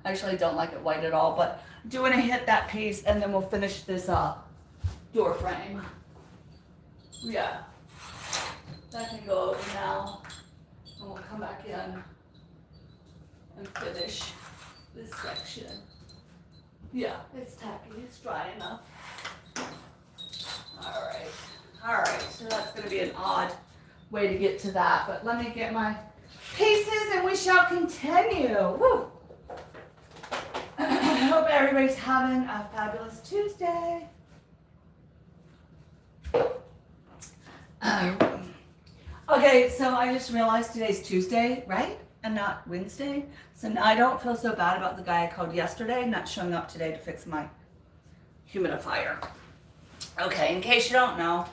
I actually don't like it white at all, but I do want to hit that piece, and then we'll finish this door frame. Yeah, that can go over now, and we'll come back in and finish this section. Yeah, it's tacky, it's dry enough. All right, so that's gonna be an odd way to get to that, but let me get my pieces and we shall continue. Woo! I hope everybody's having a fabulous Tuesday. Okay, so I just realized today's Tuesday, right? And not Wednesday. So now I don't feel so bad about the guy I called yesterday not showing up today to fix my humidifier. Okay, in case you don't know,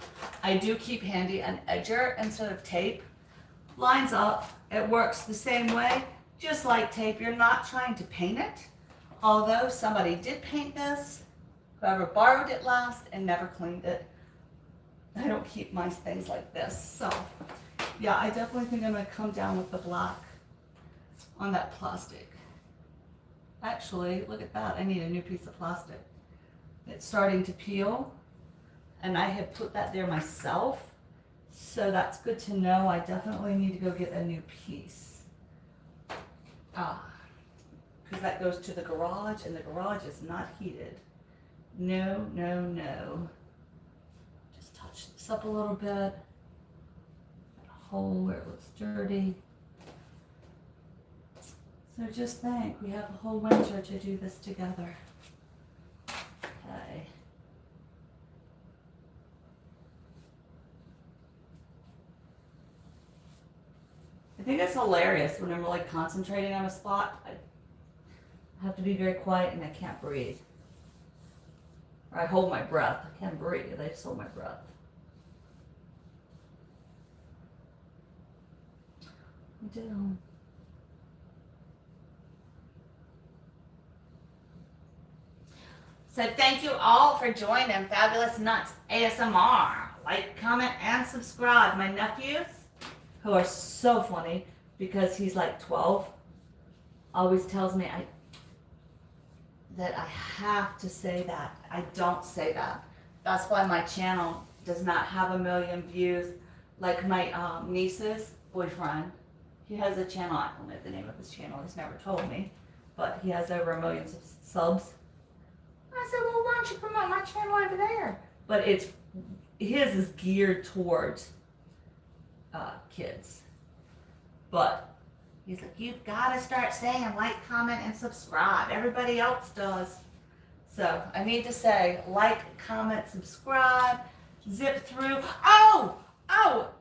I do keep handy an edger instead of tape. Lines up, it works the same way, just like tape. You're not trying to paint it, although somebody did paint this, whoever borrowed it last and never cleaned it. I don't keep my things like this, so yeah, I definitely think I'm gonna come down with the black on that plastic. Actually, look at that, I need a new piece of plastic. It's starting to peel, and I had put that there myself, so that's good to know. I definitely need to go get a new piece. Because that goes to the garage, and the garage is not heated. No, no, no. Just touch this up a little bit. That hole where it looks dirty. So just think, we have a whole winter to do this together. Okay. I think it's hilarious when I'm really concentrating on a spot. I have to be very quiet and I can't breathe. Or I hold my breath. I can't breathe. I just hold my breath. I do. So thank you all for joining Fabulous Nuts ASMR. Like, comment, and subscribe. My nephews, who are so funny because he's like 12, always tells me that I have to say that. I don't say that. That's why my channel does not have 1 million views. Like my niece's boyfriend, he has a channel. I don't know the name of his channel. He's never told me, but he has over 1 million subs. I said, well, why don't you promote my channel over there? But his is geared towards kids. But he's like, you've got to start saying like, comment, and subscribe. Everybody else does. So I need to say like, comment, subscribe, zip through. Oh,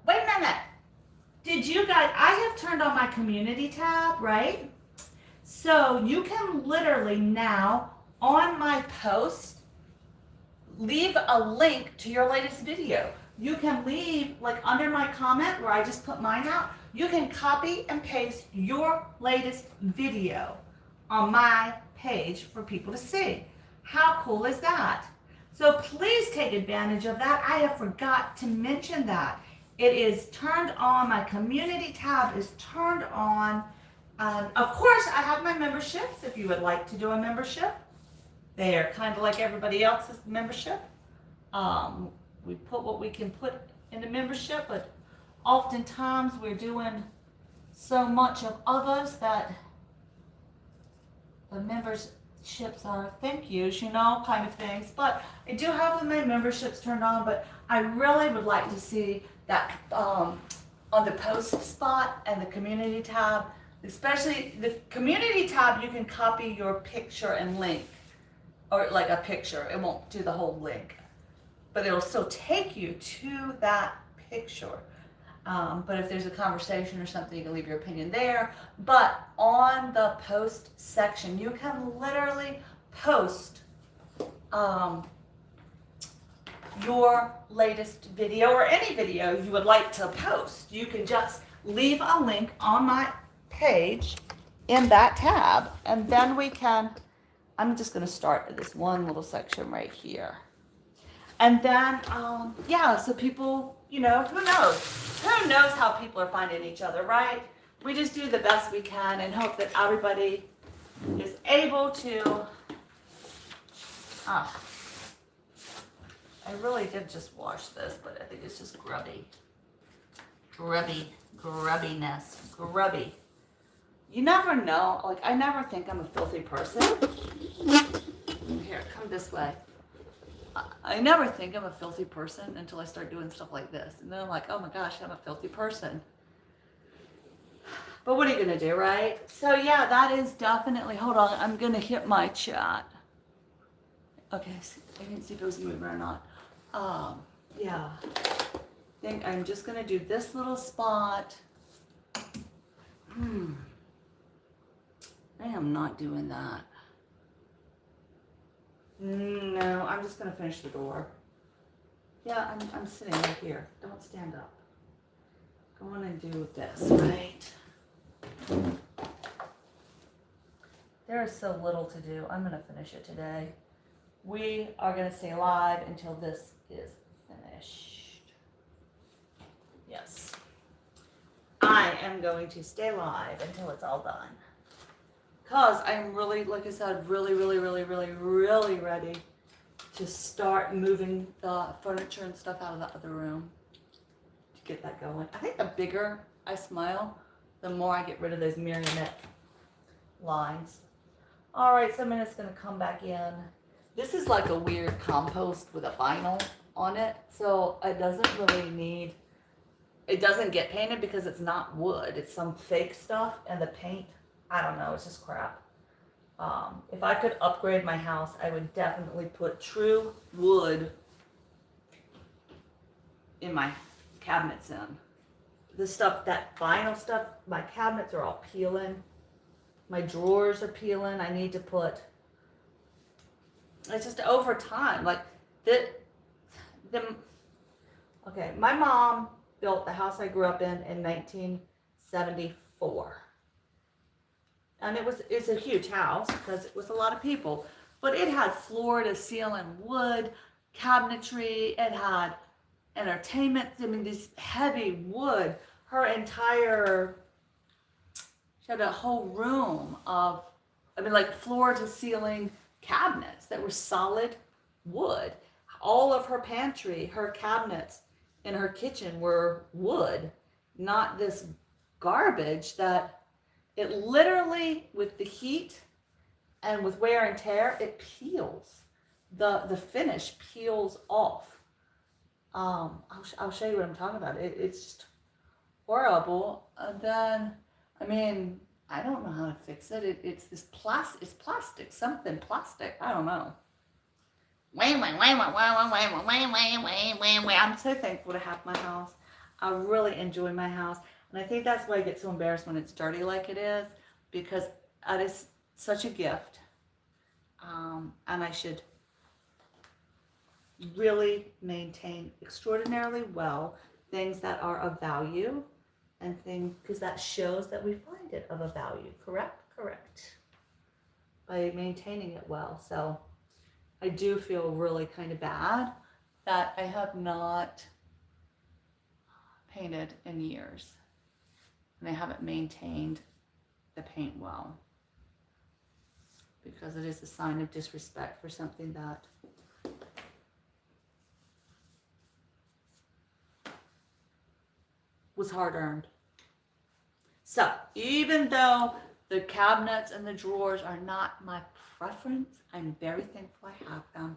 wait a minute. you guys, I have turned on my community tab, right? So you can literally now on my post leave a link to your latest video. You can leave like under my comment where I just put mine out. You can copy and paste your latest video on my page for people to see. How cool is that? So please take advantage of that. I have forgot to mention that. It is turned on. My community tab is turned on. Of course, I have my memberships if you would like to do a membership. They are kind of like everybody else's membership. We put what we can put in a membership, but oftentimes we're doing so much of others that the memberships are thank yous, you know, kind of things. But I do have my memberships turned on, but I really would like to see that on the post spot and the community tab, especially the community tab, you can copy your picture and link, or like a picture. It won't do the whole link, but it'll still take you to that picture. But if there's a conversation or something, you can leave your opinion there. But on the post section, you can literally post your latest video or any video you would like to post. You can just leave a link on my page in that tab, and then we can, I'm just going to start at this one little section right here. And then, yeah, so people, you know, who knows how people are finding each other, right? We just do the best we can and hope that everybody is able to, I really did just wash this, but I think it's just grubby. Grubbiness. Grubby. You never know. Like, I never think I'm a filthy person. Here, come this way. I never think I'm a filthy person until I start doing stuff like this. And then I'm like, oh my gosh, I'm a filthy person. But what are you going to do, right? So yeah, that is definitely, hold on, I'm going to hit my chat. Okay, I didn't see if it was moving or not. Yeah. I think I'm just going to do this little spot. I am not doing that. No, I'm just going to finish the door. Yeah, I'm sitting right here. Don't stand up. Go on and do this, right? There is so little to do. I'm going to finish it today. We are going to stay live until this is finished. Yes. I am going to stay live until it's all done. Because I'm really, like I said, really ready to start moving the furniture and stuff out of the other room to get that going. I think the bigger I smile, the more I get rid of those marionette lines. All right, so I'm just going to come back in. This is like a weird compost with a vinyl on it, so it doesn't really need, it doesn't get painted because it's not wood. It's some fake stuff, and the paint, I don't know, it's just crap. If I could upgrade my house, I would definitely put true wood in my cabinets in. The stuff, that vinyl stuff, my cabinets are all peeling. My drawers are peeling. I need to put, it's just over time. Like, okay, my mom built the house I grew up in 1974. And it's a huge house because it was a lot of people. But it had floor to ceiling wood, cabinetry, it had entertainment, I mean, this heavy wood. Her entire, she had a whole room of, I mean, like floor to ceiling cabinets that were solid wood. All of her pantry, her cabinets in her kitchen were wood, not this garbage that it literally, with the heat and with wear and tear, it peels. The finish peels off. I'll show you what I'm talking about. It's just horrible. And then, I mean, I don't know how to fix it. It's this plastic. It's plastic. Something plastic. I don't know. I'm so thankful to have my house. I really enjoy my house. And I think that's why I get so embarrassed when it's dirty like it is, because it is such a gift. And I should really maintain extraordinarily well things that are of value and things, because that shows that we find it of a value. Correct. By maintaining it well. So I do feel really kind of bad that I have not painted in years and I haven't maintained the paint well, because it is a sign of disrespect for something that was hard earned. So even though the cabinets and the drawers are not my preference, I'm very thankful I have them.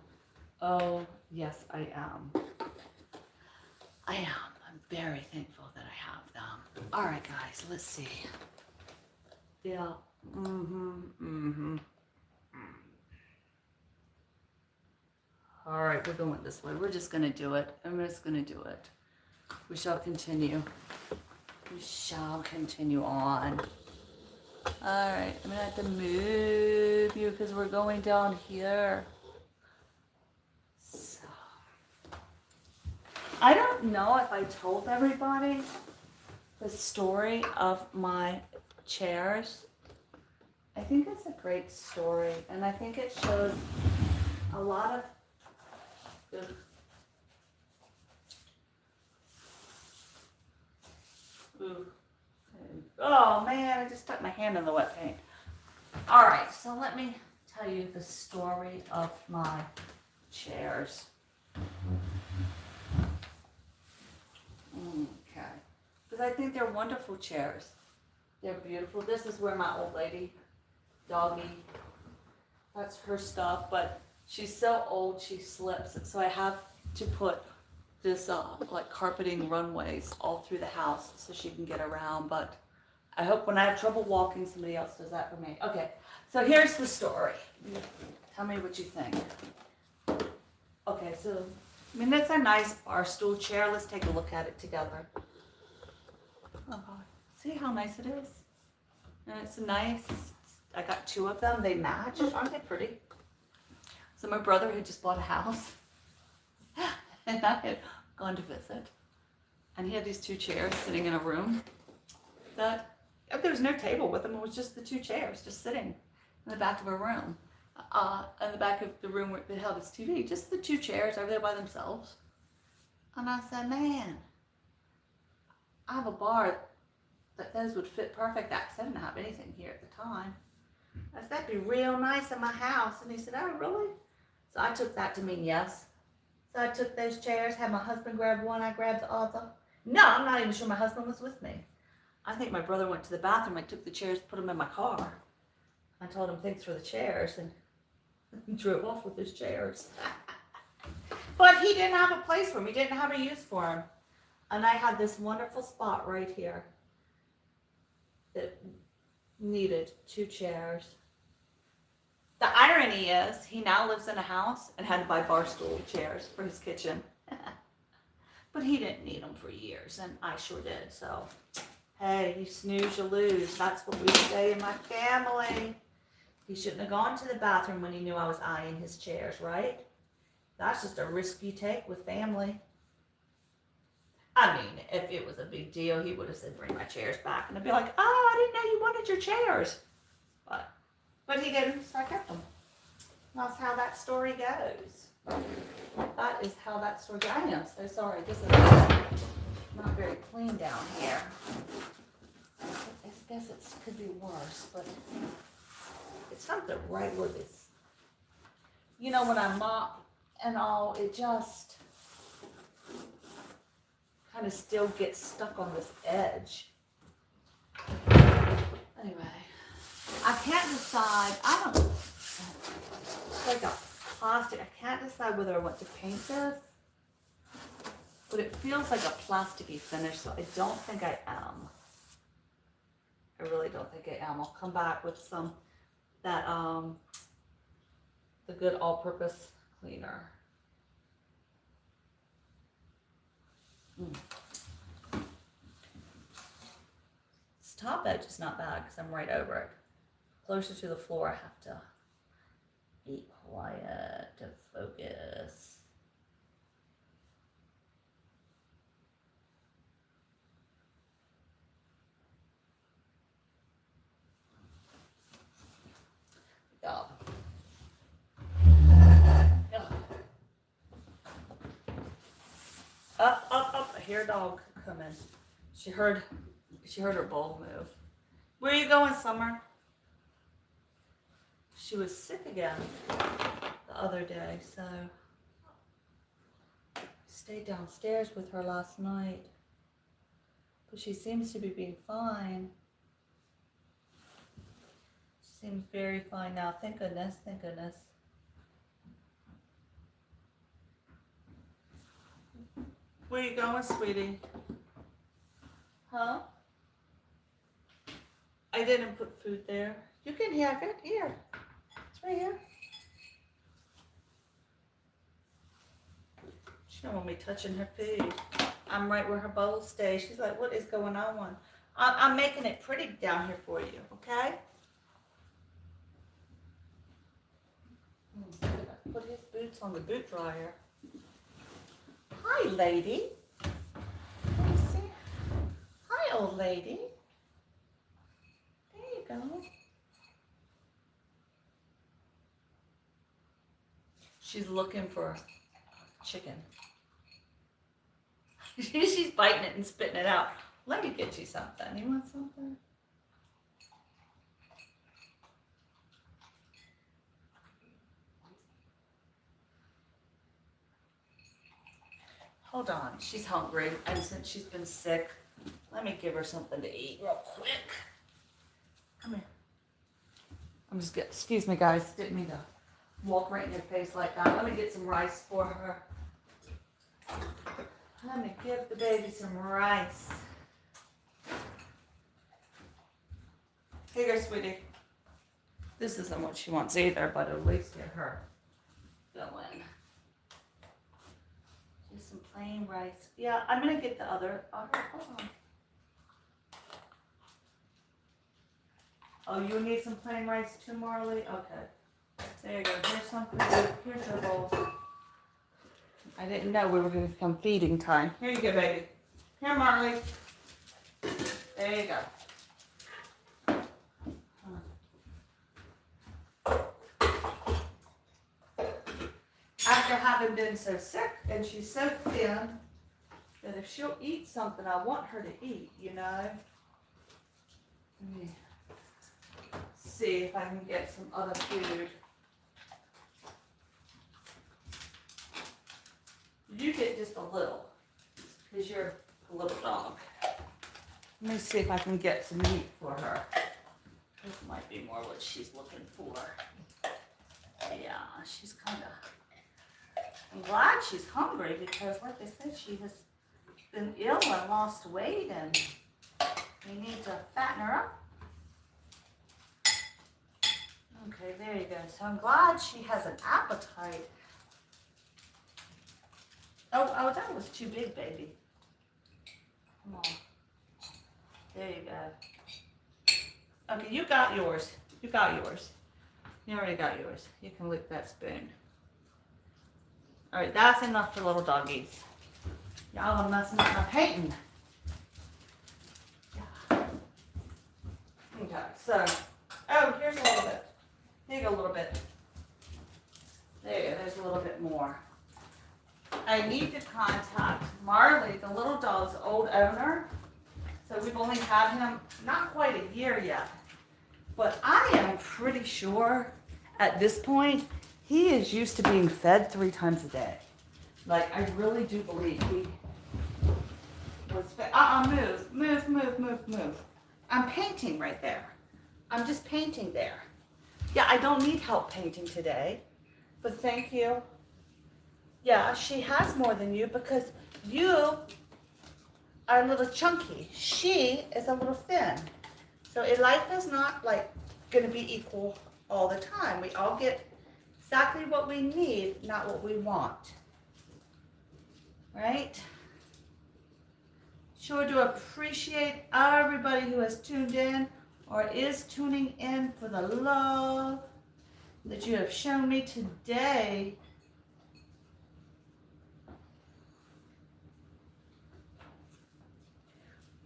Oh, yes, I am. I'm very thankful that I have them. All right, guys, let's see. Yeah. All right, we're going this way. We're just going to do it. I'm just going to do it. We shall continue. We shall continue on. All right, I'm going to have to move you because we're going down here. So, I don't know if I told everybody the story of my chairs. I think it's a great story, and I think it shows a lot of good. Ooh. Oh man, I just stuck my hand in the wet paint. All right, so let me tell you the story of my chairs. Okay, because I think they're wonderful chairs. They're beautiful. This is where my old lady, doggy, that's her stuff, but she's so old she slips, so I have to put this like carpeting runways all through the house so she can get around. But I hope when I have trouble walking, somebody else does that for me. Okay, so here's the story. Tell me what you think. Okay, so I mean, that's a nice bar stool chair. Let's take a look at it together. Oh, see how nice it is? And it's nice. I got two of them. They match. Aren't they pretty? So my brother had just bought a house. And I had gone to visit. And he had these two chairs sitting in a room that there was no table with them. It was just the two chairs just sitting in the back of a room. In the back of the room where they held his TV. Just the two chairs over there by themselves. And I said, man, I have a bar that those would fit perfect. I didn't have anything here at the time. I said, that'd be real nice in my house. And he said, oh, really? So I took that to mean yes. So I took those chairs, had my husband grab one, I grabbed the other. No, I'm not even sure my husband was with me. I think my brother went to the bathroom. I took the chairs, put them in my car. I told him thanks for the chairs, and he drove off with his chairs. But he didn't have a place for them. He didn't have a use for them. And I had this wonderful spot right here that needed two chairs. The irony is he now lives in a house and had to buy bar stool chairs for his kitchen. But he didn't need them for years, and I sure did. So, hey, you snooze, you lose. That's what we say in my family. He shouldn't have gone to the bathroom when he knew I was eyeing his chairs, right? That's just a risk you take with family. I mean, if it was a big deal, he would have said, bring my chairs back. And I'd be like, oh, I didn't know you wanted your chairs. But he didn't, so I kept them. That's how that story goes. That is how that story goes. I am so sorry. This is not very clean down here. I guess it could be worse, but it's something right where this. You know, when I mop and all, it just kind of still gets stuck on this edge. Anyway. I can't decide, it's like a plastic, I can't decide whether I want to paint this, but it feels like a plasticky finish, so I don't think I am. I really don't think I am. I'll come back with some, the good all-purpose cleaner. top edge is not bad because I'm right over it. Closer to the floor, I have to be quiet to focus. Yeah. Up. I hear a dog coming. She heard her bowl move. Where are you going, Summer? She was sick again the other day, so I stayed downstairs with her last night. But she seems to be being fine. She seems very fine now. Thank goodness, thank goodness. Where you going, sweetie? Huh? I didn't put food there. You can have it. Here. It's right here. She don't want me touching her food. I'm right where her bowl stays. She's like, what is going on? I'm making it pretty down here for you, okay? Put his boots on the boot dryer. Hi, lady. Let me see. Hi, old lady. There you go. She's looking for chicken. She's biting it and spitting it out. Let me get you something. You want something? Hold on. She's hungry. And since she's been sick, let me give her something to eat real quick. Come here. I'm just getting, excuse me guys, didn't mean to walk right in your face like that. Let me get some rice for her. Let me give the baby some rice. Here you go, sweetie. This isn't what she wants either, but at least get her going. Just some plain rice. Yeah, I'm gonna get the other. Hold on. Oh, you need some plain rice too, Marley? Okay. There you go. Here's some food. Here's your bowl. I didn't know we were going to become feeding time. Here you go, baby. Here, Marley. There you go. After having been so sick and she's so thin that if she'll eat something, I want her to eat, you know. Let me see if I can get some other food. You get just a little, because you're a little dog. Let me see if I can get some meat for her. This might be more what she's looking for. Yeah, she's kind of, I'm glad she's hungry because like I said, she has been ill and lost weight and we need to fatten her up. Okay, there you go. So I'm glad she has an appetite. Oh, that was too big, baby. Come on. There you go. Okay, you got yours. You got yours. You already got yours. You can lick that spoon. All right, that's enough for little doggies. Y'all are messing up my painting. Yeah. Okay, so, oh, here's a little bit. Here you go, a little bit. There you go, there's a little bit more. I need to contact Marley, the little dog's old owner. So we've only had him not quite a year yet. But I am pretty sure at this point, he is used to being fed 3 times a day. Like, I really do believe he was fed. Move. I'm painting right there. I'm just painting there. Yeah, I don't need help painting today, but thank you. Yeah, she has more than you because you are a little chunky. She is a little thin. So life is not like going to be equal all the time. We all get exactly what we need, not what we want. Right? Sure do appreciate everybody who has tuned in or is tuning in for the love that you have shown me today.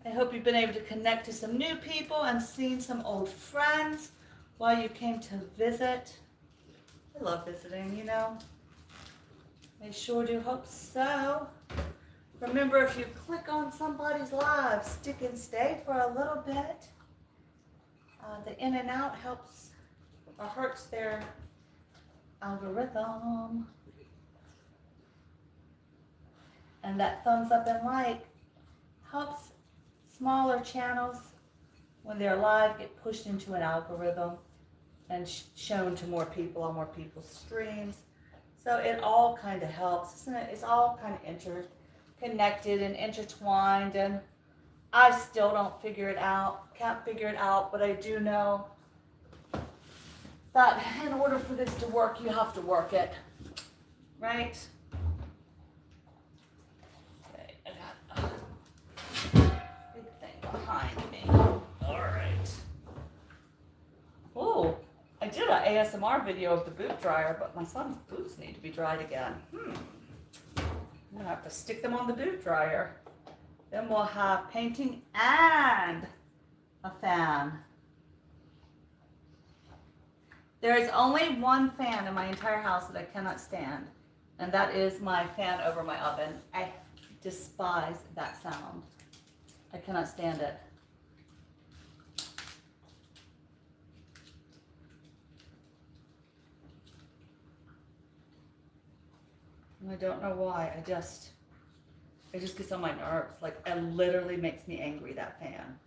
I hope you've been able to connect to some new people and seen some old friends while you came to visit. I love visiting, you know. I sure do hope so. Remember, if you click on somebody's live, stick and stay for a little bit. The in and out helps or hurts their algorithm. And that thumbs up and like helps smaller channels when they're live get pushed into an algorithm and shown to more people on more people's streams. So it all kind of helps, isn't it? It's all kind of interconnected and intertwined, and I still don't figure it out, can't figure it out, but I do know that in order for this to work, you have to work it, right? Okay, I got a big thing behind me. All right. Oh, I did an ASMR video of the boot dryer, but my son's boots need to be dried again. I'm gonna have to stick them on the boot dryer. Then we'll have painting and a fan. There is only one fan in my entire house that I cannot stand, and that is my fan over my oven. I despise that sound. I cannot stand it. I don't know why. It just gets on my nerves. Like, it literally makes me angry, that fan.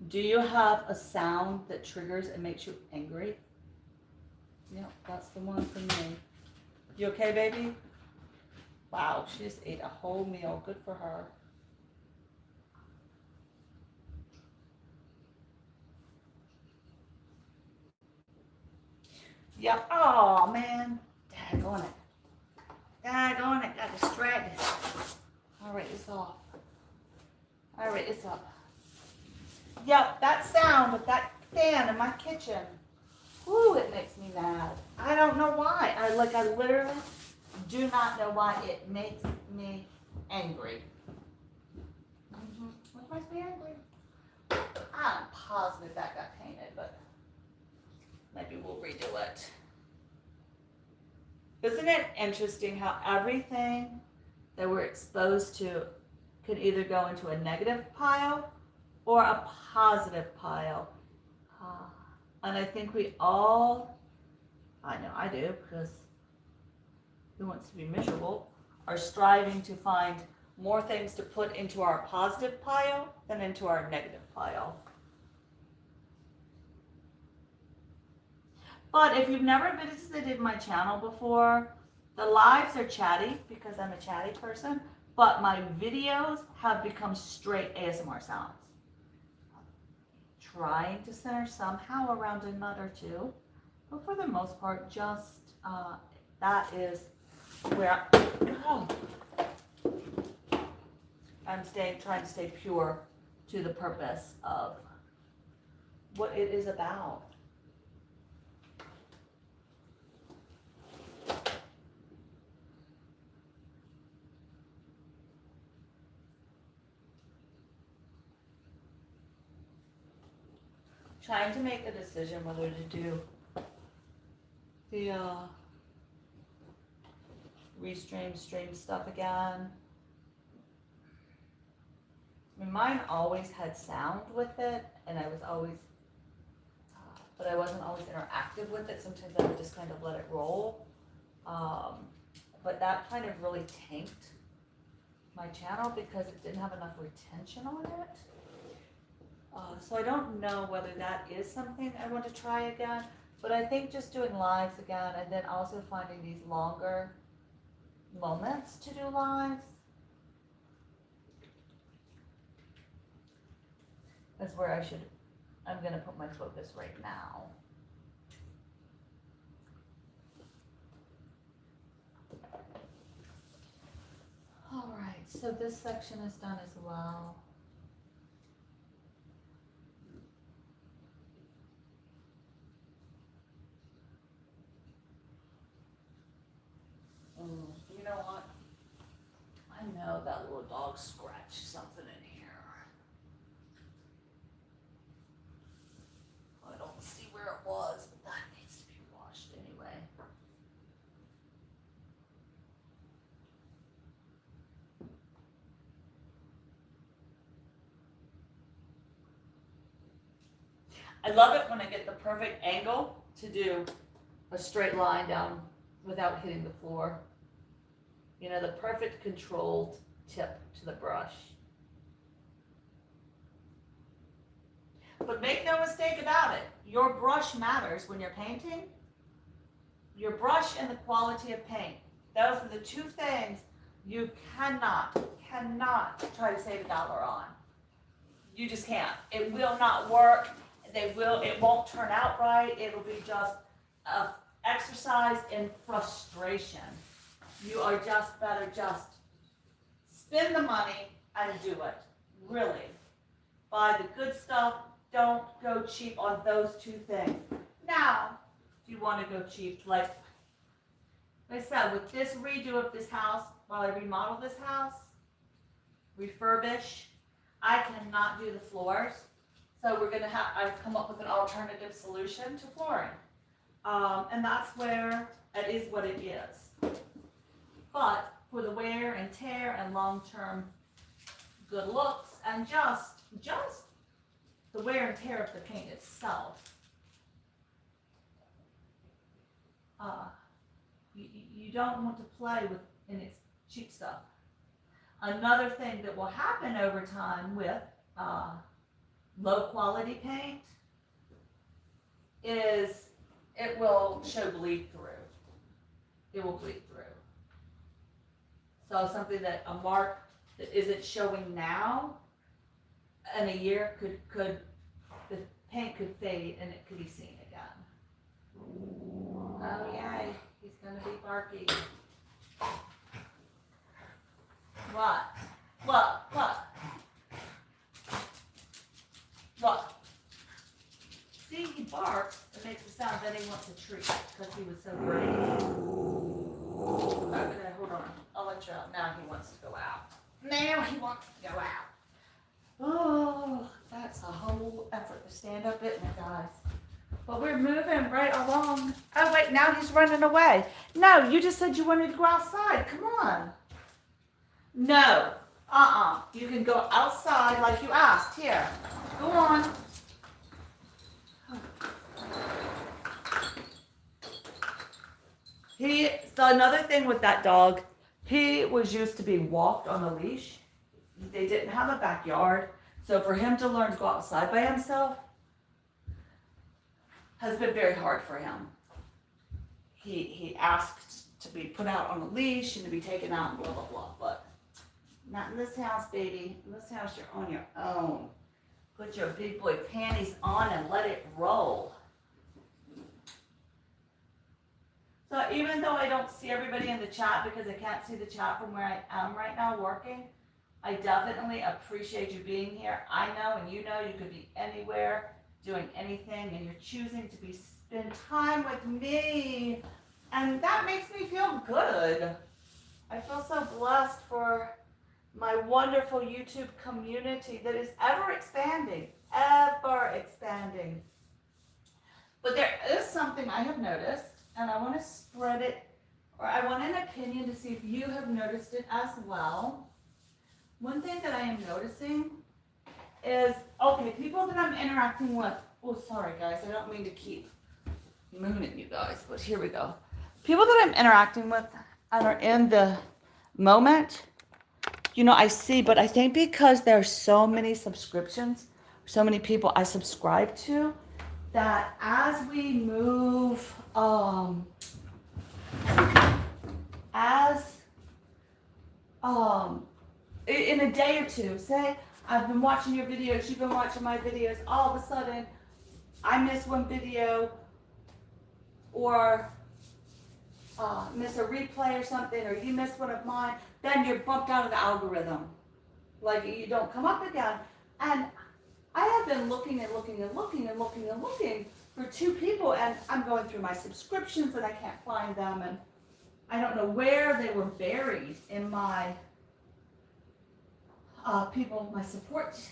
Do you have a sound that triggers and makes you angry? Yep, that's the one for me. You okay, baby? Wow, she just ate a whole meal. Good for her. Yep. Oh, man. Daggone it. Daggone it. Got distracted. All right, it's off. All right, it's up. Yep, that sound of that fan in my kitchen. Ooh, it makes me mad. I don't know why. I literally do not know why it makes me angry. What makes me angry? I'm positive that got painted, but maybe we'll redo it. Isn't it interesting how everything that we're exposed to can either go into a negative pile or a positive pile? And I think we all, I know I do, because who wants to be miserable, are striving to find more things to put into our positive pile than into our negative pile. But if you've never visited my channel before, the lives are chatty because I'm a chatty person, but my videos have become straight ASMR sounds. Trying to center somehow around a nut or two, but for the most part, just that is where I'm trying to stay pure to the purpose of what it is about. Trying to make a decision whether to do the stream stuff again. I mean, mine always had sound with it, and I was always, but I wasn't always interactive with it. Sometimes I would just kind of let it roll. But that kind of really tanked my channel because it didn't have enough retention on it. So I don't know whether that is something I want to try again, but I think just doing lives again and then also finding these longer moments to do lives is where I'm going to put my focus right now. All right, so this section is done as well. You know what? I know that little dog scratched something in here. I don't see where it was, but that needs to be washed anyway. I love it when I get the perfect angle to do a straight line down without hitting the floor. You know, the perfect controlled tip to the brush. But make no mistake about it, your brush matters when you're painting. Your brush and the quality of paint. Those are the two things you cannot try to save $1 on. You just can't. It will not work. It won't turn out right. It'll be just an exercise in frustration. You are just better just spend the money and do it. Really. Buy the good stuff. Don't go cheap on those two things. Now, if you want to go cheap, like I said, with this redo of this house, while I remodel this house, refurbish, I cannot do the floors. So I've come up with an alternative solution to flooring. And that's where it is what it is. But for the wear and tear and long-term good looks and just the wear and tear of the paint itself, you don't want to play with in its cheap stuff. Another thing that will happen over time with low quality paint is it will show bleed through. It will bleed through. So something that a mark that isn't showing now, in a year the paint could fade and it could be seen again. Oh yay, he's gonna be barky. What? See, he barks. It makes a sound. Then he wants a treat because he was so brave. Okay, hold on. I'll let you out. Now he wants to go out. Oh, that's a whole effort to stand up, isn't it, guys? But we're moving right along. Oh, wait, now he's running away. No, you just said you wanted to go outside. Come on. No. You can go outside like you asked. Here. Go on. So another thing with that dog, he was used to being walked on a leash. They didn't have a backyard. So for him to learn to go outside by himself has been very hard for him. He asked to be put out on a leash and to be taken out and blah, blah, blah. But not in this house, baby. In this house, you're on your own. Put your big boy panties on and let it roll. So even though I don't see everybody in the chat because I can't see the chat from where I am right now working, I definitely appreciate you being here. I know and you know you could be anywhere doing anything and you're choosing to spend time with me. And that makes me feel good. I feel so blessed for my wonderful YouTube community that is ever expanding. But there is something I have noticed, and I want to spread it, or I want an opinion to see if you have noticed it as well. One thing that I am noticing is, okay, people that I'm interacting with, oh, sorry guys, I don't mean to keep mooning you guys, but here we go. People that I'm interacting with and are in the moment, you know, I see, but I think because there are so many subscriptions, so many people I subscribe to, that as we move, in a day or two, say I've been watching your videos, you've been watching my videos, all of a sudden I miss one video or miss a replay or something, or you miss one of mine, then you're bumped out of the algorithm. Like you don't come up again. And I have been looking and looking and looking and looking and looking for 2 people, and I'm going through my subscriptions and I can't find them, and I don't know where they were buried in my people, my supporters,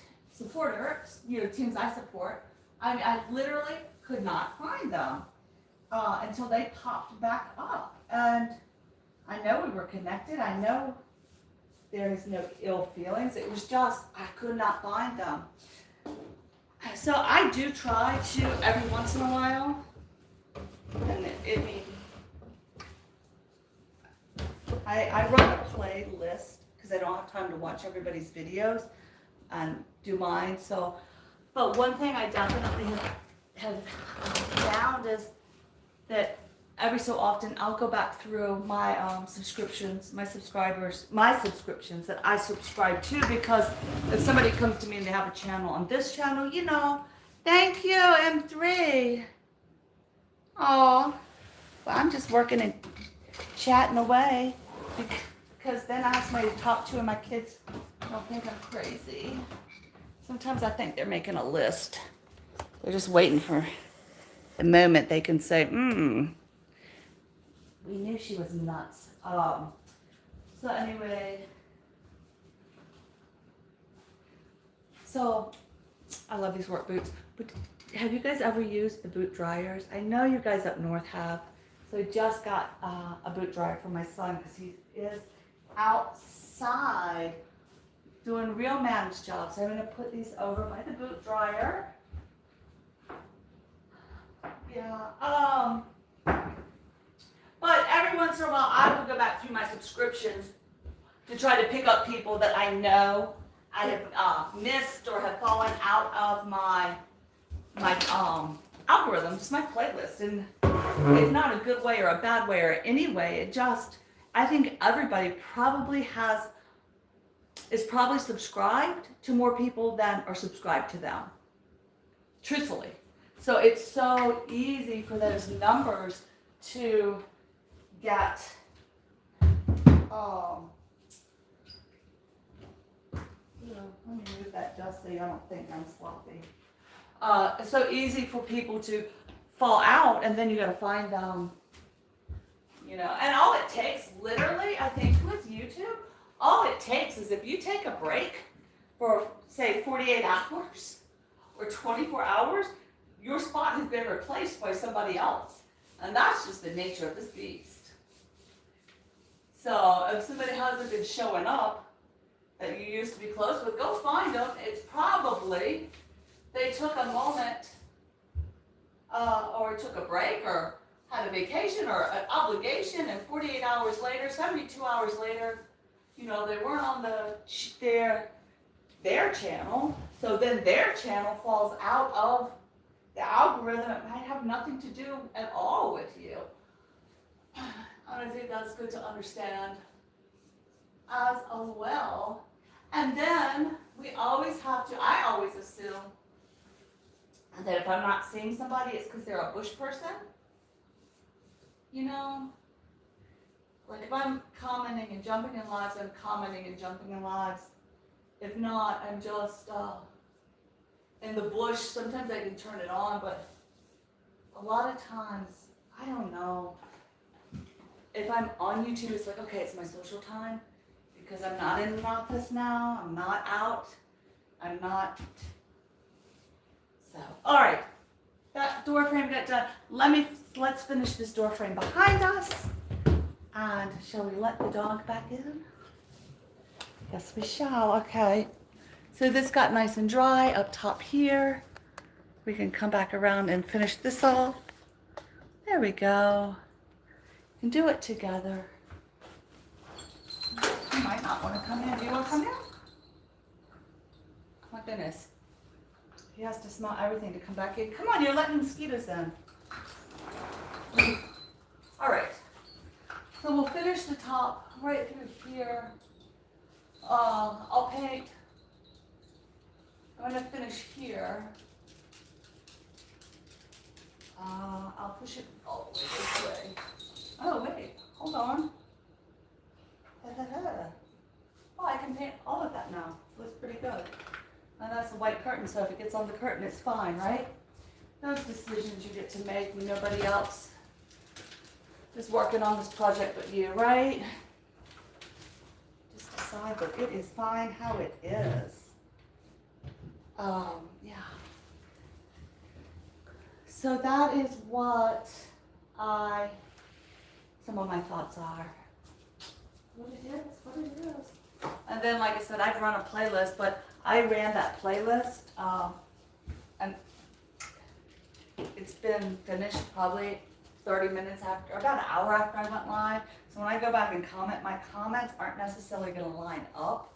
teams I support. I mean, I literally could not find them until they popped back up. And I know we were connected. I know there's no ill feelings. It was just, I could not find them. So I do try to every once in a while, and I run a playlist because I don't have time to watch everybody's videos and do mine. So, but one thing I definitely have found is that every so often I'll go back through my subscriptions, my subscriptions that I subscribe to, because if somebody comes to me and they have a channel on this channel, thank you, M3. Oh, well, I'm just working and chatting away because then I have somebody to talk to, and my kids don't think I'm crazy. Sometimes I think they're making a list. They're just waiting for the moment they can say, we knew she was nuts. So anyway, so I love these work boots. But have you guys ever used the boot dryers? I know you guys up north have. So I just got a boot dryer for my son because he is outside doing real man's job. So I'm going to put these over by the boot dryer. Yeah. But every once in a while, I will go back through my subscriptions to try to pick up people that I know I have missed or have fallen out of my algorithms, my playlist. And it's not a good way or a bad way or any way. It just, I think everybody probably is probably subscribed to more people than are subscribed to them. Truthfully. So it's so easy for those numbers to get let me move that just so you don't think I'm sloppy. It's so easy for people to fall out, and then you got to find them, and all it takes, literally, I think with YouTube, all it takes is if you take a break for, say, 48 hours or 24 hours, your spot has been replaced by somebody else. And that's just the nature of this beast. So if somebody hasn't been showing up that you used to be close with, go find them. It's probably they took a moment or took a break or had a vacation or an obligation, and 48 hours later, 72 hours later, they weren't on their channel. So then their channel falls out of the algorithm. It might have nothing to do at all with you. And I think that's good to understand as well. And then I always assume that if I'm not seeing somebody, it's because they're a bush person. Like if I'm commenting and jumping in lives, I'm commenting and jumping in lives. If not, I'm just in the bush. Sometimes I can turn it on, but a lot of times, I don't know. If I'm on YouTube, it's like, okay, it's my social time because I'm not in an office now. I'm not out. I'm not. So, all right. That door frame got done. Let's finish this door frame behind us. And shall we let the dog back in? Yes, we shall. Okay. So this got nice and dry up top here. We can come back around and finish this off. There we go. And do it together. You might not want to come in. Do you want to come in? Oh my goodness. He has to smell everything to come back in. Come on, you're letting mosquitoes in. All right. So we'll finish the top right through here. I'll paint. I'm going to finish here. I'll push it all the way this way. Oh, wait. Hold on. Oh, I can paint all of that now. It looks pretty good. And that's a white curtain, so if it gets on the curtain, it's fine, right? Those decisions you get to make when nobody else is working on this project but you, right? Just decide that it is fine how it is. Yeah. So that is what some of my thoughts are. What it is. And then, like I said, I'd run a playlist, but I ran that playlist, and it's been finished probably 30 minutes after, about an hour after I went live. So when I go back and comment, my comments aren't necessarily going to line up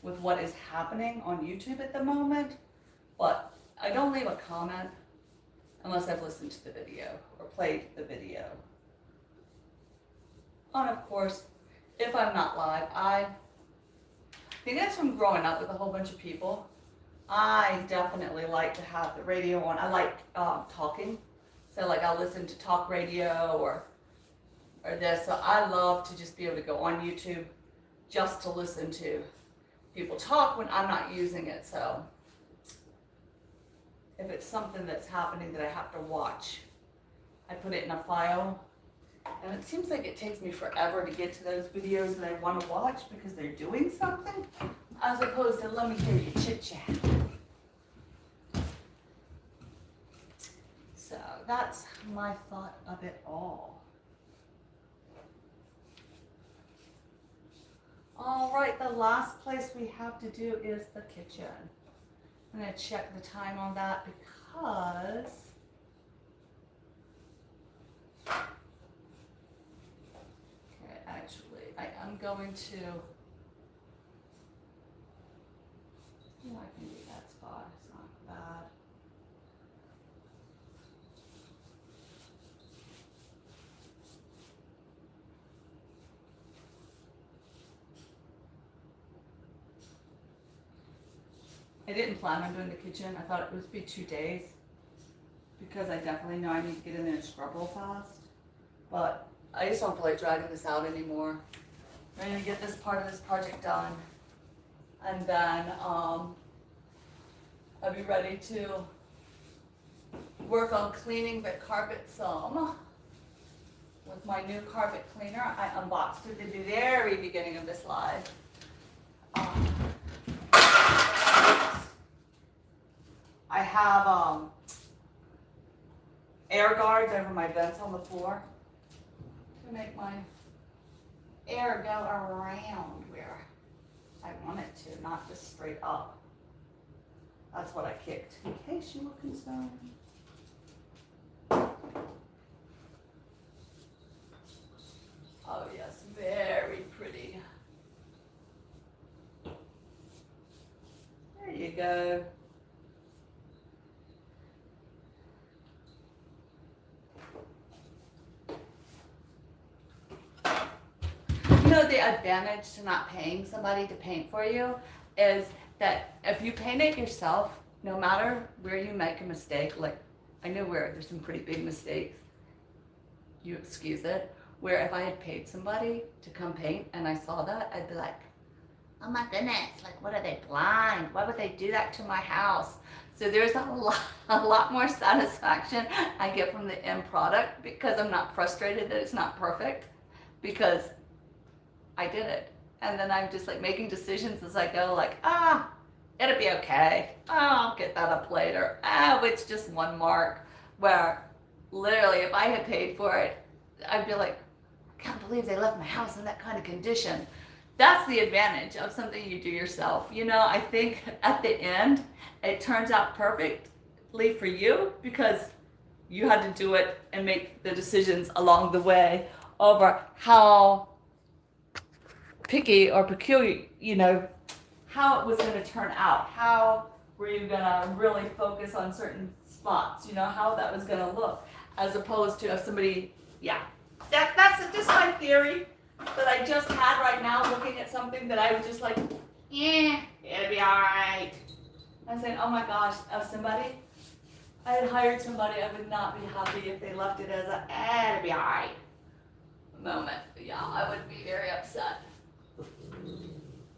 with what is happening on YouTube at the moment, but I don't leave a comment unless I've listened to the video or played the video. And of course, if I'm not live, I think that's from growing up with a whole bunch of people. I definitely like to have the radio on. I like talking. So like I'll listen to talk radio or this. So I love to just be able to go on YouTube just to listen to people talk when I'm not using it. So if it's something that's happening that I have to watch, I put it in a file. And it seems like it takes me forever to get to those videos that I want to watch because they're doing something, as opposed to let me hear you chit chat. So that's my thought of it all. All right, the last place we have to do is the kitchen. I'm going to check the time on that because actually, I am going to, oh, I can do that spot, it's not bad. I didn't plan on doing the kitchen. I thought it would be 2 days because I definitely know I need to get in there and scrub real fast, but I just don't feel like dragging this out anymore. I'm gonna get this part of this project done, and then I'll be ready to work on cleaning the carpet some with my new carpet cleaner. I unboxed it at the very beginning of this live. I have air guards over my vents on the floor to make my air go around where I want it to, not just straight up. That's what I kicked, in case you were concerned. Oh yes, very pretty. There you go. You know, the advantage to not paying somebody to paint for you is that if you paint it yourself, no matter where you make a mistake, like I know where there's some pretty big mistakes, you excuse it, where if I had paid somebody to come paint and I saw that, I'd be like, oh my goodness, like what are they, blind? Why would they do that to my house? So there's a lot more satisfaction I get from the end product because I'm not frustrated that it's not perfect, because I did it. And then I'm just like making decisions as I go, like, it'll be okay. Oh, I'll get that up later. Oh, it's just one mark. Where literally if I had paid for it, I'd be like, I can't believe they left my house in that kind of condition. That's the advantage of something you do yourself. You know, I think at the end, it turns out perfectly for you because you had to do it and make the decisions along the way over how picky or peculiar, you know, how it was going to turn out. How were you going to really focus on certain spots, you know, how that was going to look, as opposed to if somebody, that's just my theory that I just had right now, looking at something that I was just like, it'll be all right. I'm saying, oh my gosh, if I had hired somebody, I would not be happy if they left it as a, it'll be all right moment. Yeah, I would be very upset.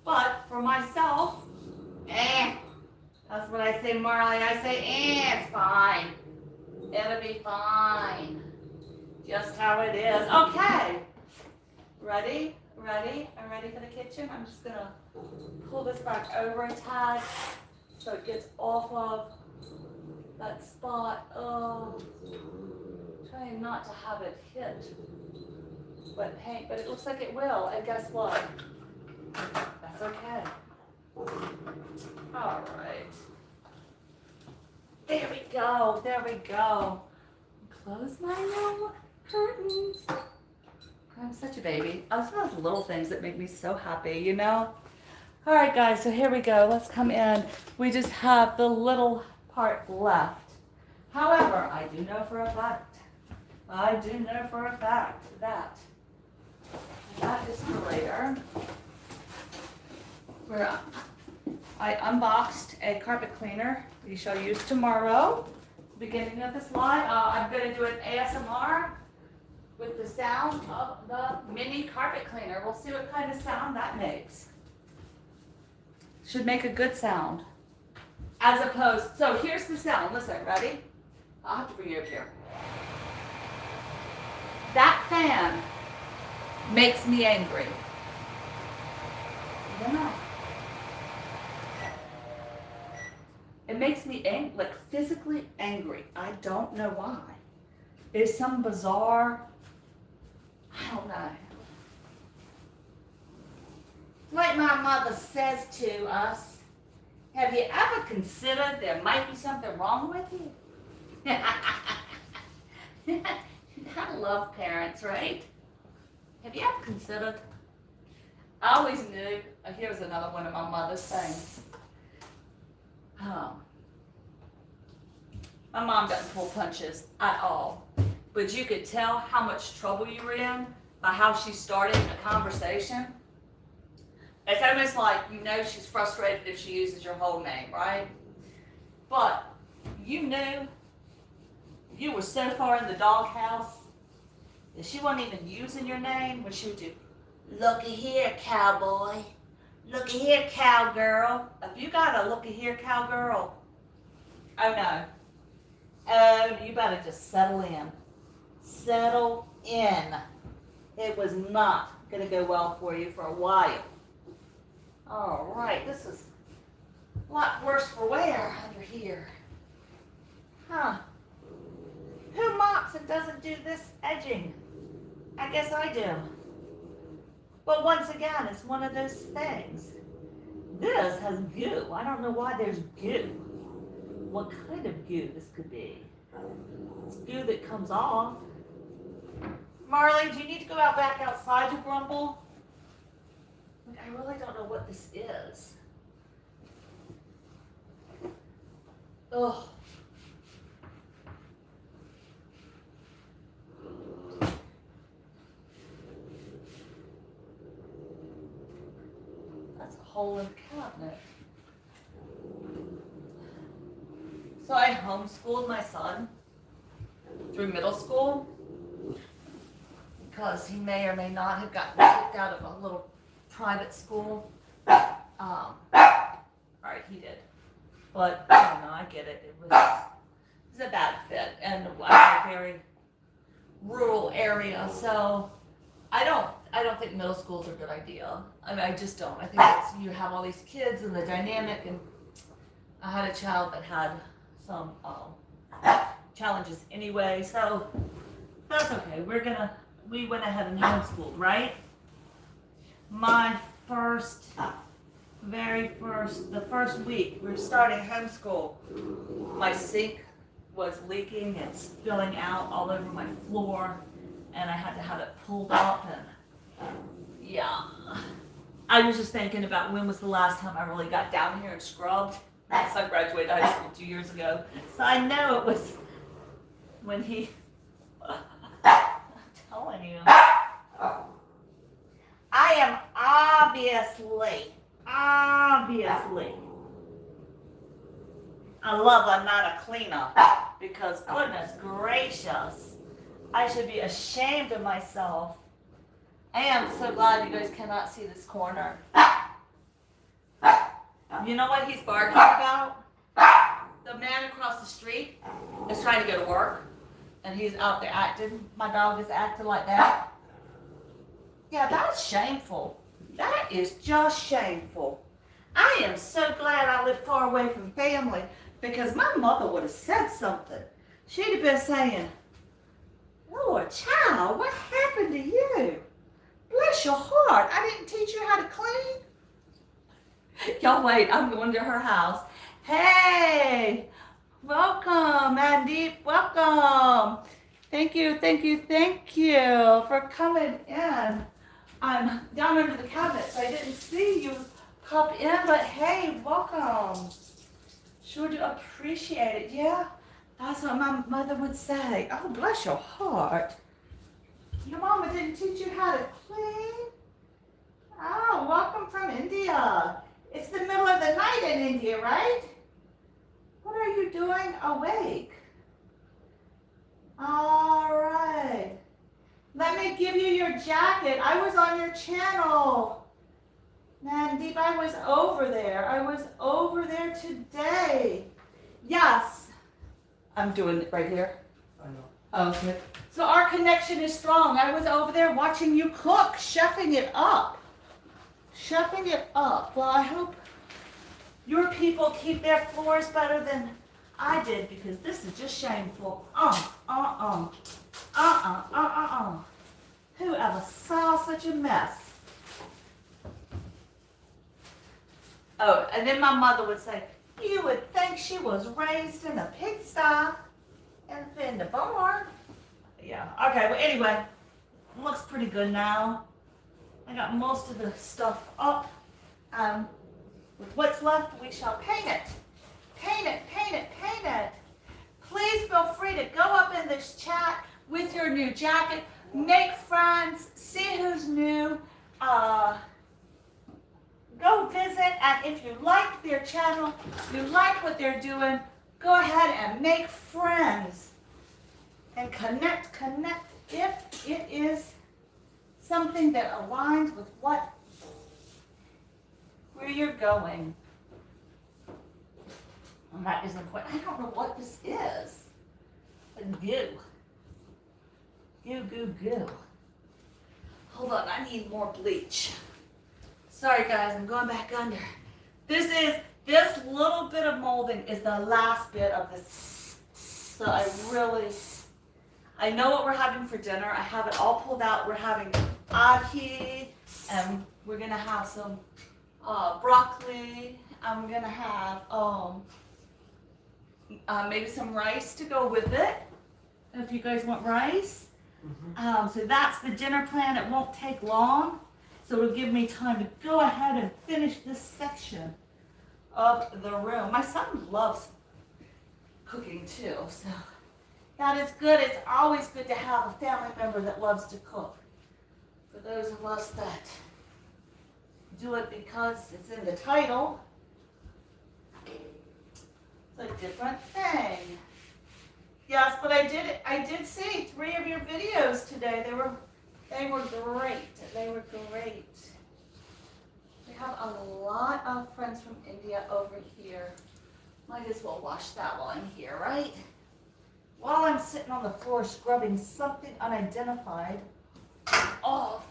But for myself, that's what I say, Marley. I say, it's fine. It'll be fine. Just how it is. Okay. Ready? Ready? I'm ready for the kitchen. I'm just gonna pull this back over a tad so it gets off of that spot. Oh, trying not to have it hit wet paint, but it looks like it will. And guess what? That's okay. All right. There we go. There we go. Close my little curtains. I'm such a baby. It's those little things that make me so happy, you know? All right, guys, so here we go. Let's come in. We just have the little part left. However, I do know for a fact that that is for later. Where I unboxed a carpet cleaner we shall use tomorrow. Beginning of this live, I'm going to do an ASMR with the sound of the mini carpet cleaner. We'll see what kind of sound that makes. Should make a good sound. As opposed, so here's the sound. Listen, ready? I'll have to bring you up here. That fan makes me angry. I don't know. It makes me like physically angry. I don't know why. There's some bizarre, I don't know. Like my mother says to us, have you ever considered there might be something wrong with you? I love parents, right? Have you ever considered? I always knew, here's another one of my mother's things. My mom doesn't pull punches at all, but you could tell how much trouble you were in by how she started a conversation. It's almost like you know she's frustrated if she uses your whole name, right? But you knew you were so far in the doghouse that she wasn't even using your name when she would do, looky here, cowboy. Looky here, cowgirl. If you got a looky here, cowgirl, oh no. Oh, you better just settle in. Settle in. It was not going to go well for you for a while. All right, this is a lot worse for wear under here. Huh. Who mops and doesn't do this edging? I guess I do. But once again, it's one of those things. This has goo. I don't know why there's goo. What kind of goo this could be? It's goo that comes off. Marley, do you need to go out back outside to grumble? Like, I really don't know what this is. Ugh. Hole in the cabinet. So I homeschooled my son through middle school because he may or may not have gotten kicked out of a little private school. All right, he did. But I don't know, I get it. It was a bad fit, and I'm in a very rural area, so I don't think middle school's a good idea. I mean, I just don't. I think it's, you have all these kids and the dynamic, and I had a child that had some challenges anyway, so that's okay. We went ahead and homeschooled, right? My the first week we were starting homeschool, my sink was leaking and spilling out all over my floor, and I had to have it pulled up, and yeah. I was just thinking about when was the last time I really got down here and scrubbed. My son graduated high school 2 years ago, so I know it was when he, I'm telling you. I am obviously, I love I'm not a cleaner, because goodness gracious, I should be ashamed of myself. I am so glad you guys cannot see this corner. You know what he's barking about? The man across the street is trying to go to work, and he's out there acting. My dog is acting like that. Yeah, that's shameful. That is just shameful. I am so glad I live far away from family, because my mother would have said something. She'd have been saying, Lord, child, what happened to you? Bless your heart. I didn't teach you how to clean. Y'all wait, I'm going to her house. Hey, welcome, Mandeep, welcome. Thank you for coming in. I'm down under the cabinet, so I didn't see you pop in, but hey, welcome. Sure do appreciate it, yeah? That's what my mother would say. Oh, bless your heart. Your mama didn't teach you how to clean? Oh, welcome from India. It's the middle of the night in India, right? What are you doing awake? All right. Let me give you your jacket. I was on your channel. Mandeep, I was over there today. Yes. I'm doing it right here. I know. Okay. So our connection is strong. I was over there watching you cook, chefing it up. Well, I hope your people keep their floors better than I did, because this is just shameful. Whoever saw such a mess? Oh, and then my mother would say, you would think she was raised in a pigsty and in the barn. Yeah, okay, well anyway, looks pretty good now. I got most of the stuff up. With what's left, we shall paint it. Paint it. Please feel free to go up in this chat with your new jacket, make friends, see who's new, go visit, and if you like their channel, you like what they're doing, go ahead and make friends and connect if it is something that aligns with where you're going. And that is important. I don't know what this is. A goo. Goo. Hold on, I need more bleach. Sorry guys, I'm going back under. This little bit of molding is the last bit of this. So I know what we're having for dinner. I have it all pulled out. We're having ahi, and we're gonna have some broccoli. I'm gonna have maybe some rice to go with it, if you guys want rice. So that's the dinner plan. It won't take long, so it'll give me time to go ahead and finish this section of the room. My son loves cooking too, so that is good. It's always good to have a family member that loves to cook. For those of us that do it because it's in the title, it's a different thing. Yes, but I did see 3 of your videos today. They were great. We have a lot of friends from India over here. Might as well wash that while I'm here, right? While I'm sitting on the floor scrubbing something unidentified off.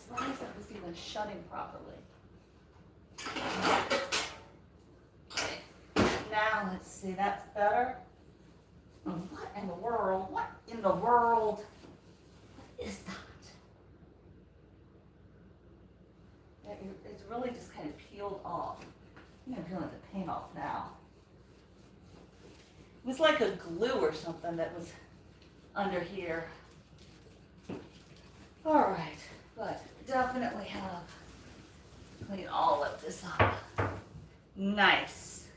Why isn't this even shutting properly? Okay. Now let's see, that's better. What in the world? What is that? It's really just kind of peeled off. I'm going to peel the paint off now. It was like a glue or something that was under here. All right, but definitely have clean all of this up. Nice.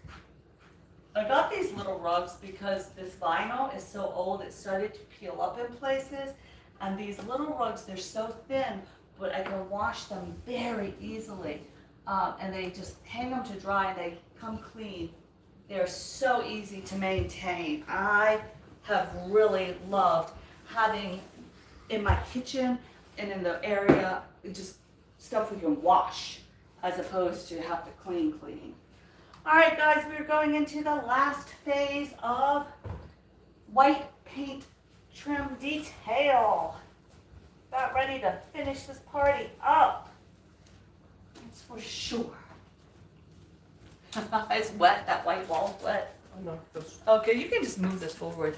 I got these little rugs because this vinyl is so old it started to peel up in places, and these little rugs, they're so thin, but I can wash them very easily, and they just hang them to dry and they come clean. They're so easy to maintain. I have really loved having in my kitchen and in the area just stuff we can wash as opposed to have to clean. All right, guys, we're going into the last phase of white paint trim detail. About ready to finish this party up. That's for sure. It's wet, that white wall's wet. Oh, no, that's Okay, you can just move this forward.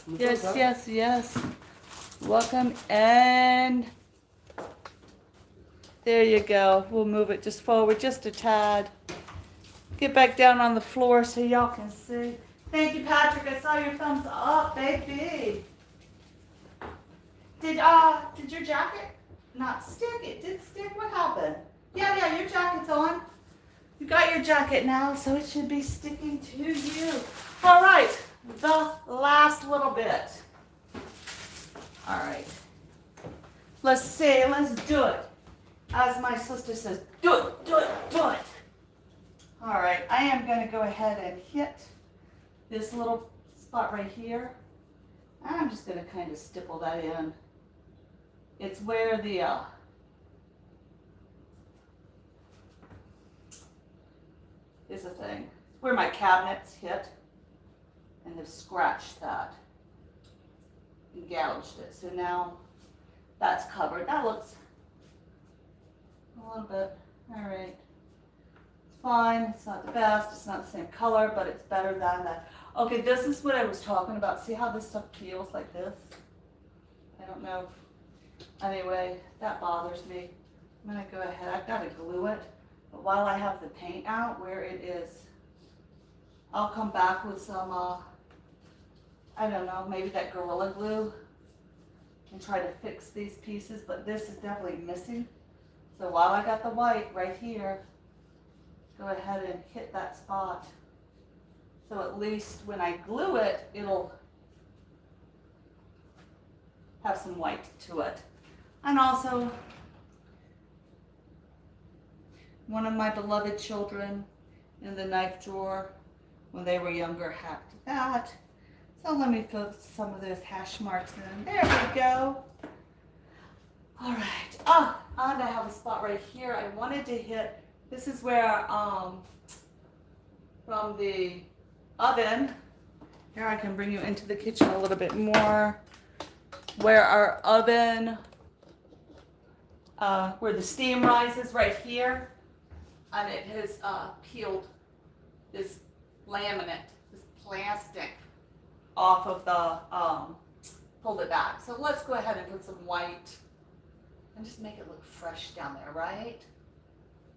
smooth Yes, like that. yes, yes. Welcome, and there you go. We'll move it just forward just a tad. Get back down on the floor so y'all can see. Thank you, Patrick. I saw your thumbs up, baby. Did your jacket not stick? It did stick. What happened? Yeah, your jacket's on. You got your jacket now, so it should be sticking to you. All right, the last little bit. All right. Let's see. Let's do it. As my sister says, do it, do it, do it. All right, I am going to go ahead and hit this little spot right here. I'm just going to kind of stipple that in. It's where the is the thing. Where my cabinets hit and have scratched that and gouged it. So now that's covered. That looks a little bit, all right. It's fine, it's not the best, it's not the same color, but it's better than that. Okay, this is what I was talking about. See how this stuff peels like this? I don't know. Anyway, that bothers me. I'm gonna go ahead, I've gotta glue it, but while I have the paint out where it is, I'll come back with some, I don't know, maybe that Gorilla Glue and try to fix these pieces, but this is definitely missing. So while I got the white right here, go ahead and hit that spot. So at least when I glue it, it'll have some white to it. And also, one of my beloved children in the knife drawer, when they were younger, hacked that. So let me fill some of those hash marks in. There we go. All right. And I have a spot right here. I wanted to hit. This is where from the oven. Here I can bring you into the kitchen a little bit more. Where our oven, where the steam rises right here, and it has peeled this laminate, this plastic off of the, pulled it back. So let's go ahead and put some white and just make it look fresh down there, right?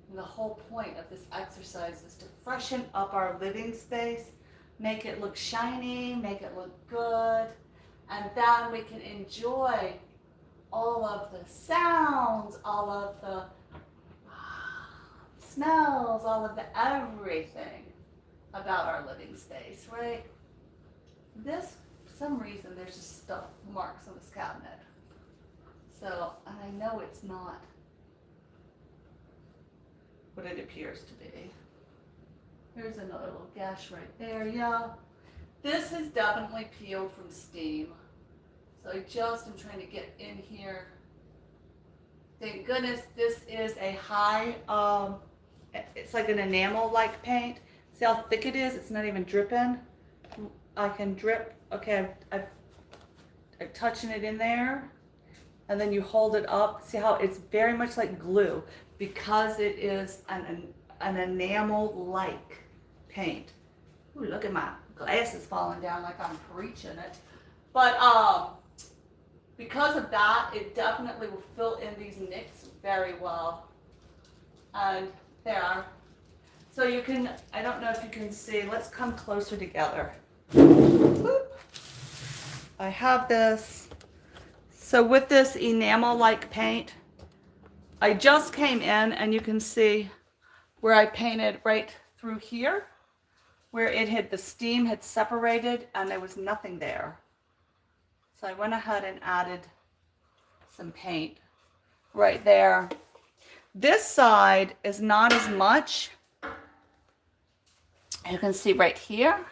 And the whole point of this exercise is to freshen up our living space, make it look shiny, make it look good, and then we can enjoy all of the sounds, all of the smells, all of the everything about our living space, right? This, for some reason, there's just stuff, marks on this cabinet. So, and I know it's not what it appears to be. There's another little gash right there, yeah. This has definitely peeled from steam. So I just am trying to get in here. Thank goodness this is a high, it's like an enamel-like paint. See how thick it is? It's not even dripping. I can drip, okay, I'm touching it in there. And then you hold it up. See how it's very much like glue because it is an enamel-like paint. Ooh, look at my glasses falling down like I'm preaching it. But because of that, it definitely will fill in these nicks very well. And there. So you can, I don't know if you can see, let's come closer together. Whoop. I have this. So with this enamel-like paint, I just came in and you can see where I painted right through here, where it had, the steam had separated and there was nothing there. So I went ahead and added some paint right there. This side is not as much. You can see right here.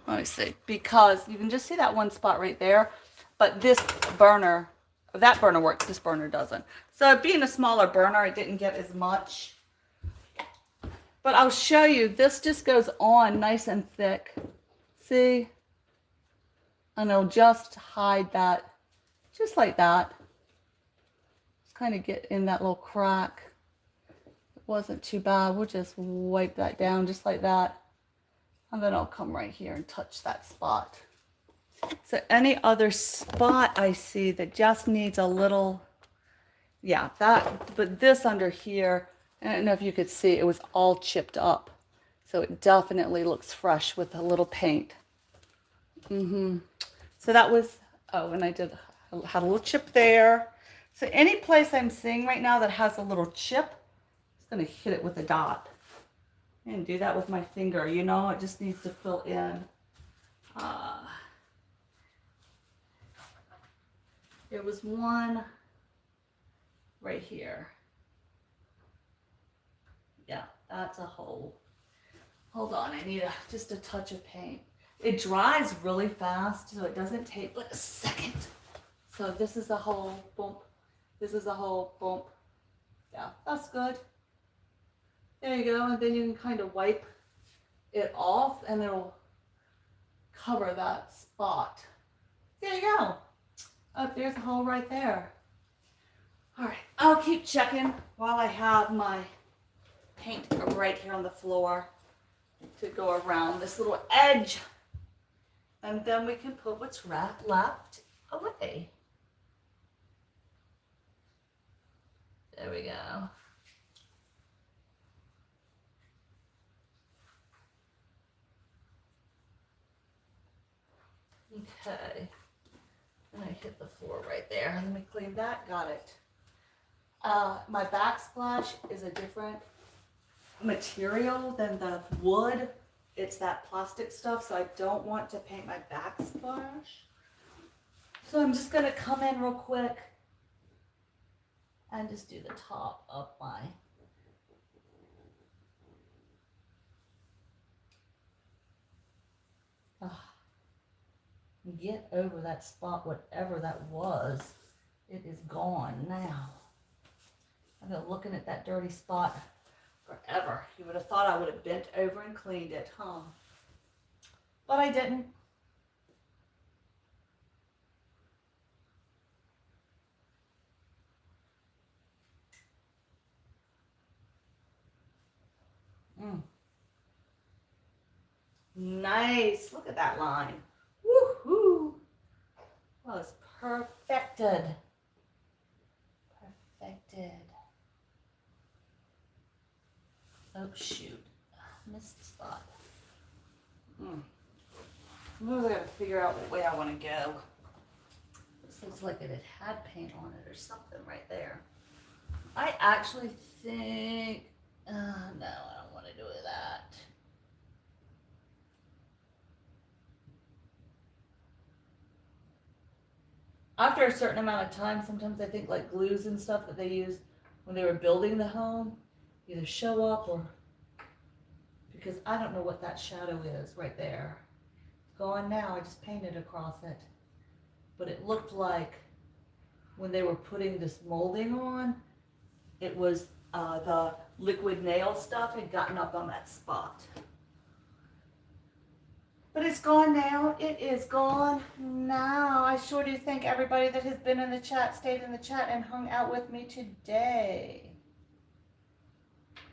Let me see, because you can just see that one spot right there. But this burner, that burner works, this burner doesn't. So being a smaller burner, I didn't get as much But I'll show you, this just goes on nice and thick. See? And it'll just hide that, just like that. Just kind of get in that little crack. It wasn't too bad. We'll just wipe that down just like that. And then I'll come right here and touch that spot. So any other spot I see that just needs a little, yeah, that, but this under here, I don't know if you could see, it was all chipped up. So it definitely looks fresh with a little paint. So that was, oh, and I had a little chip there. So any place I'm seeing right now that has a little chip, I'm just gonna hit it with a dot. And do that with my finger, you know, it just needs to fill in. There was one right here. Yeah, that's a hole. Hold on, I need just a touch of paint. It dries really fast, so it doesn't take like a second. So this is a hole, bump. This is a hole, bump. Yeah, that's good. There you go, and then you can kind of wipe it off and it'll cover that spot. There you go. Oh, there's a hole right there. All right, I'll keep checking while I have my paint right here on the floor to go around this little edge. And then we can put what's left away. There we go. Okay. And I hit the floor right there. Let me clean that. Got it. My backsplash is a different material than the wood. It's that plastic stuff, so I don't want to paint my backsplash. So I'm just gonna come in real quick and just do the top of my get over that spot, whatever that was. It is gone now. I've been looking at that dirty spot forever. You would have thought I would have bent over and cleaned it, huh? But I didn't. Nice. Look at that line. Woohoo! Well, it's perfected. Perfected. Oh, shoot. Missed the spot. I'm really going to figure out what way I want to go. This looks like it had paint on it or something right there. I actually think, no, I don't want to do that. After a certain amount of time, sometimes I think like glues and stuff that they used when they were building the home either show up or, because I don't know what that shadow is right there. It's gone now, I just painted across it. But it looked like when they were putting this molding on, it was the liquid nail stuff had gotten up on that spot. But it's gone now. It is gone now. I sure do thank everybody that has been in the chat, stayed in the chat, and hung out with me today.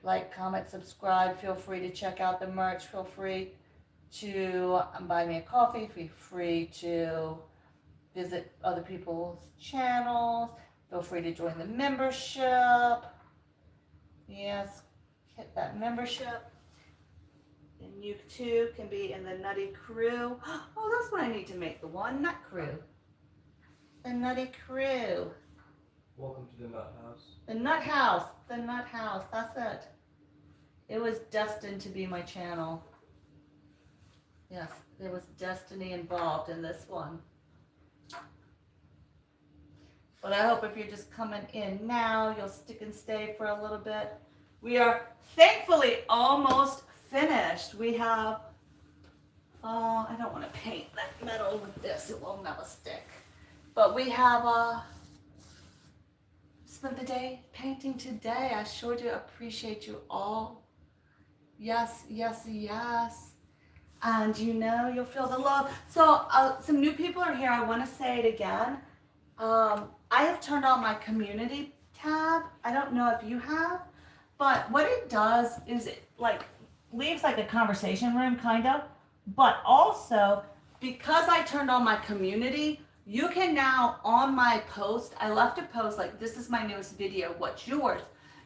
Like, comment, subscribe. Feel free to check out the merch. Feel free to buy me a coffee. Feel free to visit other people's channels. Feel free to join the membership. Yes, hit that membership. And you too can be in the Nutty Crew. Oh, that's what I need to make, the One Nut Crew. The Nutty Crew. Welcome to the Nut House. The Nut House. The Nut House. That's it. It was destined to be my channel. Yes, there was destiny involved in this one. But I hope if you're just coming in now, you'll stick and stay for a little bit. We are thankfully almost finished. We have, I don't want to paint that metal with this, it will never stick. But we have spent the day painting today. I sure do appreciate you all Yes, yes, yes. And you know, you'll feel the love. So, some new people are here. I want to say it again. I have turned on my community tab. I don't know if you have, but what it does is it like leaves like a conversation room kind of, but also because I turned on my community, you can now on my post, I left a post like this is my newest video, what's yours?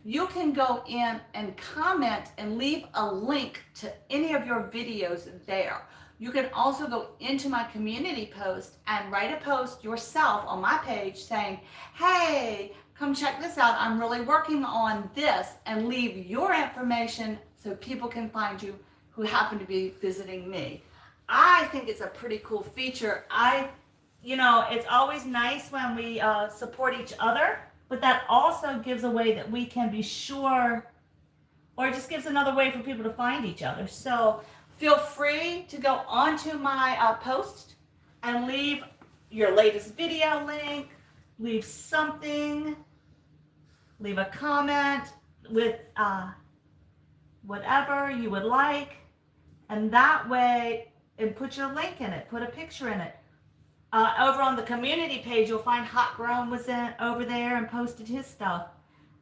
You can go in and comment and leave a link to any of your videos there. You can also go into my community post and write a post yourself on my page saying, hey, come check this out. I'm really working on this, and leave your information so people can find you who happen to be visiting me. I think it's a pretty cool feature. It's always nice when we support each other, but that also gives a way that we can be sure, or it just gives another way for people to find each other. So feel free to go onto my post and leave your latest video link, leave something, leave a comment with whatever you would like, and that way, and put your link in it, put a picture in it. Over on the community page, you'll find Hot Grown was over there and posted his stuff.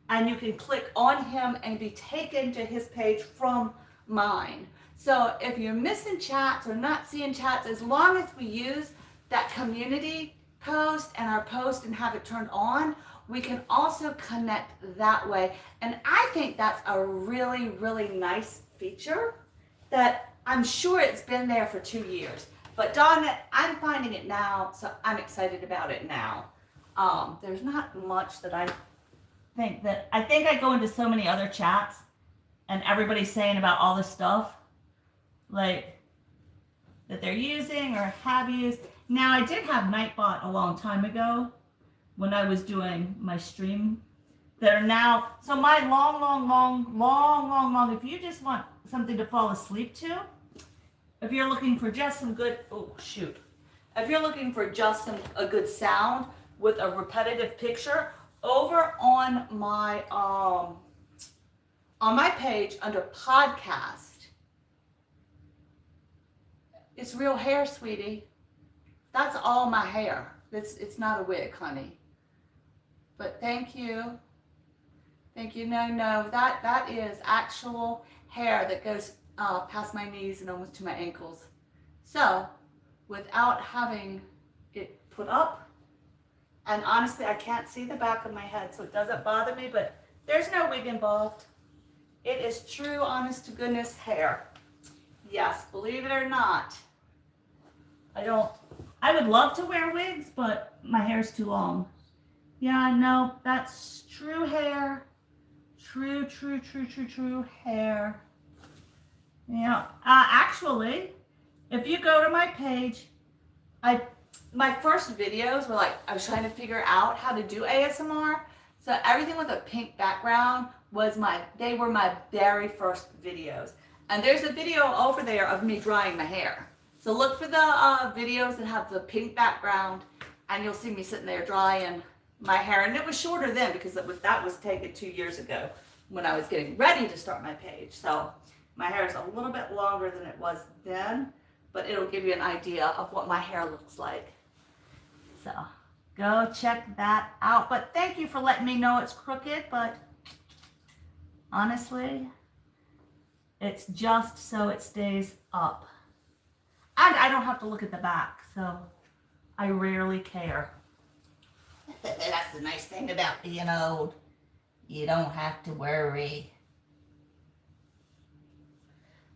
And you can click on him and be taken to his page from mine. So if you're missing chats or not seeing chats, as long as we use that community post and our post and have it turned on, we can also connect that way. And I think that's a really, really nice feature that I'm sure it's been there for 2 years. But darn it, I'm finding it now, so I'm excited about it now. There's not much that I think I go into so many other chats and everybody's saying about all this stuff like that they're using or have used. Now I did have Nightbot a long time ago when I was doing my stream that are now, so my long, if you just want something to fall asleep to, if you're looking for just some good, if you're looking for just a good sound with a repetitive picture, over on my page under podcast, it's real hair, sweetie. That's all my hair. It's not a wig, honey. But thank you. Thank you. No, that is actual hair that goes past my knees and almost to my ankles. So, without having it put up, and honestly, I can't see the back of my head, so it doesn't bother me, but there's no wig involved. It is true, honest to goodness hair. Yes, believe it or not. I would love to wear wigs, but my hair's too long. Yeah, no, that's true hair. True hair. Yeah, actually, if you go to my page, my first videos were like, I was trying to figure out how to do ASMR. So everything with a pink background they were my very first videos. And there's a video over there of me drying my hair. So look for the videos that have the pink background, and you'll see me sitting there drying my hair. And it was shorter then because that was taken 2 years ago when I was getting ready to start my page. So my hair is a little bit longer than it was then, but it'll give you an idea of what my hair looks like. So go check that out. But thank you for letting me know it's crooked, but honestly, it's just so it stays up. And I don't have to look at the back, so I rarely care. That's the nice thing about being old. You don't have to worry.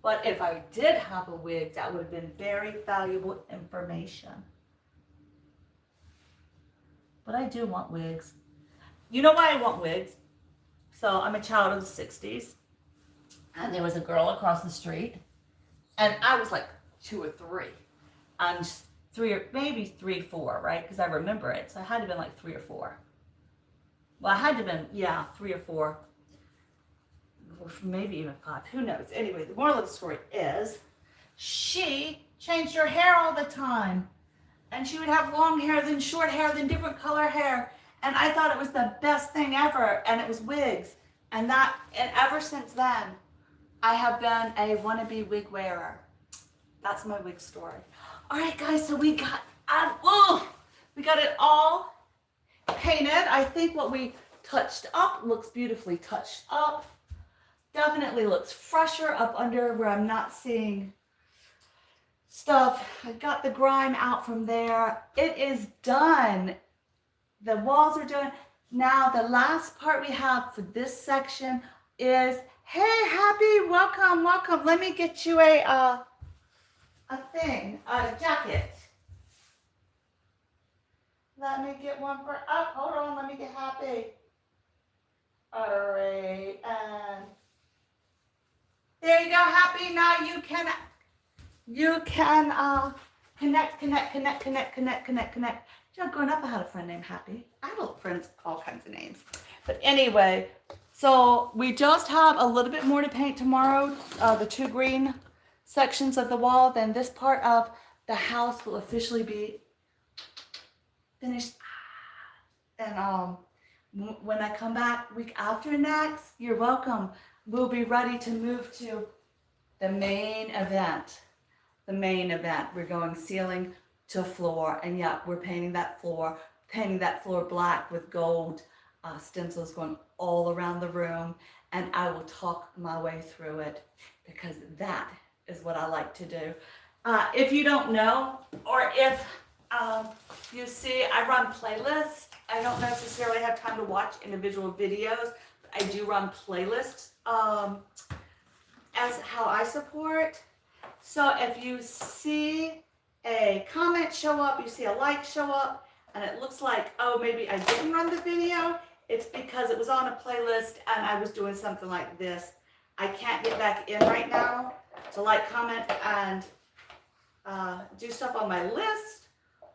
But if I did have a wig, that would have been very valuable information. But I do want wigs. You know why I want wigs? So I'm a child of the 60s. And there was a girl across the street. And I was like 2 or 3. And 3 or maybe 3, 4, right? Because I remember it. So I had to have been like 3 or 4. Well, I had to have been, 3 or 4. Or maybe even 5. Who knows? Anyway, the moral of the story is she changed her hair all the time. And she would have long hair, then short hair, then different color hair. And I thought it was the best thing ever. And it was wigs. And ever since then, I have been a wannabe wig wearer. That's my wig story. All right, guys, so we got it all painted. I think what we touched up looks beautifully touched up. Definitely looks fresher up under where I'm not seeing stuff. I got the grime out from there. It is done. The walls are done. Now the last part we have for this section is, hey, Happy, welcome, welcome. Let me get you a jacket. Let me get one for, oh, hold on, let me get Happy. All right, and there you go, Happy. Now you can connect. You know, growing up, I had a friend named Happy. I have friends, all kinds of names. But anyway, so we just have a little bit more to paint tomorrow. The 2 green sections of the wall. Then this part of the house will officially be finished. And when I come back week after next, you're welcome. We'll be ready to move to the main event. The main event. We're going ceiling to floor, and yeah, we're painting that floor black with gold stencils going all around the room, and I will talk my way through it because that is what I like to do. If you don't know, or if you see, I run playlists. I don't necessarily have time to watch individual videos, but I do run playlists as how I support. So if you see a comment show up, you see a like show up, and it looks like, oh, maybe I didn't run the video, it's because it was on a playlist and I was doing something like this. I can't get back in right now to like, comment, and do stuff on my list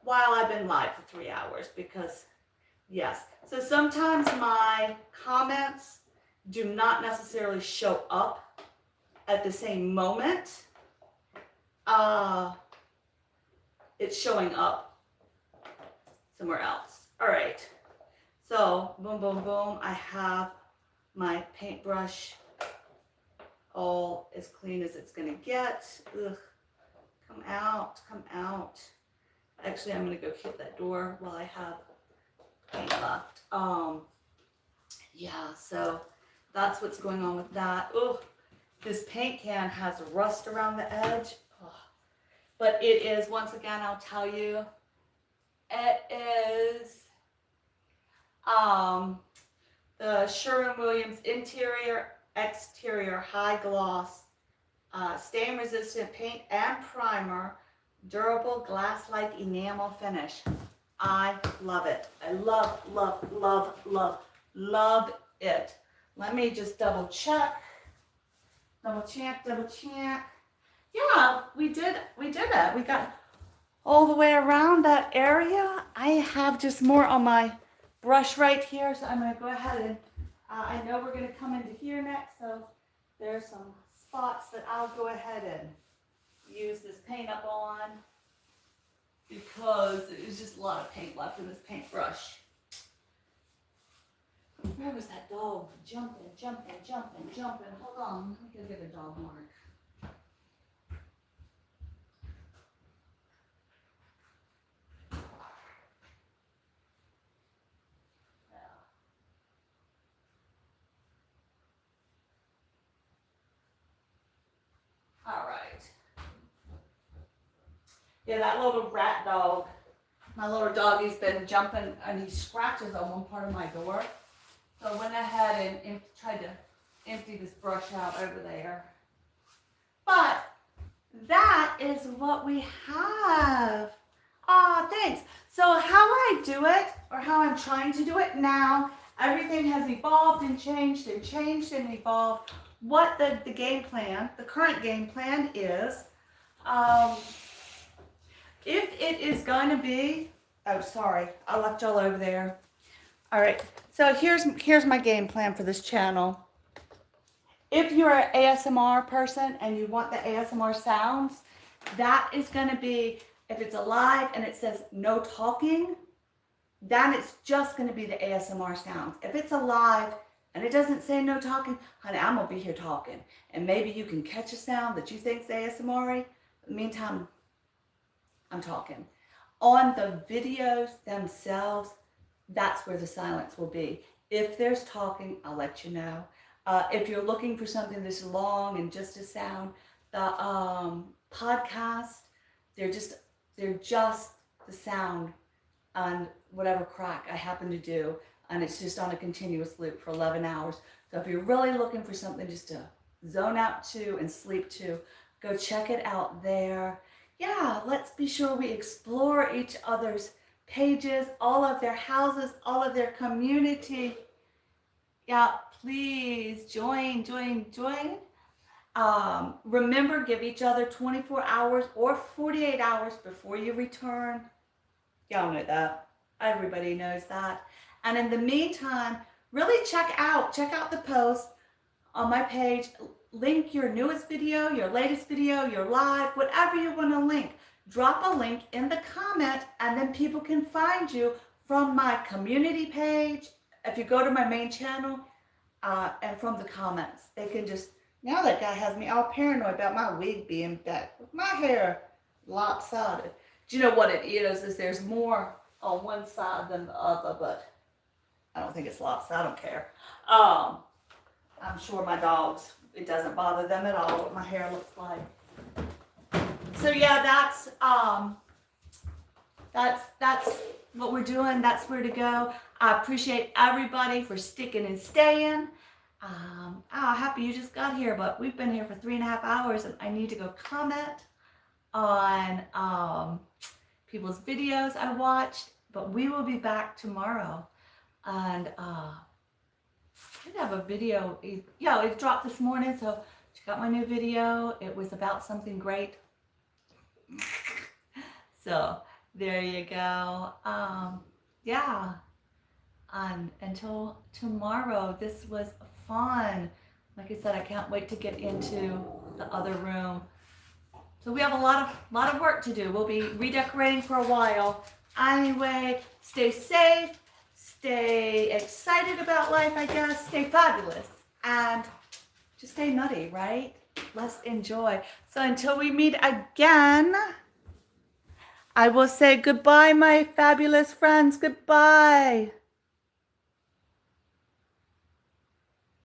while I've been live for 3 hours because, yes. So sometimes my comments do not necessarily show up at the same moment. It's showing up somewhere else. All right. So boom, boom, boom. I have my paintbrush all as clean as it's gonna get. Ugh. Come out, come out. Actually, I'm gonna go hit that door while I have paint left. Yeah, so that's what's going on with that. Ugh. This paint can has rust around the edge. Ugh. But it is, once again, I'll tell you, it is the Sherwin-Williams interior, exterior, high gloss, stain resistant paint and primer, durable glass-like enamel finish. I love it. I love, love, love, love, love it. Let me just double check. Double check. Yeah, we did it. We got all the way around that area. I have just more on my brush right here, so I'm going to go ahead and I know we're going to come into here next, so there's some spots that I'll go ahead and use this paint up on because there's just a lot of paint left in this paintbrush. Where was that dog? Jumping. Hold on, let me go get a dog mark. All right. Yeah, that little rat dog, my little doggy's been jumping and he scratches on one part of my door. So I went ahead and tried to empty this brush out over there. But that is what we have. Ah, thanks. So how I do it, or how I'm trying to do it now, everything has evolved and changed and evolved. What the game plan, the current game plan is, if it is going to be, oh, sorry, I left y'all over there. All right, so here's my game plan for this channel. If you're an ASMR person and you want the ASMR sounds, that is going to be, if it's alive and it says no talking, then it's just going to be the ASMR sounds. If it's alive and it doesn't say no talking, honey, I'm gonna be here talking. And maybe you can catch a sound that you think's ASMR. In the meantime, I'm talking. On the videos themselves, that's where the silence will be. If there's talking, I'll let you know. If you're looking for something that's long and just a sound, the podcast, they're just the sound on whatever crack I happen to do, and it's just on a continuous loop for 11 hours. So if you're really looking for something just to zone out to and sleep to, go check it out there. Yeah, let's be sure we explore each other's pages, all of their houses, all of their community. Yeah, please join. Remember, give each other 24 hours or 48 hours before you return. Y'all know that. Everybody knows that. And in the meantime, really check out the post on my page. Link your newest video, your latest video, your live, whatever you want to link. Drop a link in the comment, and then people can find you from my community page. If you go to my main channel, and from the comments, they can just, now that guy has me all paranoid about my wig being back. My hair lopsided. Do you know what it is there's more on one side than the other, but I don't think it's lopsided. I don't care. I'm sure my dogs, it doesn't bother them at all what my hair looks like. So yeah, that's what we're doing. That's where to go. I appreciate everybody for sticking and staying. Happy you just got here, but we've been here for 3.5 hours, and I need to go comment on people's videos I watched. But we will be back tomorrow, and I did have a video. Yeah, it dropped this morning, so check out my new video. It was about something great. So there you go. Yeah. And until tomorrow, this was fun. Like I said, I can't wait to get into the other room. So we have a lot of work to do. We'll be redecorating for a while. Anyway, stay safe, stay excited about life, I guess, stay fabulous, and just stay nutty, right? Let's enjoy. So until we meet again, I will say goodbye, my fabulous friends. Goodbye.